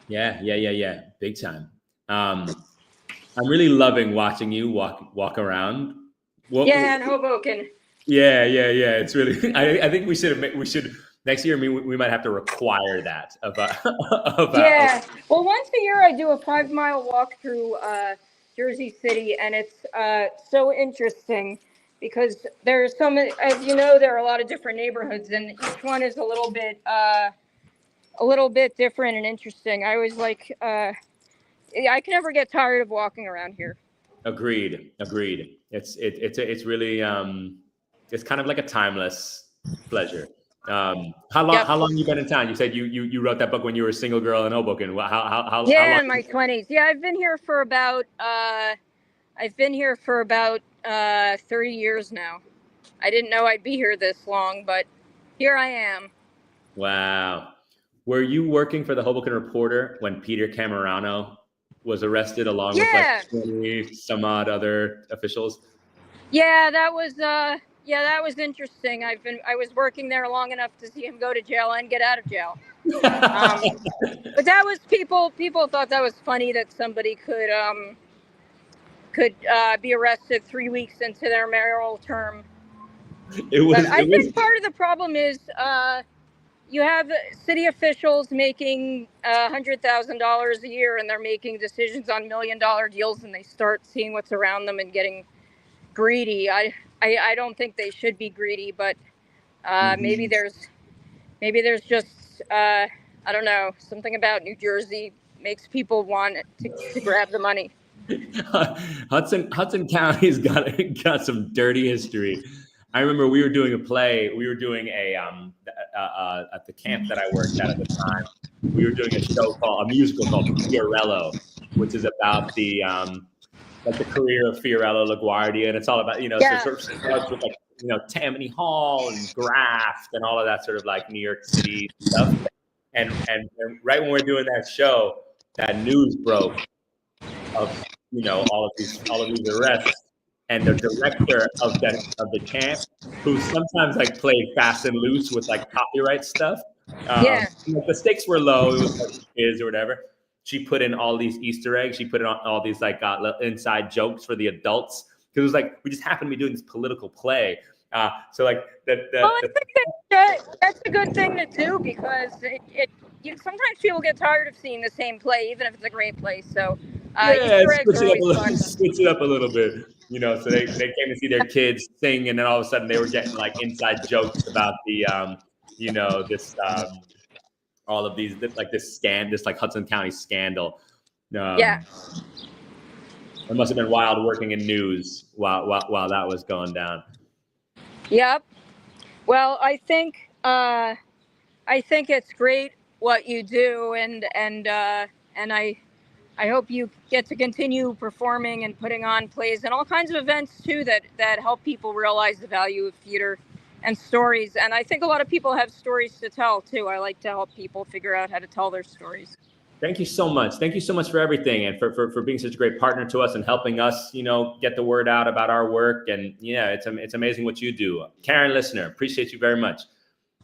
Yeah. Big time. I'm really loving watching you walk around. In Hoboken. Yeah. It's really. I think we should next year. We might have to require that Yeah. Well, once a year I do a 5-mile walk through Jersey City, and it's so interesting because there's so many. As you know, there are a lot of different neighborhoods, and each one is a little bit different and interesting. I always like. I can never get tired of walking around here. Agreed. It's really it's kind of like a timeless pleasure. How long you been in town? You said you wrote that book when you were a single girl in Hoboken. How long? In my 20s. Yeah, I've been here for about 30 years now. I didn't know I'd be here this long, but here I am. Wow. Were you working for the Hoboken Reporter when Peter Camerano was arrested along with like 20 some odd other officials? Yeah, that was interesting. I was working there long enough to see him go to jail and get out of jail. But that was people thought that was funny that somebody could be arrested 3 weeks into their mayoral term. I think part of the problem is you have city officials making $100,000 a year, and they're making decisions on $1 million deals, and they start seeing what's around them and getting greedy. I don't think they should be greedy, but maybe there's just I don't know, something about New Jersey makes people want to grab the money. Hudson County's got some dirty history. I remember we were doing a play. We were doing a at the camp that I worked at the time. We were doing a musical called Fiorello, which is about the career of Fiorello LaGuardia, and it's all about so sort of starts with Tammany Hall and Graft and all of that sort of like New York City stuff. And right when we're doing that show, that news broke of all of these arrests. And the director of the camp, who sometimes like played fast and loose with like copyright stuff. The stakes were low. It was like kids or whatever. She put in all these Easter eggs. She put in all these like inside jokes for the adults, because it was like we just happened to be doing this political play. So like that's a good thing to do, because sometimes people get tired of seeing the same play, even if it's a great play. So switch it up a little bit. So they came to see their kids sing, and then all of a sudden they were getting like inside jokes about the all of these this Hudson County scandal. It must have been wild working in news while that was going down. Yep. Well, I think it's great what you do, and I hope you get to continue performing and putting on plays and all kinds of events too that help people realize the value of theater and stories. And I think a lot of people have stories to tell too. I like to help people figure out how to tell their stories. Thank you so much. Thank you so much for everything, and for being such a great partner to us and helping us, get the word out about our work. And yeah, it's amazing what you do. Karen Listener, appreciate you very much.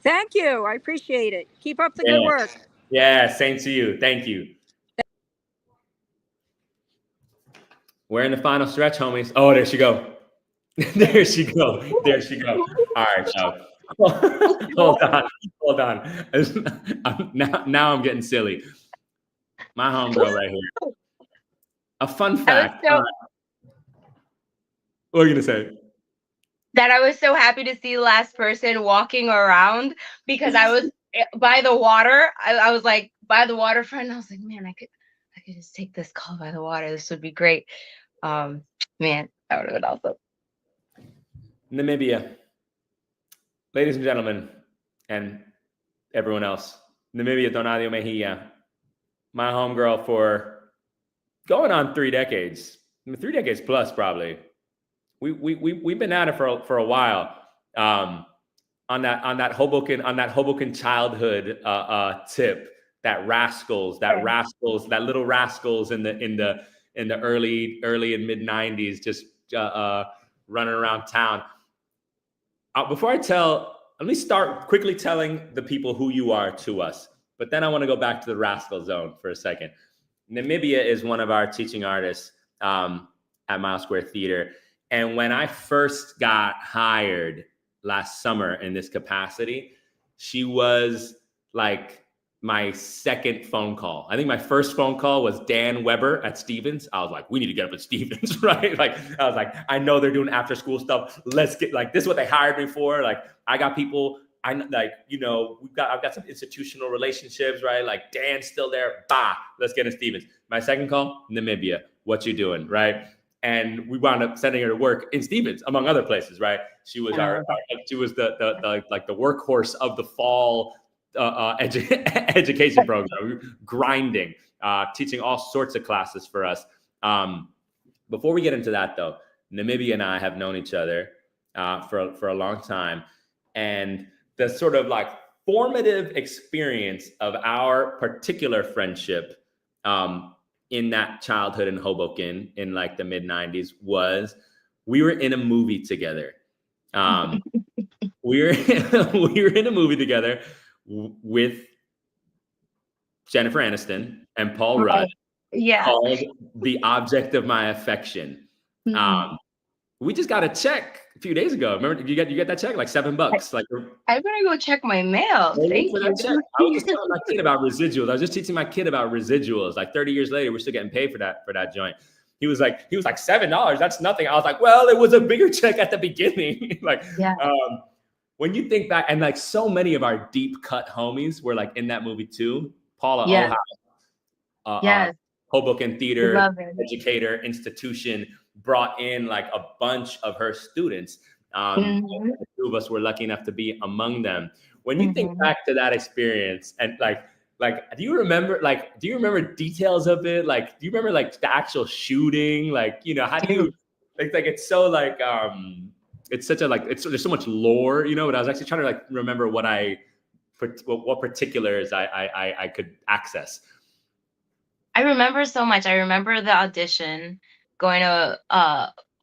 Thank you. I appreciate it. Keep up the good work. Yeah, same to you. Thank you. We're in the final stretch, homies. Oh, there she go. There she go. There she go. All right, so hold on. Now I'm getting silly. My homegirl right here. A fun fact. What are you gonna say? That I was so happy to see the last person walking around, because I was by the water. I was like by the waterfront. And I was like, man, I could just take this call by the water. This would be great. Man, that would have been awesome. Namibia. Ladies and gentlemen, and everyone else, Namibia, Donadio Mejia, my homegirl for going on 3 decades, 3 decades plus probably. We've been at it for a while. On that Hoboken childhood tip, that little rascals in the early and mid 90s, just running around town. Before let me start quickly telling the people who you are to us, but then I want to go back to the rascal zone for a second. Namibia is one of our teaching artists at Mile Square Theater. And when I first got hired last summer in this capacity, she was like my second phone call. I think my first phone call was Dan Weber at Stevens. I was like, we need to get up at Stevens, right? Like, I was like, I know they're doing after school stuff. Let's get, like, this is what they hired me for. Like, I got people, I've got some institutional relationships, right? Like, Dan's still there. Bah, let's get in Stevens. My second call, Namibia. What you doing, right? And we wound up sending her to work in Stevens, among other places, right? She was she was the workhorse of the fall education program, grinding, teaching all sorts of classes for us. Before we get into that, though, Namibia and I have known each other for a long time, and the sort of like formative experience of our particular friendship in that childhood in Hoboken in like the mid 90s was we were in a movie together. We were in a movie together with Jennifer Aniston and Paul Rudd, called The Object of My Affection. Mm-hmm. We just got a check a few days ago. Remember, you get that check, like $7. Like, I better go check my mail. Thank you. I was just telling my kid about residuals. I was just teaching my kid about residuals. Like 30 years later, we're still getting paid for that joint. He was like $7. That's nothing. I was like, well, it was a bigger check at the beginning. When you think back, and like so many of our deep cut homies were like in that movie too. Paula Oha, Hoboken Theater educator institution, brought in like a bunch of her students. The two of us were lucky enough to be among them. When you think back to that experience, and like, do you remember details of it? Like, do you remember like the actual shooting? Like, how do you like it's so like, it's such a like, there's so much lore, but I was actually trying to like remember what particulars I could access. I remember so much. I remember the audition, going to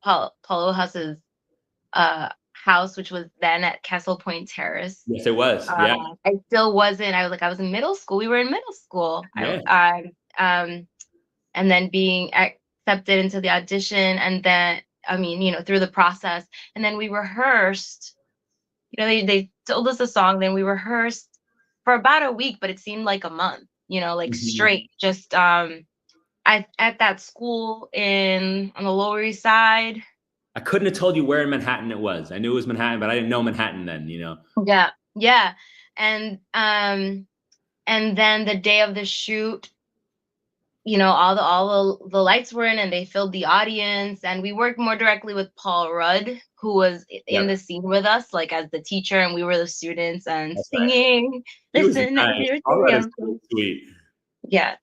Paulo Huss's house, which was then at Castle Point Terrace. Yes, it was. Yeah. I still wasn't. I was in middle school. We were in middle school. Yeah. And then being accepted into the audition, and then through the process, and then we rehearsed. They told us a song, then we rehearsed for about a week, but it seemed like a month. Straight, just at that school on the Lower East Side. I couldn't have told you where in Manhattan it was. I knew it was Manhattan, but I didn't know Manhattan then, Yeah. And then the day of the shoot, all the lights were in, and they filled the audience, and we worked more directly with Paul Rudd, who was in the scene with us, like as the teacher, and we were the students, and singing. Listen, nice. Sweet. Yeah.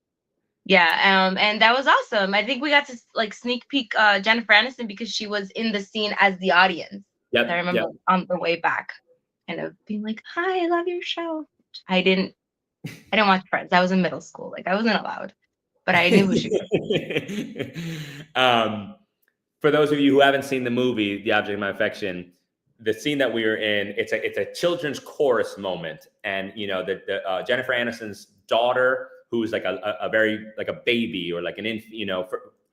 Yeah, and that was awesome. I think we got to like sneak peek Jennifer Aniston because she was in the scene as the audience. Yep. I remember on the way back, kind of being like, "Hi, I love your show." I didn't watch Friends. I was in middle school. Like I wasn't allowed, but I knew who she was. For those of you who haven't seen the movie, The Object of My Affection, the scene that we were in, it's a children's chorus moment, and you know the Jennifer Aniston's daughter, who's like a very like a baby or like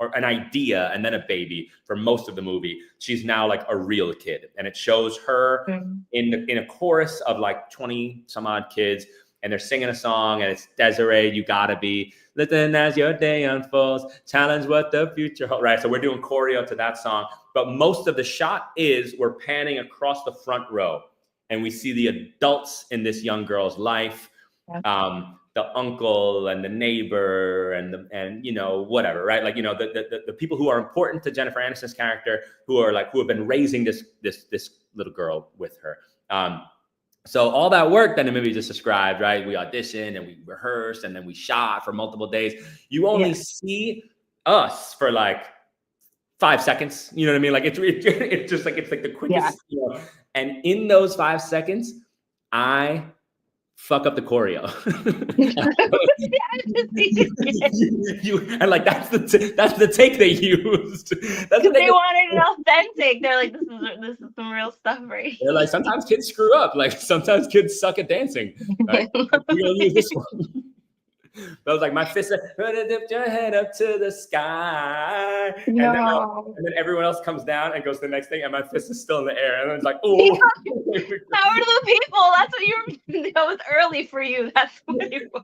or an idea and then a baby for most of the movie. She's now like a real kid, and it shows her in a chorus of like 20 some odd kids, and they're singing a song, and it's Desiree, you gotta be. Listen as your day unfolds, challenge what the future holds. Right, so we're doing choreo to that song, but most of the shot is we're panning across the front row, and we see the adults in this young girl's life, the uncle and the neighbor and you know whatever, right? Like you know the people who are important to Jennifer Aniston's character, who have been raising this little girl with her. So all that work that Namibia just described, right? We auditioned and we rehearsed and then we shot for multiple days. You only see us for like 5 seconds. You know what I mean? Like it's just like, it's like the quickest, you know? And in those 5 seconds, I fuck up the choreo. And like that's the take they used. That's what they wanted it authentic. They're like, this is some real stuff, right? They're like, sometimes kids screw up. Like sometimes kids suck at dancing. Right? We're gonna use this one. But I was like, my fist said, "Lift your head up to the sky," and then everyone else comes down and goes to the next thing, and my fist is still in the air, and it's like, "Oh, power to the people." That's what that was early for you. That's what it was.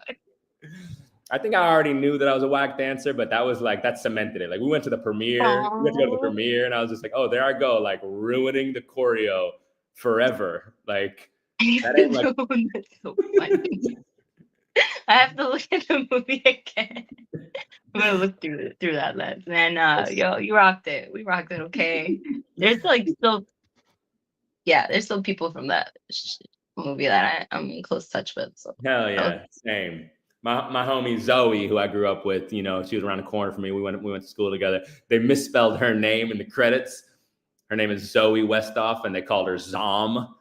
I think I already knew that I was a whack dancer, but that cemented it. Like we went to the premiere, we went to go to the premiere, and I was just like, "Oh, there I go, like ruining the choreo forever." Like that ain't like. That's so funny. I have to look at the movie again. I'm gonna look through that lens. And yo, you rocked it. We rocked it. Okay. There's there's still people from that movie that I'm in close touch with. So hell yeah, same. My homie Zoe, who I grew up with, you know, she was around the corner from me. We went to school together. They misspelled her name in the credits. Her name is Zoe Westoff, and they called her Zom.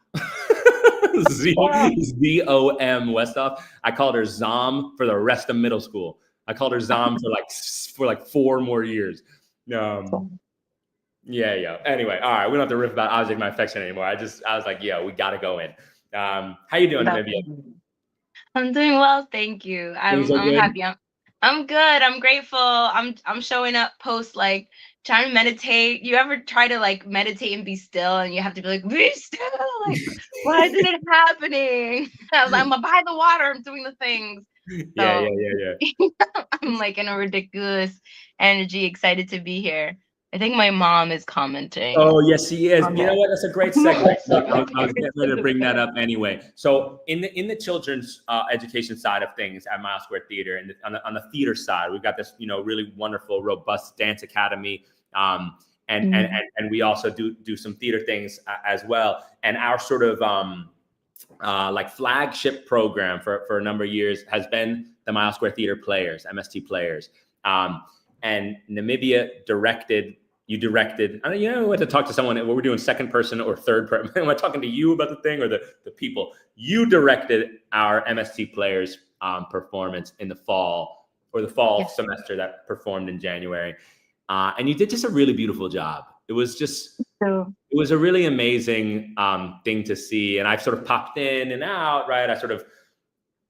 Z-O-M Westoff. I called her Zom for the rest of middle school. I called her Zom for like 4 more years. Yeah. Anyway, all right. We don't have to riff about Object of My Affection anymore. I was like, yeah, we got to go in. How you doing, Olivia? I'm doing well, thank you. I'm happy. I'm good. I'm grateful. I'm showing up post like trying to meditate. You ever try to like meditate and be still, and you have to be like, be still? Like, why isn't it happening? I'm by the water. I'm doing the things. Yeah. I'm like in a ridiculous energy, excited to be here. I think my mom is commenting. Oh, yes, she is. You know what? That's a great segue. I was getting ready to bring that up anyway. So in the children's education side of things at Mile Square Theater, and on the theater side, we've got this, you know, really wonderful, robust dance academy. And we also do some theater things as well. And our sort of like flagship program for a number of years has been the Mile Square Theater Players, MST Players. And Namibia you directed, I don't know, we had to talk to someone, what we're doing second person or third person. Am I talking to you about the thing or the people? You directed our MST Players performance in the fall semester that performed in January. And you did just a really beautiful job. It was a really amazing thing to see. And I've sort of popped in and out, right? I sort of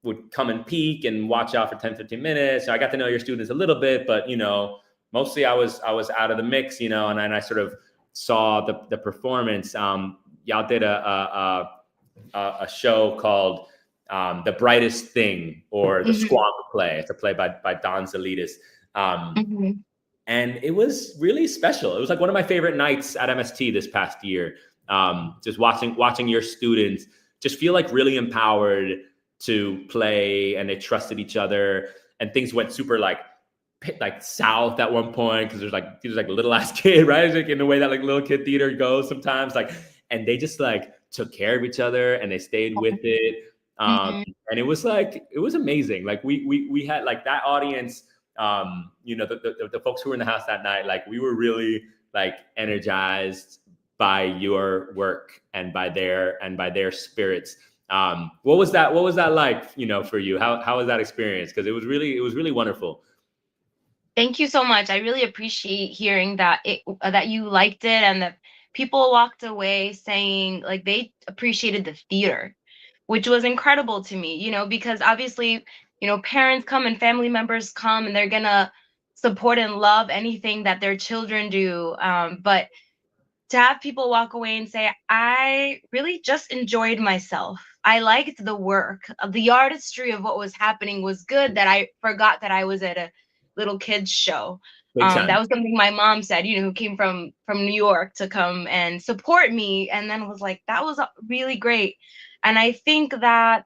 would come and peek and watch out for 10, 15 minutes. So I got to know your students a little bit, but, you know, mostly I was out of the mix, you know, and I sort of saw the performance. Y'all did a show called The Brightest Thing, or The Squamble Play. It's a play by Don Zalitis. And it was really special. It was like one of my favorite nights at MST this past year. Just watching your students just feel like really empowered to play, and they trusted each other, and things went super like south at one point because there's like a little ass kid, right? Like in the way that like little kid theater goes sometimes, like, and they just like took care of each other and they stayed with it. And it was amazing. Like we had like that audience you know, the folks who were in the house that night, like we were really like energized by your work and by their spirits. What was that like, you know, for you? How was that experience? Because it was really wonderful. Thank you so much. I really appreciate hearing that that you liked it and that people walked away saying like they appreciated the theater, which was incredible to me, you know, because obviously, you know, parents come and family members come and they're gonna support and love anything that their children do. But to have people walk away and say, I really just enjoyed myself. I liked the work. The artistry of what was happening was good that I forgot that I was at a little kids show. That was something my mom said, you know, who came from New York to come and support me, and then was like, that was really great. And I think that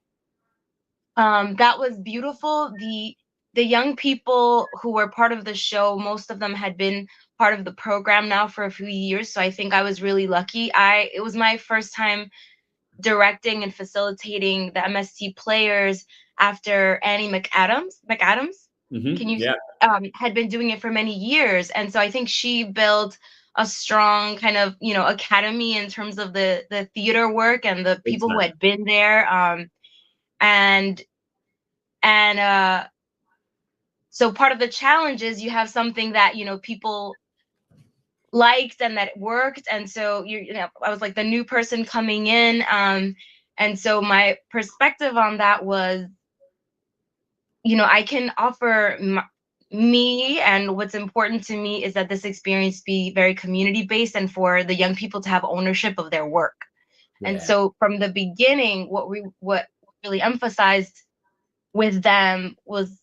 that was beautiful. The young people who were part of the show, most of them had been part of the program now for a few years. So I think I was really lucky. It was my first time directing and facilitating the MST players after Annie McAdams. Can you had been doing it for many years. And so I think she built a strong kind of, you know, academy in terms of the theater work and the people who had been there. So part of the challenge is you have something that, you know, people liked and that worked. And so, you know, I was like the new person coming in. And so my perspective on that was, you know, I can offer me, and what's important to me is that this experience be very community based and for the young people to have ownership of their work. Yeah. And so from the beginning, what really emphasized with them was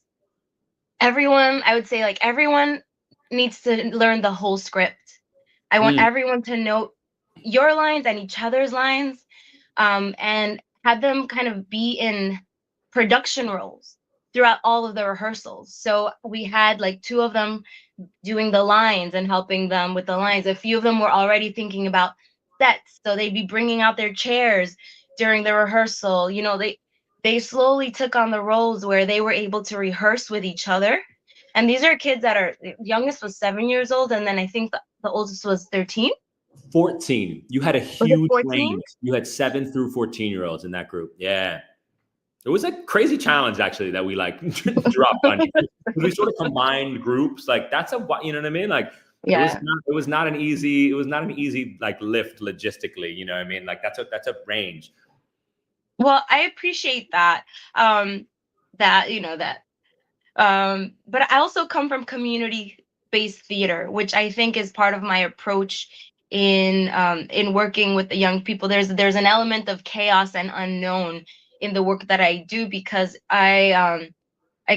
everyone, I would say like everyone needs to learn the whole script. I want everyone to know your lines and each other's lines, and have them kind of be in production roles throughout all of the rehearsals. So we had like 2 of them doing the lines and helping them with the lines. A few of them were already thinking about sets, so they'd be bringing out their chairs during the rehearsal. You know, they slowly took on the roles where they were able to rehearse with each other. And these are kids that are, the youngest was 7 years old, and then I think the oldest was 13. 14. You had a huge range. You had 7 through 14-year-olds in that group. Yeah. It was a crazy challenge actually that we like dropped on you. We sort of combined groups. Like that's you know what I mean? Like it was not an easy like lift logistically, you know what I mean? Like that's a range. Well, I appreciate that. But I also come from community-based theater, which I think is part of my approach in working with the young people. There's an element of chaos and unknown in the work that I do, because I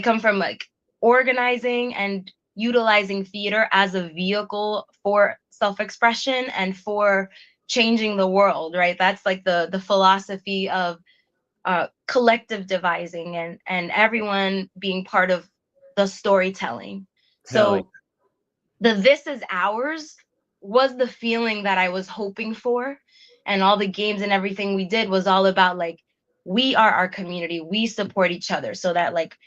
come from like organizing and utilizing theater as a vehicle for self-expression and for changing the world, right? That's like the philosophy of collective devising and everyone being part of the storytelling. So the "this is ours" was the feeling that I was hoping for, and all the games and everything we did was all about like, we are our community, we support each other, so that like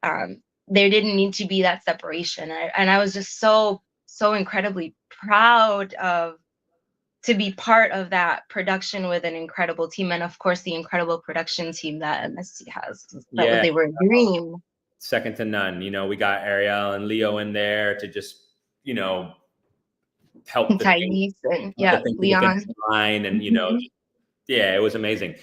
there didn't need to be that separation. And I was just so incredibly proud to be part of that production with an incredible team, and of course the incredible production team that MST has. They were a dream. Second to none. You know, we got Ariel and Leo in there to just, you know, help the Thais and Leon line, and you know, it was amazing.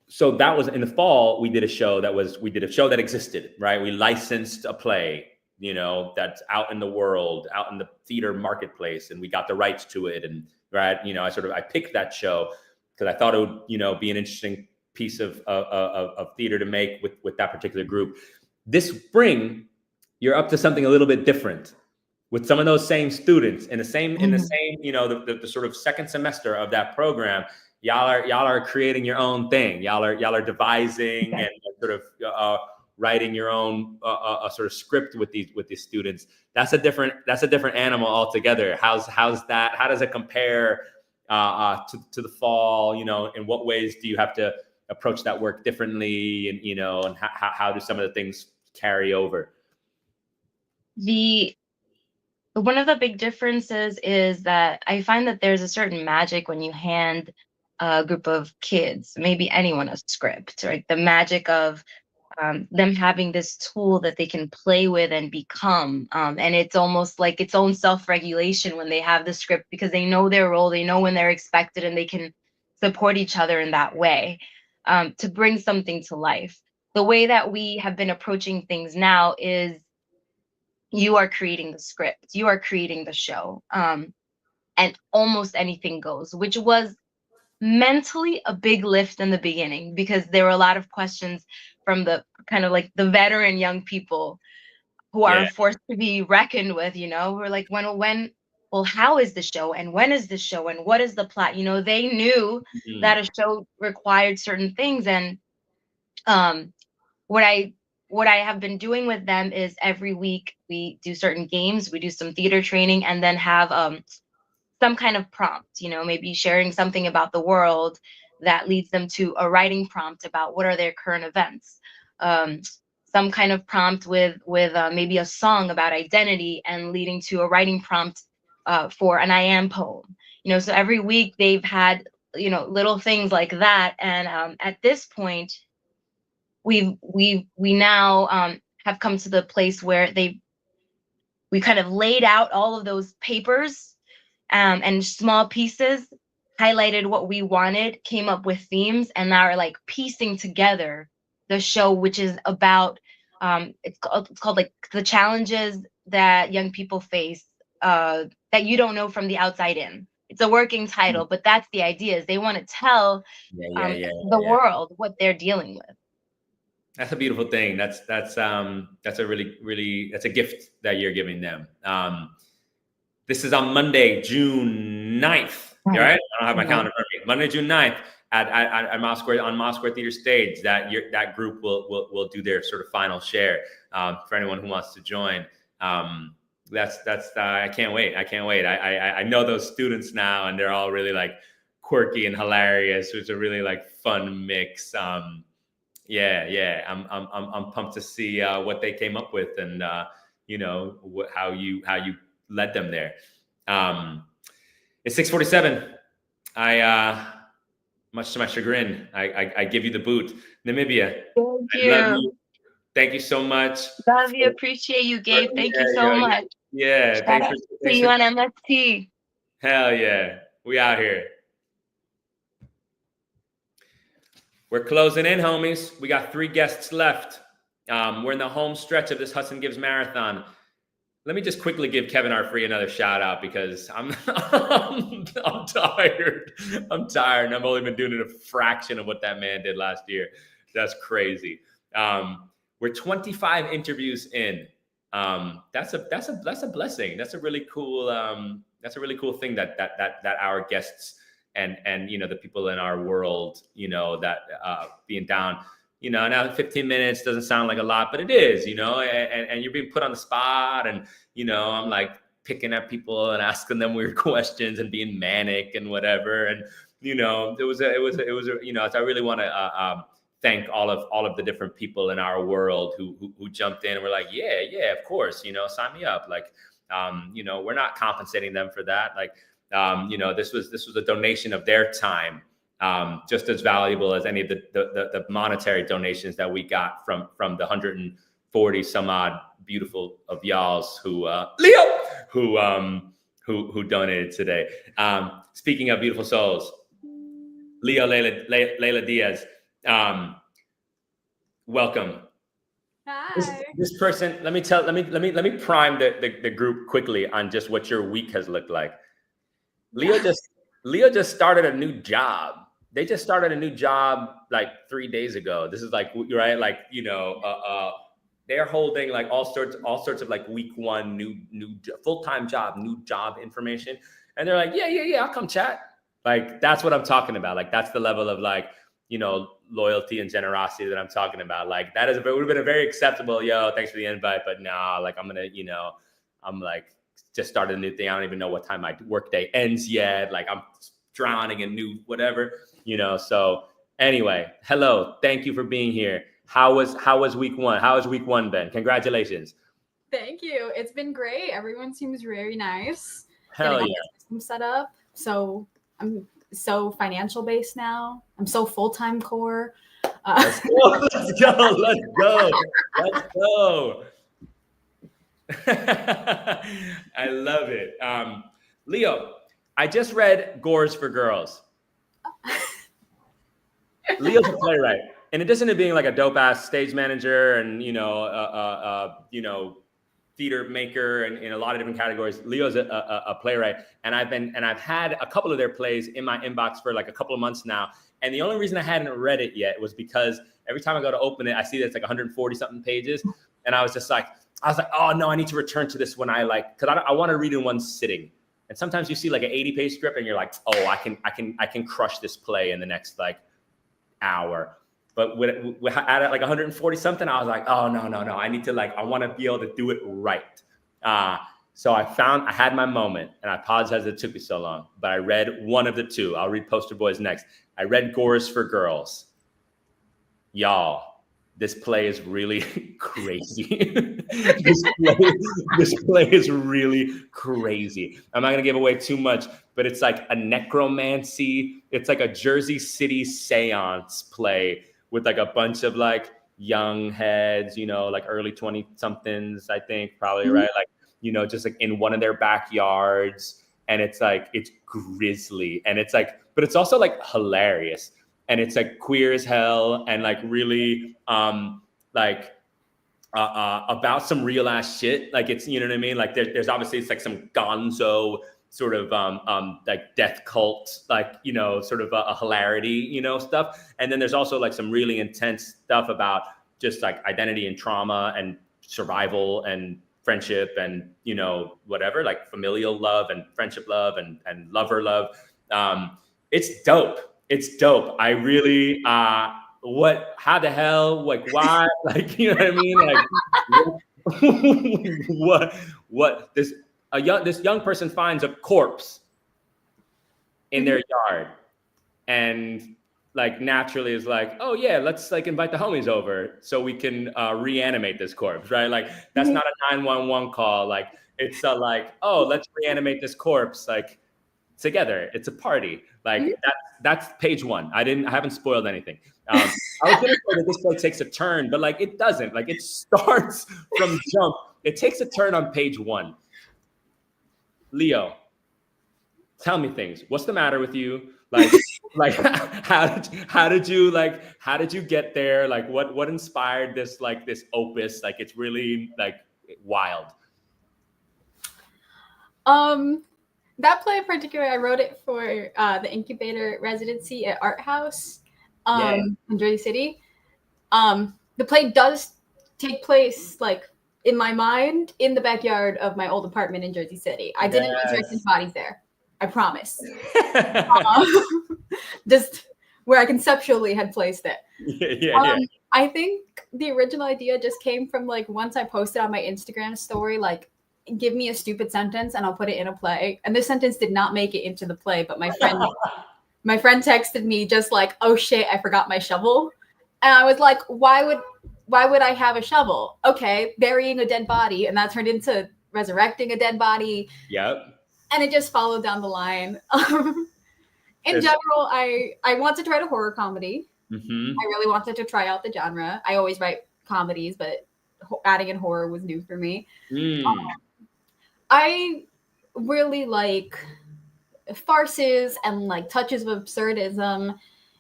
So that was in the fall. We did a show that existed, right? We licensed a play, you know, that's out in the world, out in the theater marketplace, and we got the rights to it. And right, you know, I picked that show because I thought it would, you know, be an interesting piece of theater to make with that particular group. This spring, you're up to something a little bit different with some of those same students in the same, you know, the sort of second semester of that program. Y'all are creating your own thing. Y'all are devising and sort of writing your own sort of script with these students. That's a different animal altogether. How's that? How does it compare to the fall? You know, in what ways do you have to approach that work differently? And you know, and how do some of the things carry over? the one of the big differences is that I find that there's a certain magic when you hand a group of kids, maybe anyone, a script, right? The magic of them having this tool that they can play with and become. And it's almost like its own self-regulation when they have the script, because they know their role, they know when they're expected, and they can support each other in that way, to bring something to life. The way that we have been approaching things now is you are creating the script, you are creating the show, and almost anything goes, which was mentally a big lift in the beginning, because there were a lot of questions from the kind of like the veteran young people who are Yeah. a force to be reckoned with. We're like, well, how is the show, and when is the show, and what is the plot? They knew that a show required certain things. And what I have been doing with them is every week we do certain games, we do some theater training, and then have some kind of prompt, maybe sharing something about the world that leads them to a writing prompt about what are their current events. Some kind of prompt with maybe a song about identity and leading to a writing prompt for an I am poem. So every week they've had little things like that. And at this point, we now have come to the place where we kind of laid out all of those papers, and small pieces, highlighted what we wanted, came up with themes, and now are like piecing together the show, which is about it's called like the challenges that young people face, that you don't know from the outside in. It's a working title, but that's the idea, is they want to tell the world what they're dealing with. That's a beautiful thing. That's a really that's a gift that you're giving them. This is on Monday, June 9th. Right? I don't have my calendar in front of me. Monday, June 9th at Moss Square, on Moss Square Theater stage. That group will do their sort of final share, for anyone who wants to join. That's I can't wait. I know those students now, and they're all really like quirky and hilarious. So it's a really like fun mix. I'm pumped to see what they came up with, and how you led them there. It's 6:47. Much to my chagrin, I give you the boot. Namibia. Thank you. Love you. Thank you so much. Love you. Appreciate you, Gabe. Thank you so much. Yeah. Thanks for see you on MST. Hell yeah. We out here. We're closing in, homies. We got 3 guests left. We're in the home stretch of this Hudson Gives Marathon. Let me just quickly give Kevin Arfree another shout out, because I'm tired. I'm tired, and I've only been doing it a fraction of what that man did last year. That's crazy. We're 25 interviews in. That's a blessing. That's a really cool thing that our guests and the people in our world, that being down. Now 15 minutes doesn't sound like a lot, but it is, and you're being put on the spot, and, I'm like picking at people and asking them weird questions and being manic and whatever. And, it was I really want to thank all of the different people in our world who jumped in and were like, yeah, of course, sign me up. Like, we're not compensating them for that. Like, this was a donation of their time. Just as valuable as any of the monetary donations that we got from the 140 some odd beautiful of y'all's who donated today. Speaking of beautiful souls, Leo Layla Diaz, welcome. Hi. This person, let me prime the group quickly on just what your week has looked like. Leo just started a new job. They just started a new job like 3 days ago. This is like, right, like, they're holding like all sorts of like week 1 new full-time job, new job information, and they're like, yeah, I'll come chat. Like, that's what I'm talking about. Like, that's the level of like, loyalty and generosity that I'm talking about. Like, that would have been a very acceptable. Yo, thanks for the invite, but nah, like, I'm gonna, I'm like, just started a new thing. I don't even know what time my workday ends yet. Like, I'm drowning in new whatever, So anyway, hello. Thank you for being here. How was week 1? How has week 1 been? Congratulations. Thank you. It's been great. Everyone seems very nice. Hell Getting yeah. all the system set up. So I'm so financial based now. I'm so full-time core. Let's go. Let's go. Let's go. Let's go. I love it. Leo, I just read Gores for Girls. Leo's a playwright. In addition to being like a dope ass stage manager and theater maker and in a lot of different categories, Leo's a playwright. And I've had a couple of their plays in my inbox for like a couple of months now. And the only reason I hadn't read it yet was because every time I go to open it, I see that it's like 140 something pages. And I was like, oh no, I need to return to this when I want to read in one sitting. And sometimes you see like an 80-page script and you're like, oh, I can crush this play in the next like hour. But at like 140 something, I was like, oh no, I want to be able to do it right. So I had my moment, and I apologize that it took me so long, but I read one of the two. I'll read Poster Boys next. I read Gores for Girls. Y'all, this play is really crazy. this play is really crazy. I'm not going to give away too much, but it's like a necromancy. It's like a Jersey City seance play with like a bunch of like young heads, like early 20 somethings, I think, probably, right? Like, just like in one of their backyards. And it's like, it's grisly. And it's like, but it's also like hilarious. And it's like queer as hell and like really about some real ass shit. Like it's, you know what I mean? Like there's obviously it's like some gonzo sort of like death cult, like, sort of a hilarity, stuff. And then there's also like some really intense stuff about just like identity and trauma and survival and friendship and, whatever, like familial love and friendship love and lover love. It's dope. It's dope. I really, how the hell, like, why? Like, you know what I mean? Like, what, this young person finds a corpse in their yard and like naturally is like, oh yeah, let's like invite the homies over so we can reanimate this corpse, right? Like that's not a 911 call. Like it's like, oh, let's reanimate this corpse like together. It's a party. Like that's page one. I haven't spoiled anything. I was gonna say that this play takes a turn, but like it doesn't. Like it starts from jump. It takes a turn on page one. Leo, tell me things. What's the matter with you? Like how did you get there? Like what inspired this opus? Like it's really like wild. That play in particular, I wrote it for the incubator residency at Art House in Jersey City. The play does take place like in my mind in the backyard of my old apartment in Jersey City. I didn't resurrect any bodies there. I promise. Just where I conceptually had placed it. Yeah. I think the original idea just came from like once I posted on my Instagram story, like, give me a stupid sentence and I'll put it in a play. And this sentence did not make it into the play, but my friend texted me just like, oh shit, I forgot my shovel. And I was like, why would I have a shovel? Okay, burying a dead body. And that turned into resurrecting a dead body. Yep. And it just followed down the line. In general, I wanted to write a horror comedy. Mm-hmm. I really wanted to try out the genre. I always write comedies, but adding in horror was new for me. I really like farces and like touches of absurdism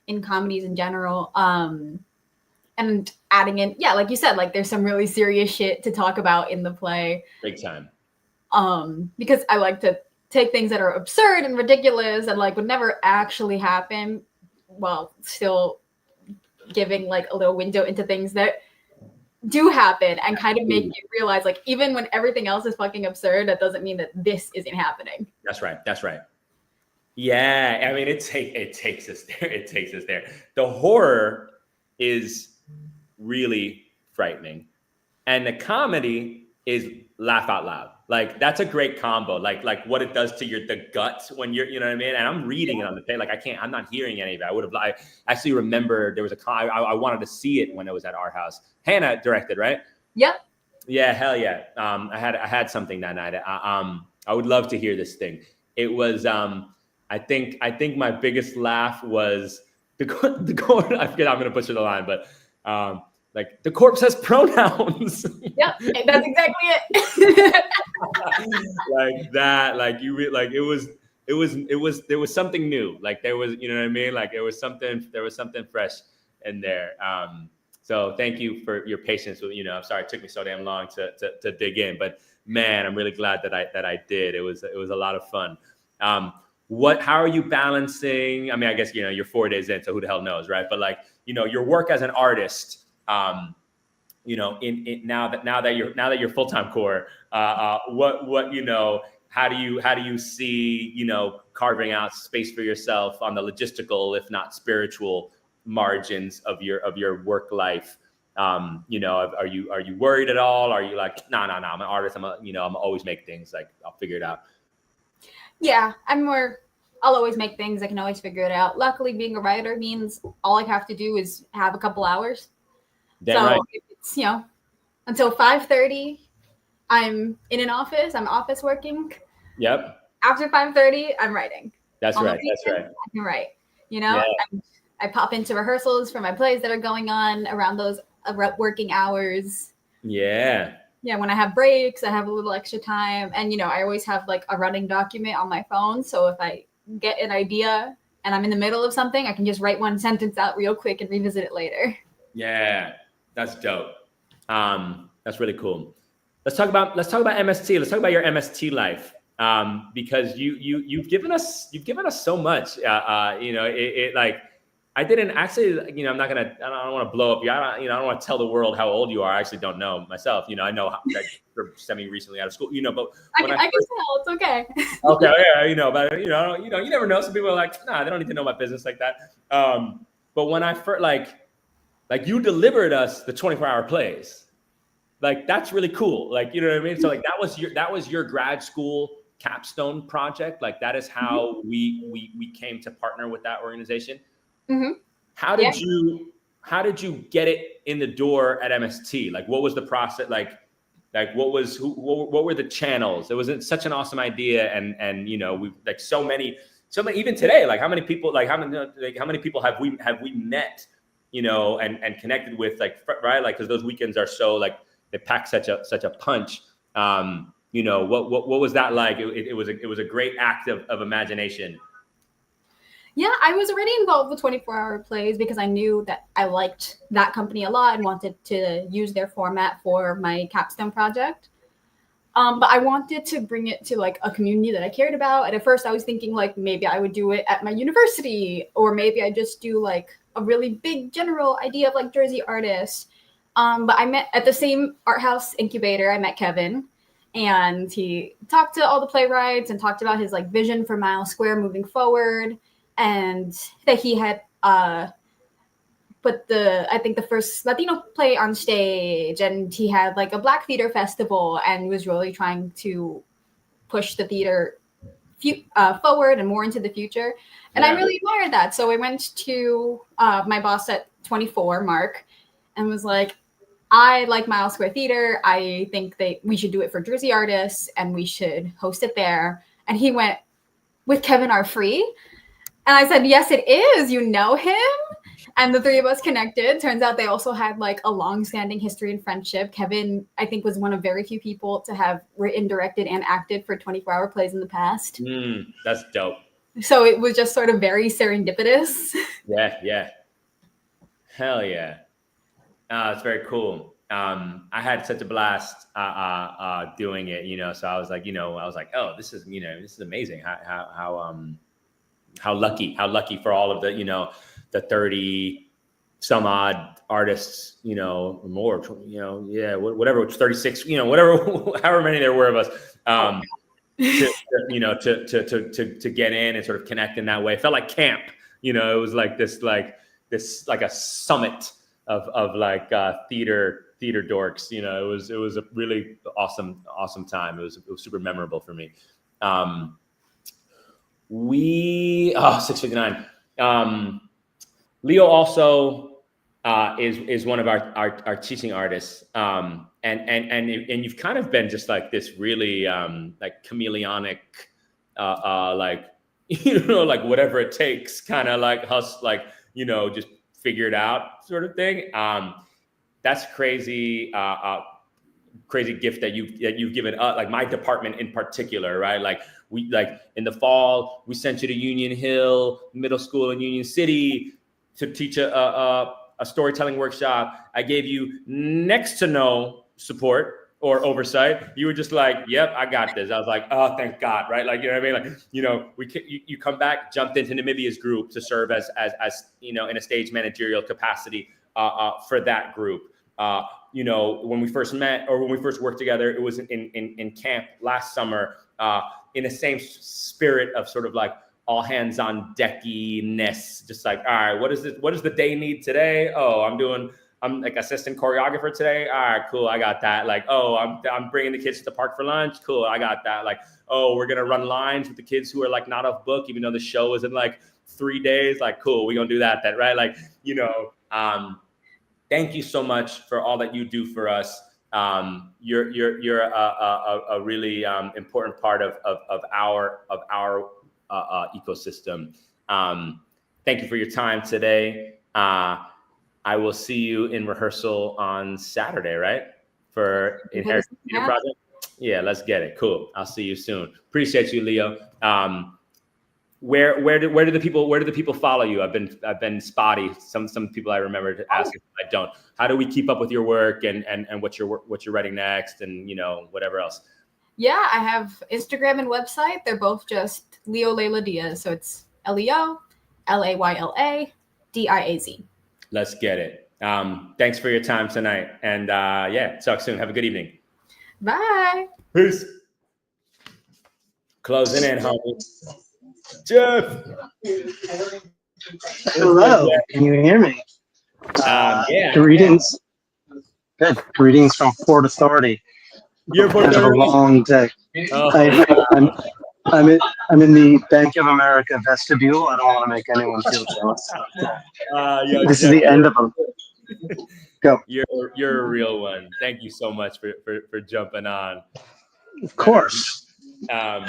in comedies in general. And adding in, like you said, like there's some really serious shit to talk about in the play. Big time. Because I like to take things that are absurd and ridiculous and like would never actually happen while still giving like a little window into things that do happen and kind of make you realize like even when everything else is fucking absurd, that doesn't mean that this isn't happening. That's right. Yeah, I mean it takes us there. It takes us there. The horror is really frightening and the comedy is laugh out loud. Like that's a great combo. Like what it does to the guts when you're, you know what I mean? And I'm reading it on the page. Like I'm not hearing any of it. I actually remember there was I wanted to see it when it was at our house. Hannah directed, right? Yep. Yeah, hell yeah. I had something that night. I would love to hear this thing. It was I think my biggest laugh was the corpse. I forget. I'm gonna butcher the line, but like the corpse has pronouns. Yep, that's exactly it. Like that. Like like it was there was something new. Like there was, you know what I mean? Like there was something fresh in there. So thank you for your patience with, I'm sorry it took me so damn long to dig in, but man, I'm really glad that I did. It was a lot of fun. How are you balancing? I mean, I guess, you're 4 days in, so who the hell knows, right? But like, your work as an artist, in now that you're full-time core, how do you see, carving out space for yourself on the logistical, if not spiritual margins of your work life? Are you worried at all? Are you like, no, I'm an artist. I'm always make things, like I'll figure it out. Yeah, I'll always make things. I can always figure it out. Luckily, being a writer means all I have to do is have a couple hours. Damn right. If it's, until 5:30, I'm in an office. I'm office working. Yep. After 5:30, I'm writing. That's right. That's right. I can write. I pop into rehearsals for my plays that are going on around those working hours. Yeah. Yeah, when I have breaks, I have a little extra time. And, I always have like a running document on my phone. So if I get an idea and I'm in the middle of something, I can just write one sentence out real quick and revisit it later. Yeah, that's dope. That's really cool. Let's talk about MST. Let's talk about your MST life. Because you've given us so much. Like, I didn't actually, I don't want to blow up you. I don't want to tell the world how old you are. I actually don't know myself. I know that you're semi-recently out of school, but I can tell. It's okay. Okay. Yeah. But you never know. Some people are like, nah, they don't need to know my business like that. But when I first, like you delivered us the 24-hour plays, like, that's really cool. Like, you know what I mean? So like, that was your grad school capstone project. Like, that is how we came to partner with that organization. Mm-hmm. How did you get it in the door at MST? Like, what was the process? Like what were the channels? It was such an awesome idea. And we like so many, even today, like how many people have we met, and connected with, like, right? Like, cause those weekends are so, like, they pack such a punch. What was that like? It was a great act of imagination. Yeah, I was already involved with 24-hour plays because I knew that I liked that company a lot and wanted to use their format for my capstone project. But I wanted to bring it to, like, a community that I cared about. And at first I was thinking, like, maybe I would do it at my university, or maybe I just do, like, a really big general idea of, like, Jersey artists. But I met at the same art house incubator, I met Kevin, and he talked to all the playwrights and talked about his, like, vision for Miles Square moving forward. And that he had put the first Latino play on stage, and he had, like, a Black theater festival, and was really trying to push the theater forward and more into the future. And I really admired that. So I went to my boss at 24, Mark, and was like, I like Miles Square Theater. I think we should do it for Jersey artists, and we should host it there. And he went, with Kevin R. Free? And I said, yes, it is. You know him? And the three of us connected. Turns out they also had, like, a long-standing history and friendship. Kevin, I think, was one of very few people to have written, directed, and acted for 24-hour plays in the past. That's dope. So it was just sort of very serendipitous. Yeah. Hell yeah. It's very cool. I had such a blast doing it, so I was like, oh, this is amazing. How lucky for all of the 30 some odd artists, or more, whatever, 36, whatever, however many there were of us, to get in and sort of connect in that way. It felt like camp, it was like this like a summit of like theater dorks. It was a really awesome time. It was super memorable for me. 659. Leo also is one of our teaching artists, and you've kind of been just like this really like chameleonic, like like whatever it takes, kind of like like just figure it out sort of thing. That's crazy. Crazy gift that you've given us, like my department in particular, right? Like we in the fall we sent you to Union Hill Middle School in Union City to teach a storytelling workshop. I gave you next to no support or oversight. You were just like, yep, I got this. I was like, oh, thank God, right? Like, you know what I mean? Like, you come back, jumped into Namibia's group to serve as in a stage managerial capacity for that group. When we first met or when we first worked together, it was in camp last summer, in the same spirit of sort of like all hands on decky-ness, just like, all right, what does the day need today? Oh, I'm like assistant choreographer today. All right, cool. I got that. Like, oh, I'm bringing the kids to the park for lunch. Cool. I got that. Like, oh, we're going to run lines with the kids who are like not off book, even though the show is in like 3 days. Like, cool. We're going to do that. Right. Like, thank you so much for all that you do for us. You're a really important part of our ecosystem. Thank you for your time today. I will see you in rehearsal on Saturday, right? For Inheritance Theater Project. Yeah, let's get it. Cool. I'll see you soon. Appreciate you, Leo. Where do the people follow you? I've been spotty. Some people I remember to ask if I don't. How do we keep up with your work and what you're writing next and whatever else? Yeah, I have Instagram and website. They're both just Leo Layla Diaz. So it's Leo Layla Diaz. Let's get it. Thanks for your time tonight. And talk soon. Have a good evening. Bye. Peace. Closing in, homie. Jeff. Hello. Can you hear me? Greetings. Good. Greetings from Port Authority. You're Puerto Rico. A long day. Oh. I'm in the Bank of America vestibule. I don't want to make anyone feel jealous. This is the end of them. Go. You're a real one. Thank you so much for jumping on. Of course. I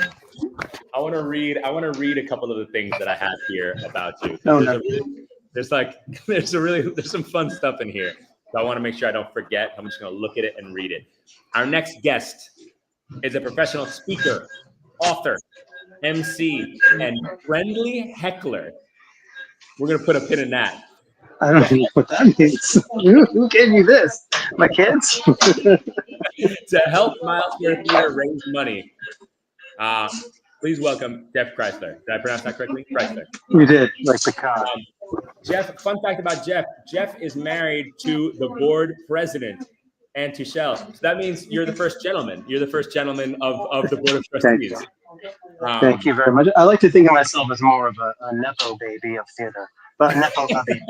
want to read a couple of the things that I have here about you. There's some fun stuff in here. So I want to make sure I don't forget. I'm just going to look at it and read it. Our next guest is a professional speaker, author, MC, and friendly heckler. We're going to put a pin in that. I don't know what that means. Who gave you this? My kids? To help Miles Square Theater raise money. Please welcome Jeff Chrysler. Did I pronounce that correctly? Chrysler. You did, like the car. Jeff, fun fact about Jeff. Jeff is married to the board president and to Shell. So that means you're the first gentleman. You're the first gentleman of the board of trustees. Thank you very much. I like to think of myself as more of a Nepo baby of theater. But Nepo baby.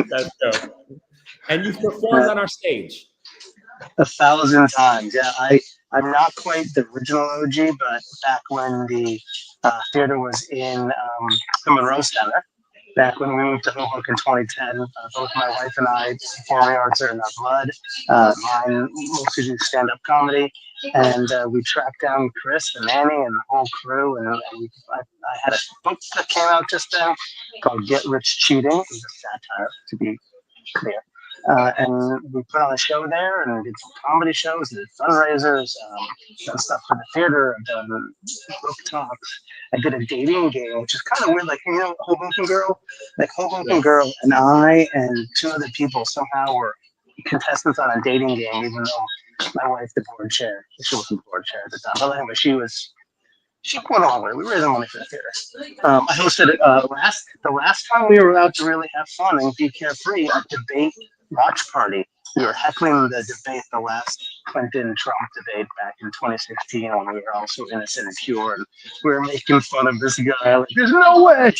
That's dope. And you've performed on our stage. 1,000 times. Yeah, I'm not quite the original OG, but back when the theater was in the Monroe Center, back when we moved to Hoboken in 2010, both my wife and I, performing arts are in our blood. Mine mostly do stand-up comedy, and we tracked down Chris and Annie and the whole crew, and I had a book that came out just then called Get Rich Cheating. It was a satire, to be clear. And we put on a show there and did some comedy shows, did fundraisers, done stuff for the theater, I've done book talks. I did a dating game, which is kind of weird, like, Hoboken Girl? Like Hoboken Girl and I and two other people somehow were contestants on a dating game, even though my wife, the board chair, she wasn't board chair at the time, but anyway, she went all the way. We raised money for the theater. I hosted it the last time we were allowed to really have fun and be carefree, a debate watch party. We were heckling the debate, the last Clinton-Trump debate back in 2016 when we were all so innocent and pure, and we were making fun of this guy. Like, there's no way!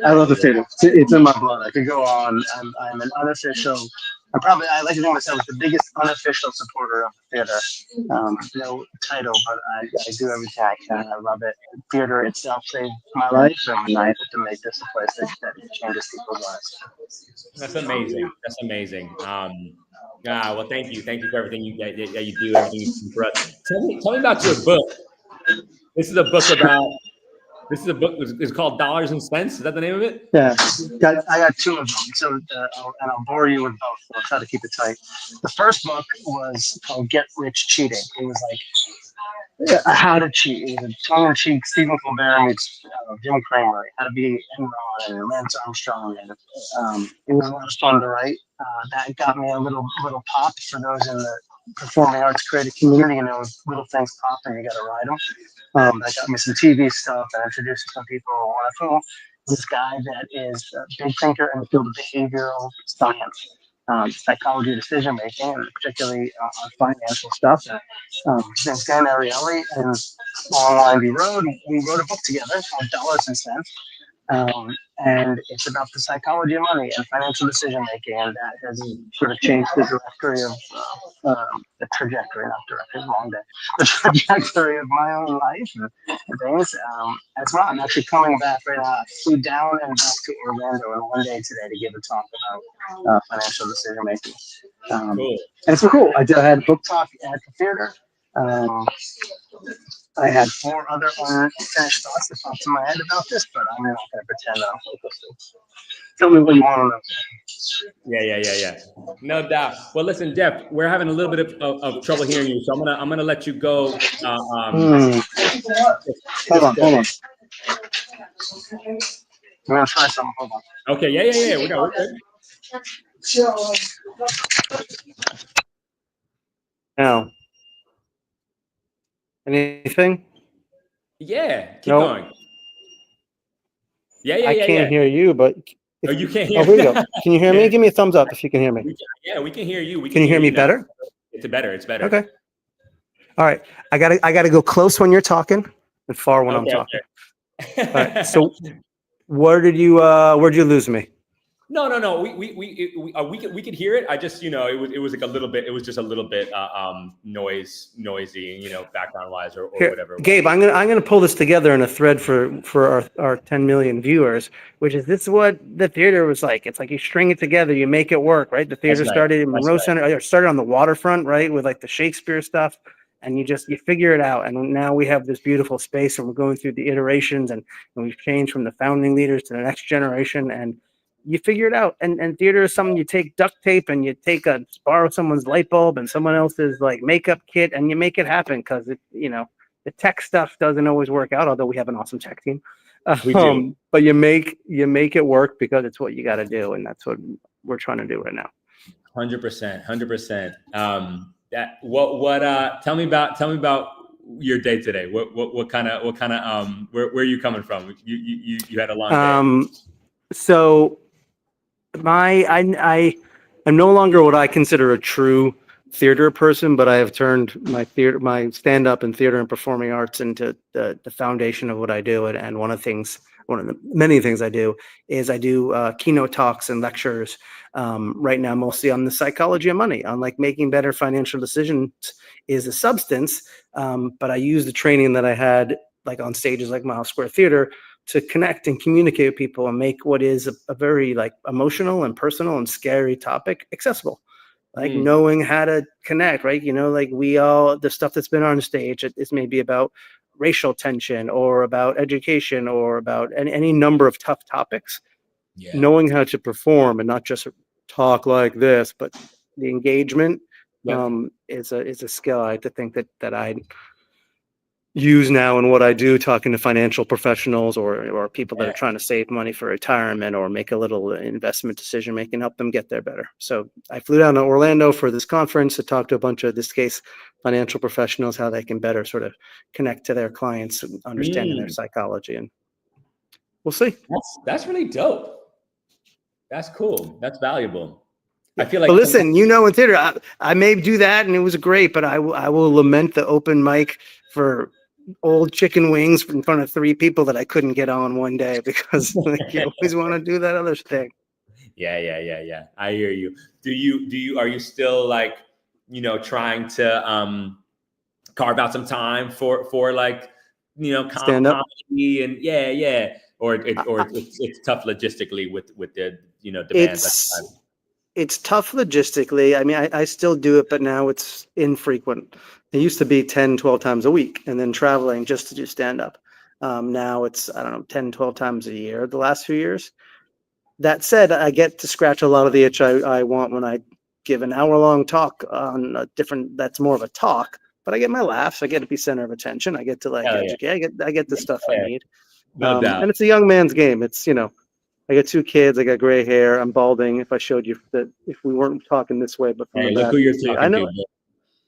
I love the theater. It's in my blood. I could go on. I'm an unofficial I like to think myself as the biggest unofficial supporter of the theater. No title, but I do everything I can. I love it. Theater itself saved my life, and I hope to make this a place that changes people's lives. That's amazing. That's amazing. Well, thank you for everything that you do, everything you do for us. Tell me about your book. This is a book It's called Dollars and Cents. Is that the name of it? Yeah, I got two of them. So, I'll bore you with both. I'll try to keep it tight. The first book was called Get Rich Cheating. It was like how to cheat. It was a tongue-in-cheek Stephen Colbert meets Jim Cramer. How to be Enron and Lance Armstrong, and it was a lot of fun to write. That got me a little pop for those in the performing arts creative community. You know, little things pop and you got to ride them. That got me some TV stuff and introduced some people. One of whom this guy that is a big thinker in the field of behavioral science, psychology, decision making, and particularly on financial stuff. His name's Dan Ariely, and Long Windy Road. We wrote a book together called Dollars and Cents. And it's about the psychology of money and financial decision making, and that has sort of changed the trajectory of the trajectory of my own life and things. As well, I'm actually coming back right now. I flew down and back to Orlando in one day today to give a talk about financial decision making. Cool. And it's cool. I had a book talk at the theater. I had 4 other unfinished thoughts that popped in my head about this, but I'm not going to pretend that I'm focused. Tell me what you want to know. Yeah. No doubt. Well, listen, Jeff, we're having a little bit of trouble hearing you, so I'm gonna let you go. Hold on. I'm gonna try something. Hold on. Okay. Yeah. We're good. Now, anything? Yeah. Keep going. Yeah. I can't hear you, but you can't hear. Oh, here we go. Can you hear me? Give me a thumbs up if you can hear me. We can hear you. Can you hear me better? It's better. Okay. All right. I gotta go close when you're talking and far when I'm talking. Okay. All right. So, where'd you lose me? No. We could hear it. I just, it was like a little bit. It was just a little bit noisy, background wise or whatever. Gabe, I'm gonna pull this together in a thread for our 10 million viewers, which is this is what the theater was like. It's like you string it together, you make it work, right? The theater started in Monroe Center, started on the waterfront, right, with like the Shakespeare stuff, and you figure it out. And now we have this beautiful space, and we're going through the iterations, and we've changed from the founding leaders to the next generation, and you figure it out. And theater is something you take duct tape and you borrow someone's light bulb and someone else's like makeup kit and you make it happen because the tech stuff doesn't always work out, although we have an awesome tech team. We do. But you make it work because it's what you got to do, and that's what we're trying to do right now. 100%. Tell me about your day today. What kind of where are you coming from? You had a long day. So I'm no longer what I consider a true theater person, but I have turned my stand-up and theater and performing arts into the foundation of what I do. And one of the many things I do is I do keynote talks and lectures right now, mostly on the psychology of money, on like making better financial decisions is a substance. But I use the training that I had like on stages like Miles Square Theater to connect and communicate with people and make what is a very like emotional and personal and scary topic accessible. Like knowing how to connect, right? Like the stuff that's been on stage is maybe about racial tension or about education or about any number of tough topics. Yeah. Knowing how to perform and not just talk like this, but the engagement is a skill I like to think that I use now in what I do, talking to financial professionals or people that are trying to save money for retirement or make a little investment decision making, help them get there better. So I flew down to Orlando for this conference to talk to a bunch of, this case, financial professionals, how they can better sort of connect to their clients and understanding their psychology. And we'll see. That's really dope. That's cool. That's valuable. I feel like. But listen, in theater, I may do that and it was great, but I will lament the open mic for old chicken wings in front of 3 people that I couldn't get on one day because you always want to do that other thing. Yeah. I hear you. Are you still like, trying to carve out some time for like, Stand up. comedy and or it's tough logistically with the, demands at the time. It's tough logistically. I mean, I still do it, but now it's infrequent. It used to be 10, 12 times a week and then traveling just to do stand up. Now it's, I don't know, 10, 12 times a year the last few years. That said, I get to scratch a lot of the itch I want when I give an hour-long talk on a different, that's more of a talk, but I get my laughs. I get to be center of attention. I get to like educate. I get the stuff I need. No doubt. And it's a young man's game. It's, I got 2 kids. I got gray hair. I'm balding. If I showed you that, if we weren't talking this way, but from Hey, the look back, who you're see, talking I know to.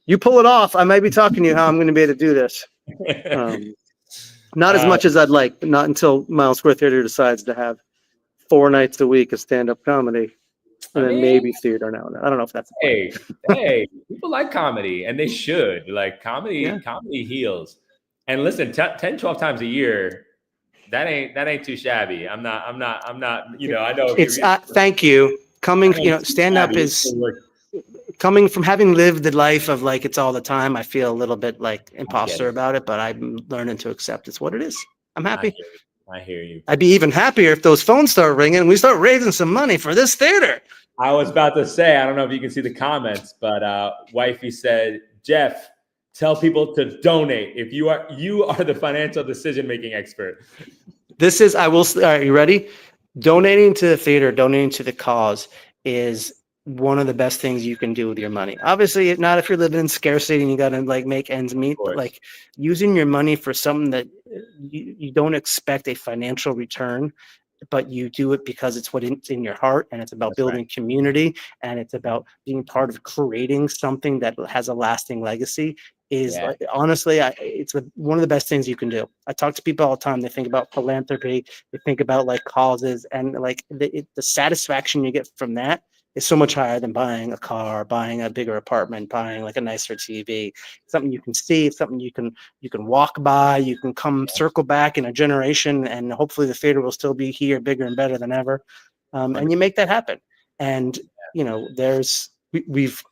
you pull it off. I might be talking to you how I'm going to be able to do this. Not as much as I'd like. Not until Miles Square Theater decides to have 4 nights a week of stand-up comedy, and then maybe theater now. I don't know if that's hey, people like comedy, and they should. Like comedy heals. And listen, 10, 12 times a year, that ain't too shabby. I'm not, I know it's thank you. Coming, stand-up is coming from having lived the life of like it's all the time. I feel a little bit like imposter about it, but I'm learning to accept it's what it is. I'm happy. I hear you. I'd be even happier if those phones start ringing and we start raising some money for this theater. I was about to say, I don't know if you can see the comments, but wifey said, Jeff, tell people to donate. If you are the financial decision-making expert. This is, all right, you ready? Donating to the theater, donating to the cause is one of the best things you can do with your money. Obviously, not if you're living in scarcity and you got to like make ends meet, but like using your money for something that you don't expect a financial return, but you do it because it's what's in your heart, and it's about building community, and it's about being part of creating something that has a lasting legacy. Like, honestly, it's one of the best things you can do. I talk to people all the time. They think about philanthropy, they think about like causes, and like the satisfaction you get from that is so much higher than buying a car, buying a bigger apartment, buying like a nicer TV. Something you can see, something you can walk by, you can come circle back in a generation, and hopefully the theater will still be here, bigger and better than ever. And you make that happen. And we've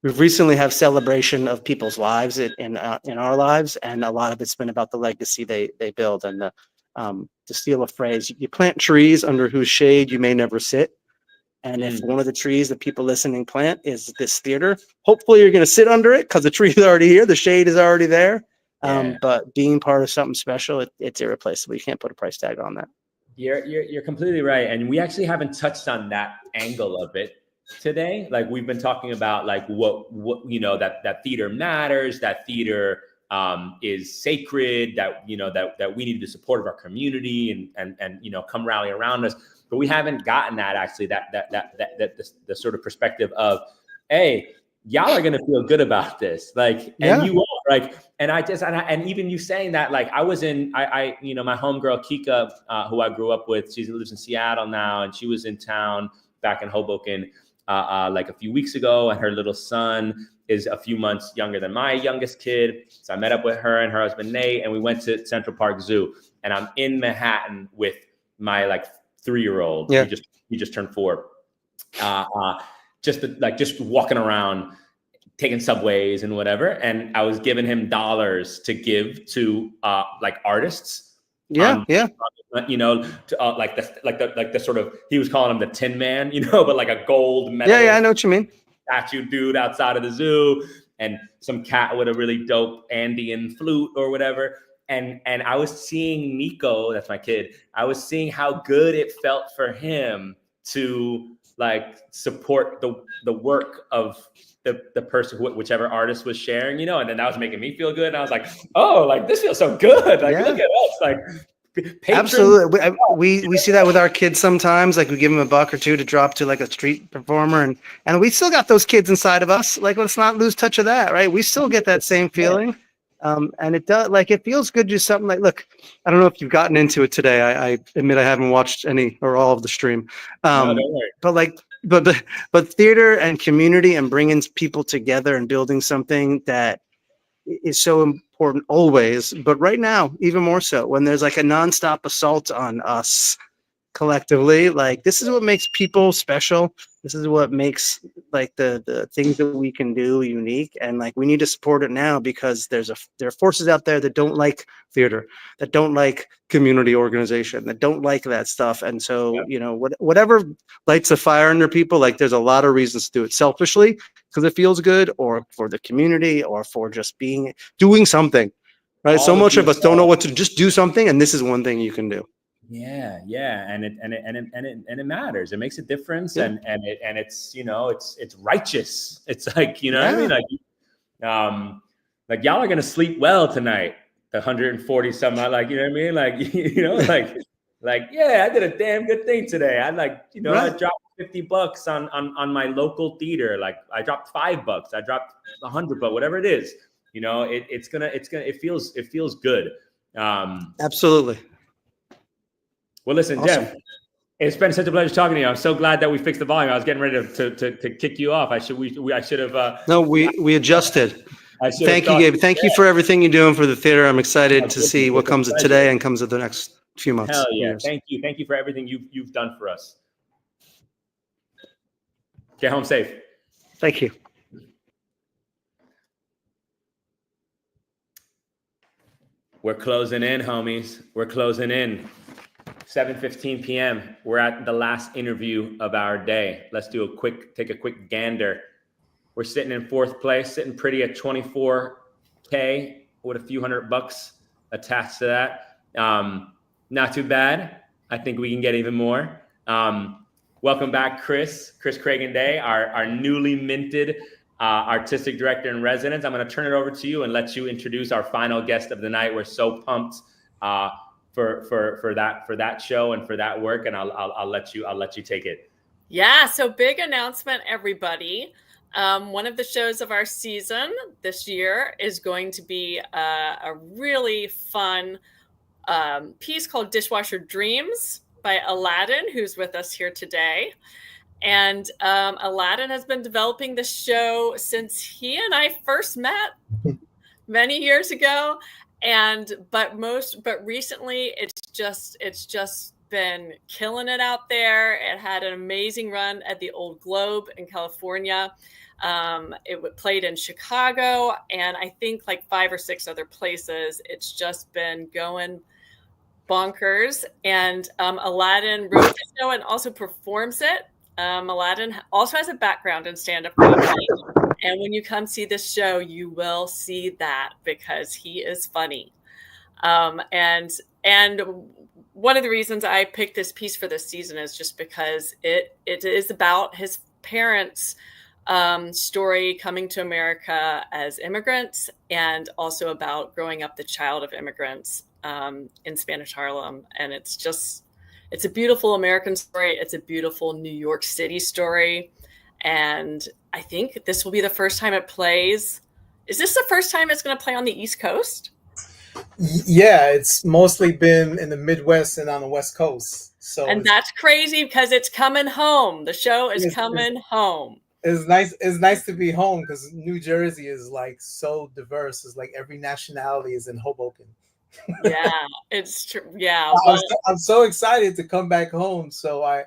recently have celebration of people's lives in our lives, and a lot of it's been about the legacy they build. And to steal a phrase, you plant trees under whose shade you may never sit. And if one of the trees that people listening plant is this theater, hopefully you're going to sit under it because the tree is already here. The shade is already there. But being part of something special, it's irreplaceable. You can't put a price tag on that. You're completely right. And we actually haven't touched on that angle of it today. Like we've been talking about like what that theater matters, that theater is sacred, that that we need the support of our community and come rally around us. But we haven't gotten that actually the sort of perspective of, hey, y'all are gonna feel good about this, like, and you are like, and even you saying that, like, I was in, my homegirl Kika, who I grew up with, she lives in Seattle now, and she was in town back in Hoboken like a few weeks ago, and her little son is a few months younger than my youngest kid. So I met up with her and her husband Nate, and we went to Central Park Zoo, and I'm in Manhattan with my like 3-year-old. He just turned 4. Just walking around, taking subways and whatever. And I was giving him dollars to give to like artists. Like the sort of, he was calling him the Tin Man, but like a gold medal. I know what you mean. Statue dude outside of the zoo, and some cat with a really dope Andean flute or whatever. And I was seeing Nico, that's my kid, I was seeing how good it felt for him to like support the work of the person, whichever artist was sharing, and then that was making me feel good. And I was like, oh, like this feels so good. Like, look at us, like Absolutely. We see that with our kids sometimes. Like we give them $1 or $2 to drop to like a street performer, and we still got those kids inside of us. Like, let's not lose touch of that, right? We still get that same feeling. And it does, like, it feels good to do something like, look, I don't know if you've gotten into it today. I admit I haven't watched any or all of the stream. No, don't worry. But theater and community and bringing people together and building something that is so important always, but right now even more so, when there's like a nonstop assault on us collectively. Like, this is what makes people special. This is what makes like the things that we can do unique. And like, we need to support it now, because there are forces out there that don't like theater, that don't like community organization, that don't like that stuff. And so, you know, whatever lights a fire under people, like, there's a lot of reasons to do it selfishly because it feels good, or for the community, or for just doing something. Right. So much of us don't know what to just do something. And this is one thing you can do. Yeah, and it matters. It makes a difference, Yeah. and it's, you know, it's righteous. It's like, you know what I mean? Like y'all are gonna sleep well tonight. The 140 something, like, you know what I mean? Like, you know, like yeah, I did a damn good thing today. I I dropped $50 on my local theater. Like, I dropped $5. I dropped $100, whatever it is. You know, it feels good. Absolutely. Well, listen, Awesome. Jeff, it's been such a pleasure talking to you. I'm so glad that we fixed the volume. I was getting ready to kick you off. I should have. No, we adjusted. Thank you, Gabe. Thank you for everything you're doing for the theater. I'm excited to see what comes of today and comes of the next few months. Hell yeah! Years. Thank you for everything you've done for us. Get home safe. Thank you. We're closing in, homies. We're closing in. 7:15 p.m. We're at the last interview of our day. Let's take a quick gander. We're sitting in fourth place, sitting pretty at 24K with a few $100 attached to that. Not too bad. I think we can get even more. Welcome back, Chris Cragen Day, our newly minted artistic director in residence. I'm going to turn it over to you and let you introduce our final guest of the night. We're so pumped for that show and for that work, and I'll let you take it. Yeah, so big announcement, everybody. One of the shows of our season this year is going to be a really fun piece called Dishwasher Dreams by Aladdin, who's with us here today. And Aladdin has been developing this show since he and I first met many years ago. But recently it's just been killing it out there. It had an amazing run at the Old Globe in California. It played in Chicago, and I think like 5 or 6 other places. It's just been going bonkers. And Aladdin wrote the show and also performs it. Aladdin also has a background in stand-up comedy. And when you come see this show, you will see that, because he is funny. And one of the reasons I picked this piece for this season is just because it is about his parents' story coming to America as immigrants, and also about growing up the child of immigrants in Spanish Harlem. And it's a beautiful American story. It's a beautiful New York City story. And I think this will be the first time it plays. Is this the first time it's going to play on the East Coast? Yeah, it's mostly been in the Midwest and on the West Coast. And that's crazy, because it's coming home. The show is coming home. It's nice to be home, because New Jersey is like so diverse. It's like every nationality is in Hoboken. Yeah, it's true. Yeah, I'm so excited to come back home. So I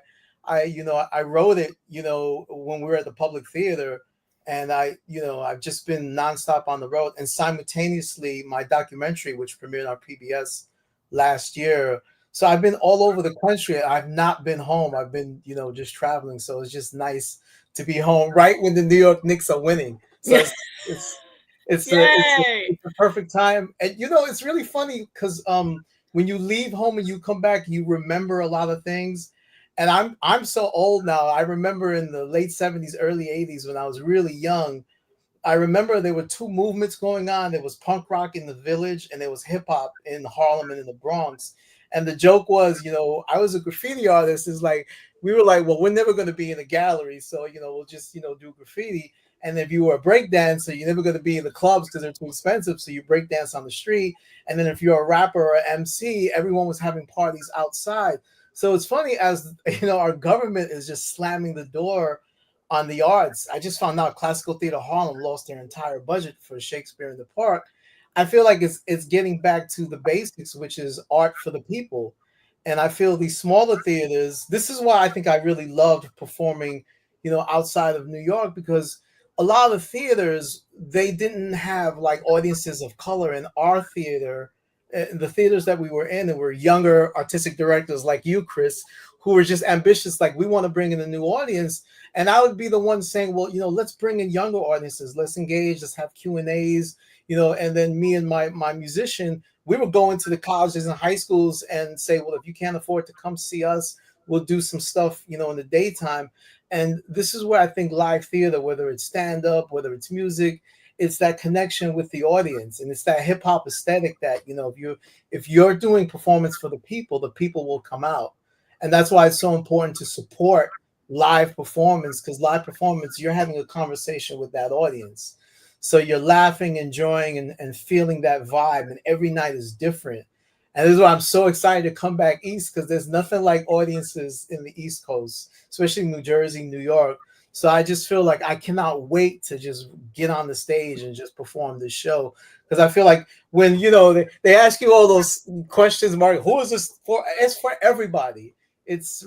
wrote it, when we were at the Public Theater, and I've just been nonstop on the road, and simultaneously my documentary, which premiered on PBS last year. So I've been all over the country. I've not been home. I've been, just traveling. So it's just nice to be home right when the New York Knicks are winning. So it's the perfect time. And it's really funny, because when you leave home and you come back, you remember a lot of things. And I'm so old now. I remember in the late 70s, early 80s, when I was really young, I remember there were 2 movements going on. There was punk rock in the Village, and there was hip hop in Harlem and in the Bronx. And the joke was, I was a graffiti artist. It's like, we were like, well, we're never going to be in a gallery. So, we'll just, do graffiti. And if you were a break dancer, you're never going to be in the clubs because they're too expensive. So you break dance on the street. And then if you're a rapper or MC, everyone was having parties outside. So it's funny, as our government is just slamming the door on the arts. I just found out Classical Theater Harlem lost their entire budget for Shakespeare in the Park. I feel like it's getting back to the basics, which is art for the people. And I feel these smaller theaters, this is why I think I really loved performing, outside of New York, because a lot of theaters, they didn't have like audiences of color. In our theater, the theaters that we were in, and were younger artistic directors like you, Chris, who were just ambitious, like, we want to bring in a new audience. And I would be the one saying, well, let's bring in younger audiences, let's engage, let's have Q&As, and then me and my musician, we would go into the colleges and high schools and say, well, if you can't afford to come see us, we'll do some stuff, in the daytime. And this is where I think live theater, whether it's stand-up, whether it's music, it's that connection with the audience, and it's that hip-hop aesthetic that, if you're doing performance for the people will come out. And that's why it's so important to support live performance, because live performance, you're having a conversation with that audience. So you're laughing, enjoying, and feeling that vibe. And every night is different. And this is why I'm so excited to come back East, because there's nothing like audiences in the East Coast, especially New Jersey, New York. So I just feel like I cannot wait to just get on the stage and just perform this show. Because I feel like when, they ask you all those questions, Mark, who is this for? It's for everybody. It's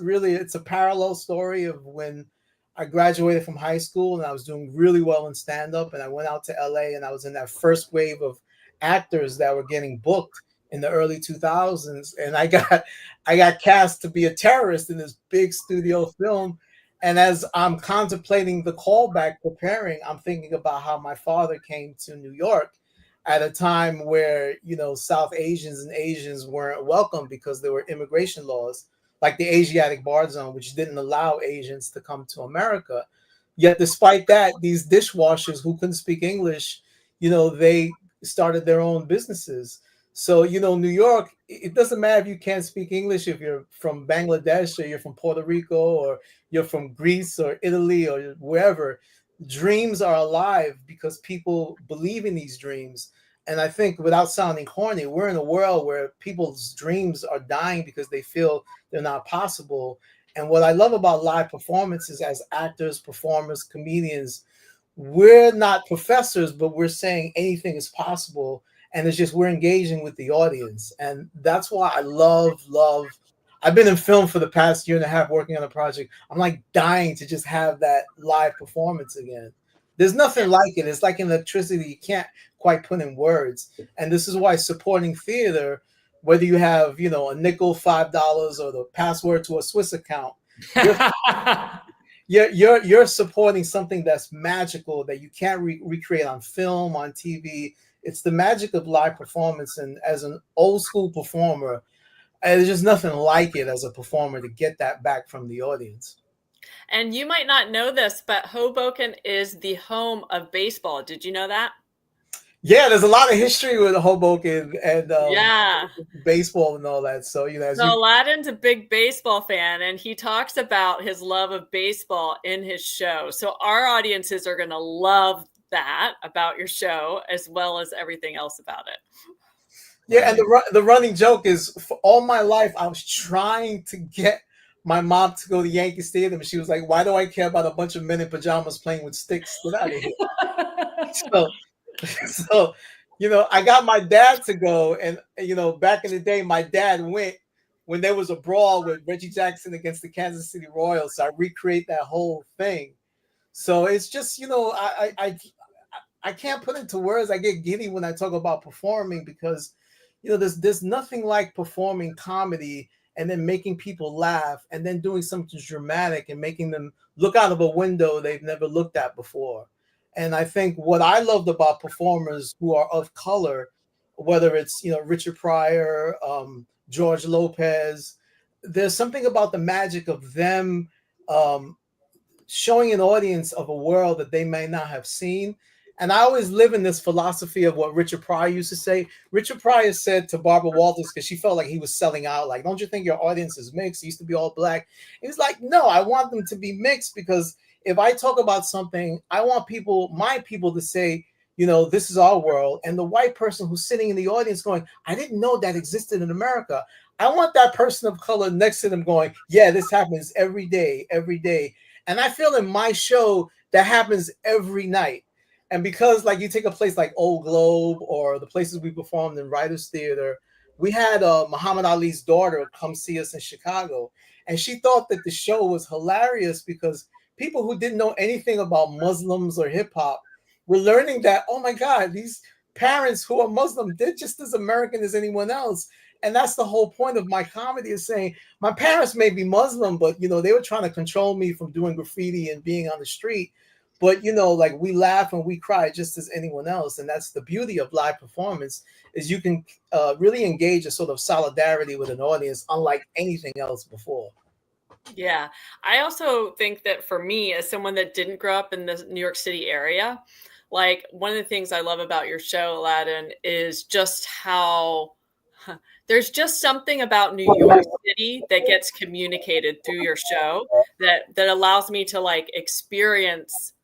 a parallel story of when I graduated from high school and I was doing really well in stand-up, and I went out to LA, and I was in that first wave of actors that were getting booked in the early 2000s, and I got cast to be a terrorist in this big studio film. And as I'm contemplating the callback, preparing, I'm thinking about how my father came to New York at a time where, South Asians and Asians weren't welcome because there were immigration laws, like the Asiatic Bar Zone, which didn't allow Asians to come to America. Yet despite that, these dishwashers who couldn't speak English, they started their own businesses. So, New York, it doesn't matter if you can't speak English, if you're from Bangladesh, or you're from Puerto Rico, or you're from Greece or Italy or wherever. Dreams are alive because people believe in these dreams. And I think, without sounding corny, we're in a world where people's dreams are dying because they feel they're not possible. And what I love about live performances, as actors, performers, comedians, we're not professors, but we're saying anything is possible. And it's just, we're engaging with the audience. And that's why I love. I've been in film for the past year and a half working on a project. I'm like dying to just have that live performance again. There's nothing like it. It's like electricity. You can't quite put in words. And this is why supporting theater, whether you have, a nickel, $5, or the password to a Swiss account, you're supporting something that's magical, that you can't recreate on film, on TV. It's the magic of live performance. And as an old school performer, there's just nothing like it as a performer to get that back from the audience. And you might not know this, but Hoboken is the home of baseball. Did you know that? Yeah, there's a lot of history with Hoboken and yeah, baseball and all that. So, Aladdin's a big baseball fan, and he talks about his love of baseball in his show. So our audiences are going to love that about your show, as well as everything else about it. Yeah, and the running joke is, for all my life, I was trying to get my mom to go to Yankee Stadium, and she was like, "Why do I care about a bunch of men in pajamas playing with sticks? Get out of here." So, I got my dad to go, and back in the day, my dad went when there was a brawl with Reggie Jackson against the Kansas City Royals. So I recreate that whole thing. So it's just, I can't put into words. I get giddy when I talk about performing, because there's nothing like performing comedy and then making people laugh, and then doing something dramatic and making them look out of a window they've never looked at before. And I think what I loved about performers who are of color, whether it's Richard Pryor, George Lopez, there's something about the magic of them showing an audience of a world that they may not have seen. And I always live in this philosophy of what Richard Pryor used to say. Richard Pryor said to Barbara Walters, because she felt like he was selling out, like, "Don't you think your audience is mixed? It used to be all black." He was like, "No, I want them to be mixed, because if I talk about something, I want my people to say, this is our world." And the white person who's sitting in the audience going, "I didn't know that existed in America." I want that person of color next to them going, "Yeah, this happens every day, every day." And I feel in my show that happens every night. And because, like, you take a place like Old Globe or the places we performed in Writers Theater, we had Muhammad Ali's daughter come see us in Chicago, and she thought that the show was hilarious because people who didn't know anything about Muslims or hip hop were learning that, oh my God, these parents who are Muslim, they're just as American as anyone else. And that's the whole point of my comedy, is saying my parents may be Muslim, but they were trying to control me from doing graffiti and being on the street. But like, we laugh and we cry just as anyone else, and that's the beauty of live performance, is you can really engage a sort of solidarity with an audience unlike anything else before. Yeah. I also think that for me, as someone that didn't grow up in the New York City area, like, one of the things I love about your show, Aladdin, is just how there's just something about New York City that gets communicated through your show that allows me to like experience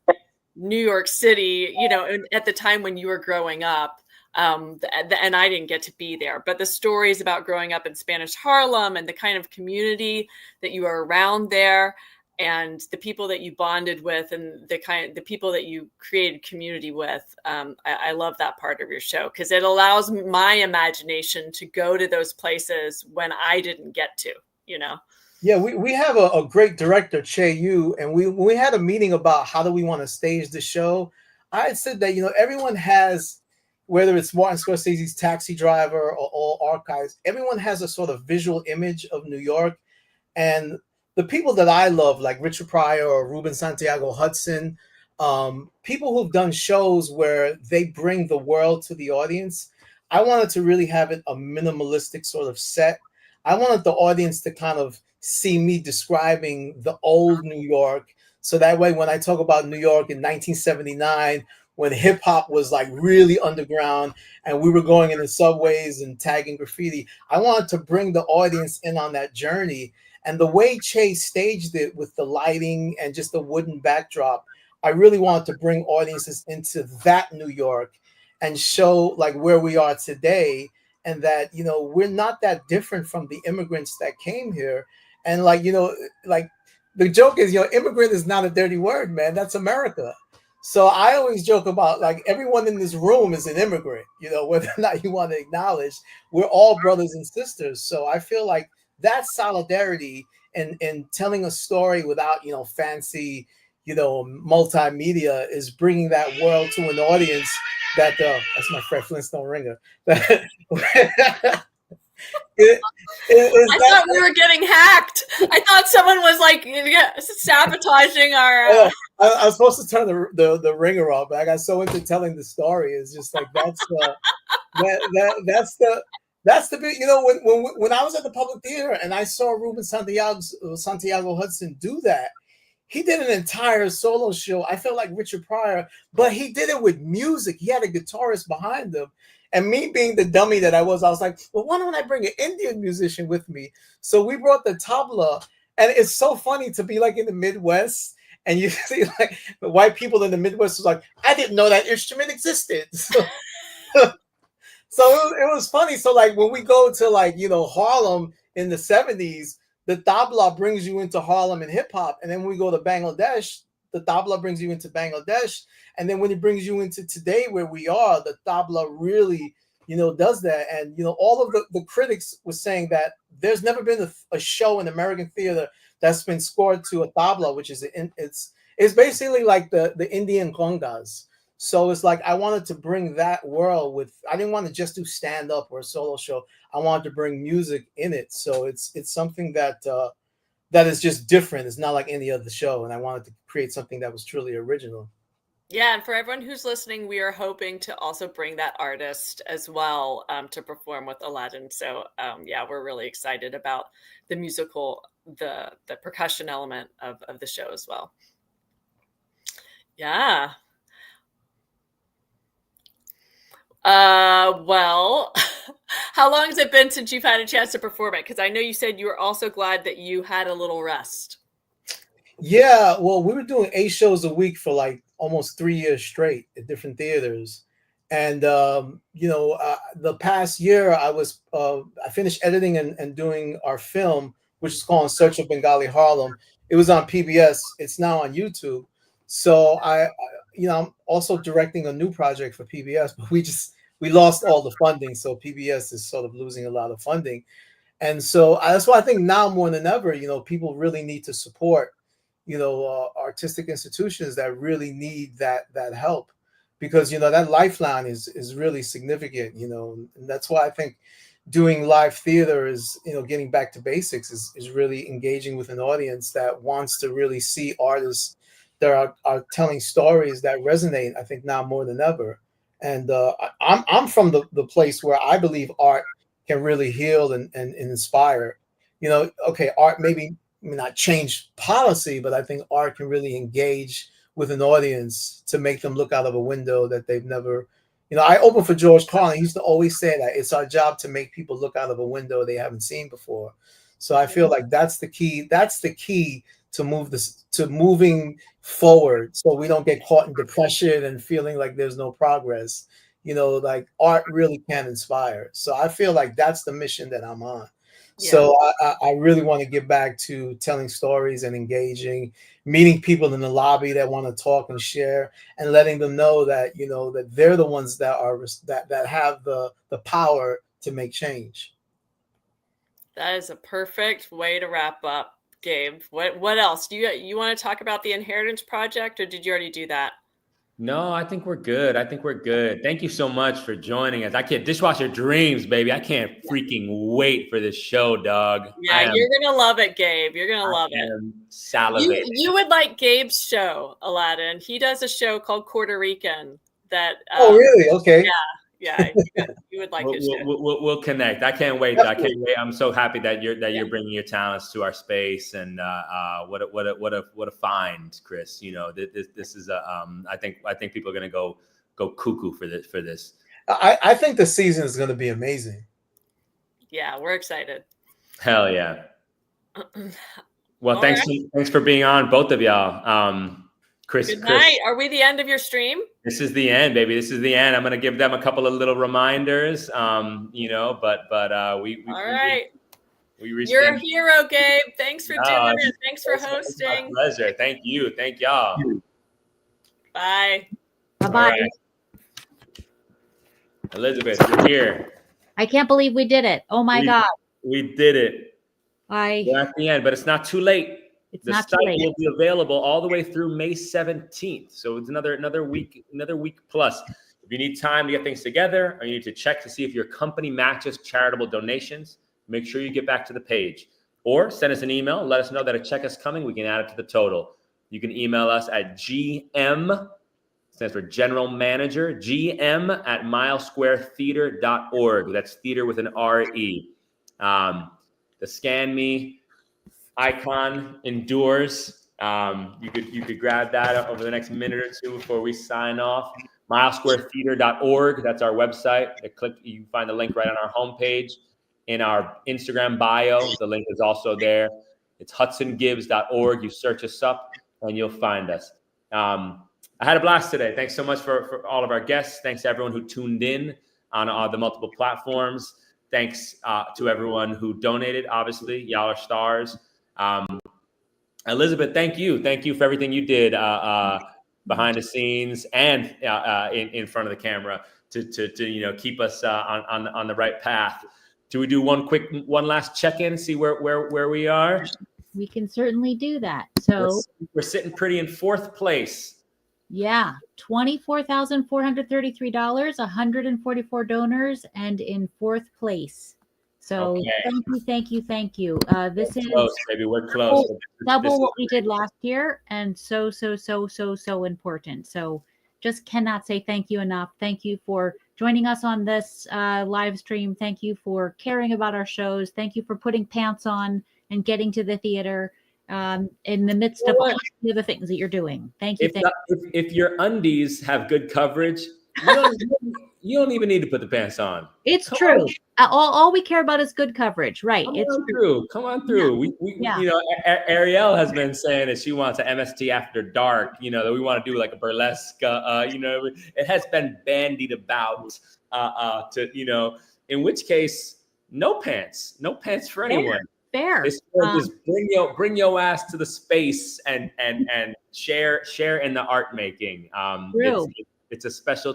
New York City, at the time when you were growing up. And I didn't get to be there, but the stories about growing up in Spanish Harlem and the kind of community that you were around there, and the people that you bonded with, and the people that you created community with. I love that part of your show because it allows my imagination to go to those places when I didn't get to, Yeah, we have a great director, Che Yu, and we had a meeting about how do we want to stage the show. I had said that, everyone has, whether it's Martin Scorsese's Taxi Driver or All Archives, everyone has a sort of visual image of New York. And the people that I love, like Richard Pryor or Ruben Santiago Hudson, people who've done shows where they bring the world to the audience, I wanted to really have it a minimalistic sort of set. I wanted the audience to kind of see me describing the old New York. So that way, when I talk about New York in 1979, when hip hop was like really underground and we were going in the subways and tagging graffiti, I wanted to bring the audience in on that journey. And the way Che staged it with the lighting and just the wooden backdrop, I really wanted to bring audiences into that New York and show like where we are today, and that, we're not that different from the immigrants that came here. And like, like the joke is, immigrant is not a dirty word, man. That's America. So I always joke about, like, everyone in this room is an immigrant, whether or not you want to acknowledge, we're all brothers and sisters. So I feel like that solidarity and telling a story without, fancy, multimedia is bringing that world to an audience that, that's my Fred Flintstone ringer. I thought we were getting hacked. I thought someone was like sabotaging our. I was supposed to turn the ringer off, but I got so into telling the story. It's just like that's the bit. When I was at the Public Theater and I saw Ruben Santiago Hudson do that, he did an entire solo show. I felt like Richard Pryor, but he did it with music. He had a guitarist behind him. And me being the dummy that I was like, well, why don't I bring an Indian musician with me? So we brought the tabla. And it's so funny to be like in the Midwest, and you see like the white people in the Midwest was like, I didn't know that instrument existed. So it was funny. So like when we go to like, Harlem in the 70s, the tabla brings you into Harlem and hip hop. And then when we go to Bangladesh, the tabla brings you into Bangladesh. And then when it brings you into today where we are, the tabla really, does that. And, all of the critics were saying that there's never been a show in American theater that's been scored to a tabla, which is, it's basically like the Indian congas. So it's like, I wanted to bring that world I didn't want to just do stand up or a solo show. I wanted to bring music in it. So it's something that is just different. It's not like any other show. And I wanted to create something that was truly original. Yeah, and for everyone who's listening, we are hoping to also bring that artist as well to perform with Aladdin. So yeah, we're really excited about the musical, the percussion element of the show as well. Yeah. Well, how long has it been since you've had a chance to perform it? Because I know you said you were also glad that you had a little rest. Yeah, well, we were doing 8 shows a week for like almost 3 years straight at different theaters. And, the past year I finished editing and doing our film, which is called In Search of Bengali Harlem. It was on PBS. It's now on YouTube. So I'm also directing a new project for PBS, but we lost all the funding, so PBS is sort of losing a lot of funding. And so that's why I think now more than ever, people really need to support, artistic institutions that really need that help, because that lifeline is really significant, and that's why I think doing live theater is, getting back to basics is really engaging with an audience that wants to really see artists that are telling stories that resonate, I think now more than ever. And I'm from the place where I believe art can really heal and inspire. Okay, art maybe may not change policy, but I think art can really engage with an audience to make them look out of a window that they've never. I opened for George Carlin. He used to always say that it's our job to make people look out of a window they haven't seen before. So I feel like that's the key. That's the key to moving forward, so we don't get caught in depression and feeling like there's no progress. Like art really can inspire. So I feel like that's the mission that I'm on. Yeah. So I really want to get back to telling stories and engaging, meeting people in the lobby that want to talk and share, and letting them know that, that they're the ones that are that have the power to make change. That is a perfect way to wrap up, Gabe. What else? Do you want to talk about the Inheritance Project, or did you already do that? No, I think we're good. Thank you so much for joining us. I can't dishwasher dreams, baby. I can't freaking wait for this show, dog. Yeah, you're gonna love it, Gabe. You're gonna love it. Salivating. You would like Gabe's show, Aladdin. He does a show called Puerto Rican. That. Oh, really? Okay. Yeah. You would like his show. We'll connect. I can't wait. I can't wait. I'm so happy that you're bringing your talents to our space, and what a find, Chris. This is I think people are gonna go cuckoo for this. I think the season is gonna be amazing. Yeah, we're excited. Hell yeah. Well, thanks for being on, both of y'all. Chris. Good night. Are we the end of your stream? This is the end, baby. This is the end. I'm gonna give them a couple of little reminders. But we all right. You're a hero, Gabe. Thanks for doing it. Thanks for hosting. My pleasure. Thank you. Thank y'all. Bye. Bye. Right. Elizabeth, you're here. I can't believe we did it. Oh my God. We did it. We're at the end, but it's not too late. The site will be available all the way through May 17th. So it's another week plus. If you need time to get things together, or you need to check to see if your company matches charitable donations, make sure you get back to the page. Or send us an email and let us know that a check is coming. We can add it to the total. You can email us at GM, stands for General Manager, GM@milesquaretheater.org. That's theater with an R-E. The Scan Me icon endures. You could grab that over the next minute or two before we sign off. milesquaretheater.org. That's our website. You can find the link right on our homepage. In our Instagram bio, the link is also there. It's hudsongibbs.org. You search us up and you'll find us. I had a blast today. Thanks so much for all of our guests. Thanks to everyone who tuned in on the multiple platforms. Thanks to everyone who donated. Obviously, y'all are stars. Elizabeth, thank you for everything you did behind the scenes and in front of the camera to keep us on the right path. Do we do one last check-in, see where we are? We can certainly do that. So we're sitting pretty in fourth place. Yeah, $24,433, 144 donors, and in fourth place. So thank you. This is close, baby. We're close. Double what we did last year, and so important. So just cannot say thank you enough. Thank you for joining us on this live stream. Thank you for caring about our shows. Thank you for putting pants on and getting to the theater in the midst of all the other things that you're doing. Thank you. If your undies have good coverage, you don't even need to put the pants on. It's true. All we care about is good coverage, right? Come on through. Yeah. Ariel has been saying that she wants an MST after dark. That we want to do like a burlesque. It has been bandied about. In which case, no pants for anyone. Fair. Just bring your ass to the space and share in the art making. True. It's a special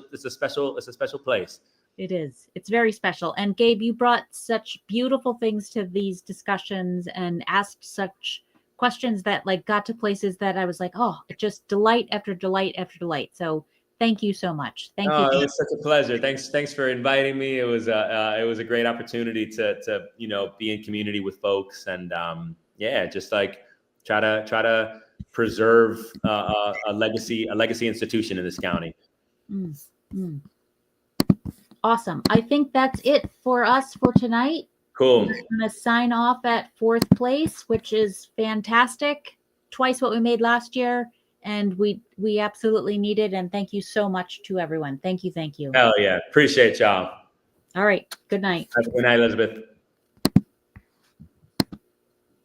place. It is. It's very special. And Gabe, you brought such beautiful things to these discussions and asked such questions that like got to places that I was like, oh, just delight after delight after delight. So thank you so much. Thank you. It was such a pleasure. Thanks for inviting me. It was a great opportunity to be in community with folks and just like try to preserve a legacy institution in this county. Awesome. I think that's it for us for tonight. Cool. We're going to sign off at 4th place, which is fantastic. Twice what we made last year. And we absolutely need it. And thank you so much to everyone. Thank you. Hell yeah. Appreciate y'all. All right. Good night. Have a good night, Elizabeth.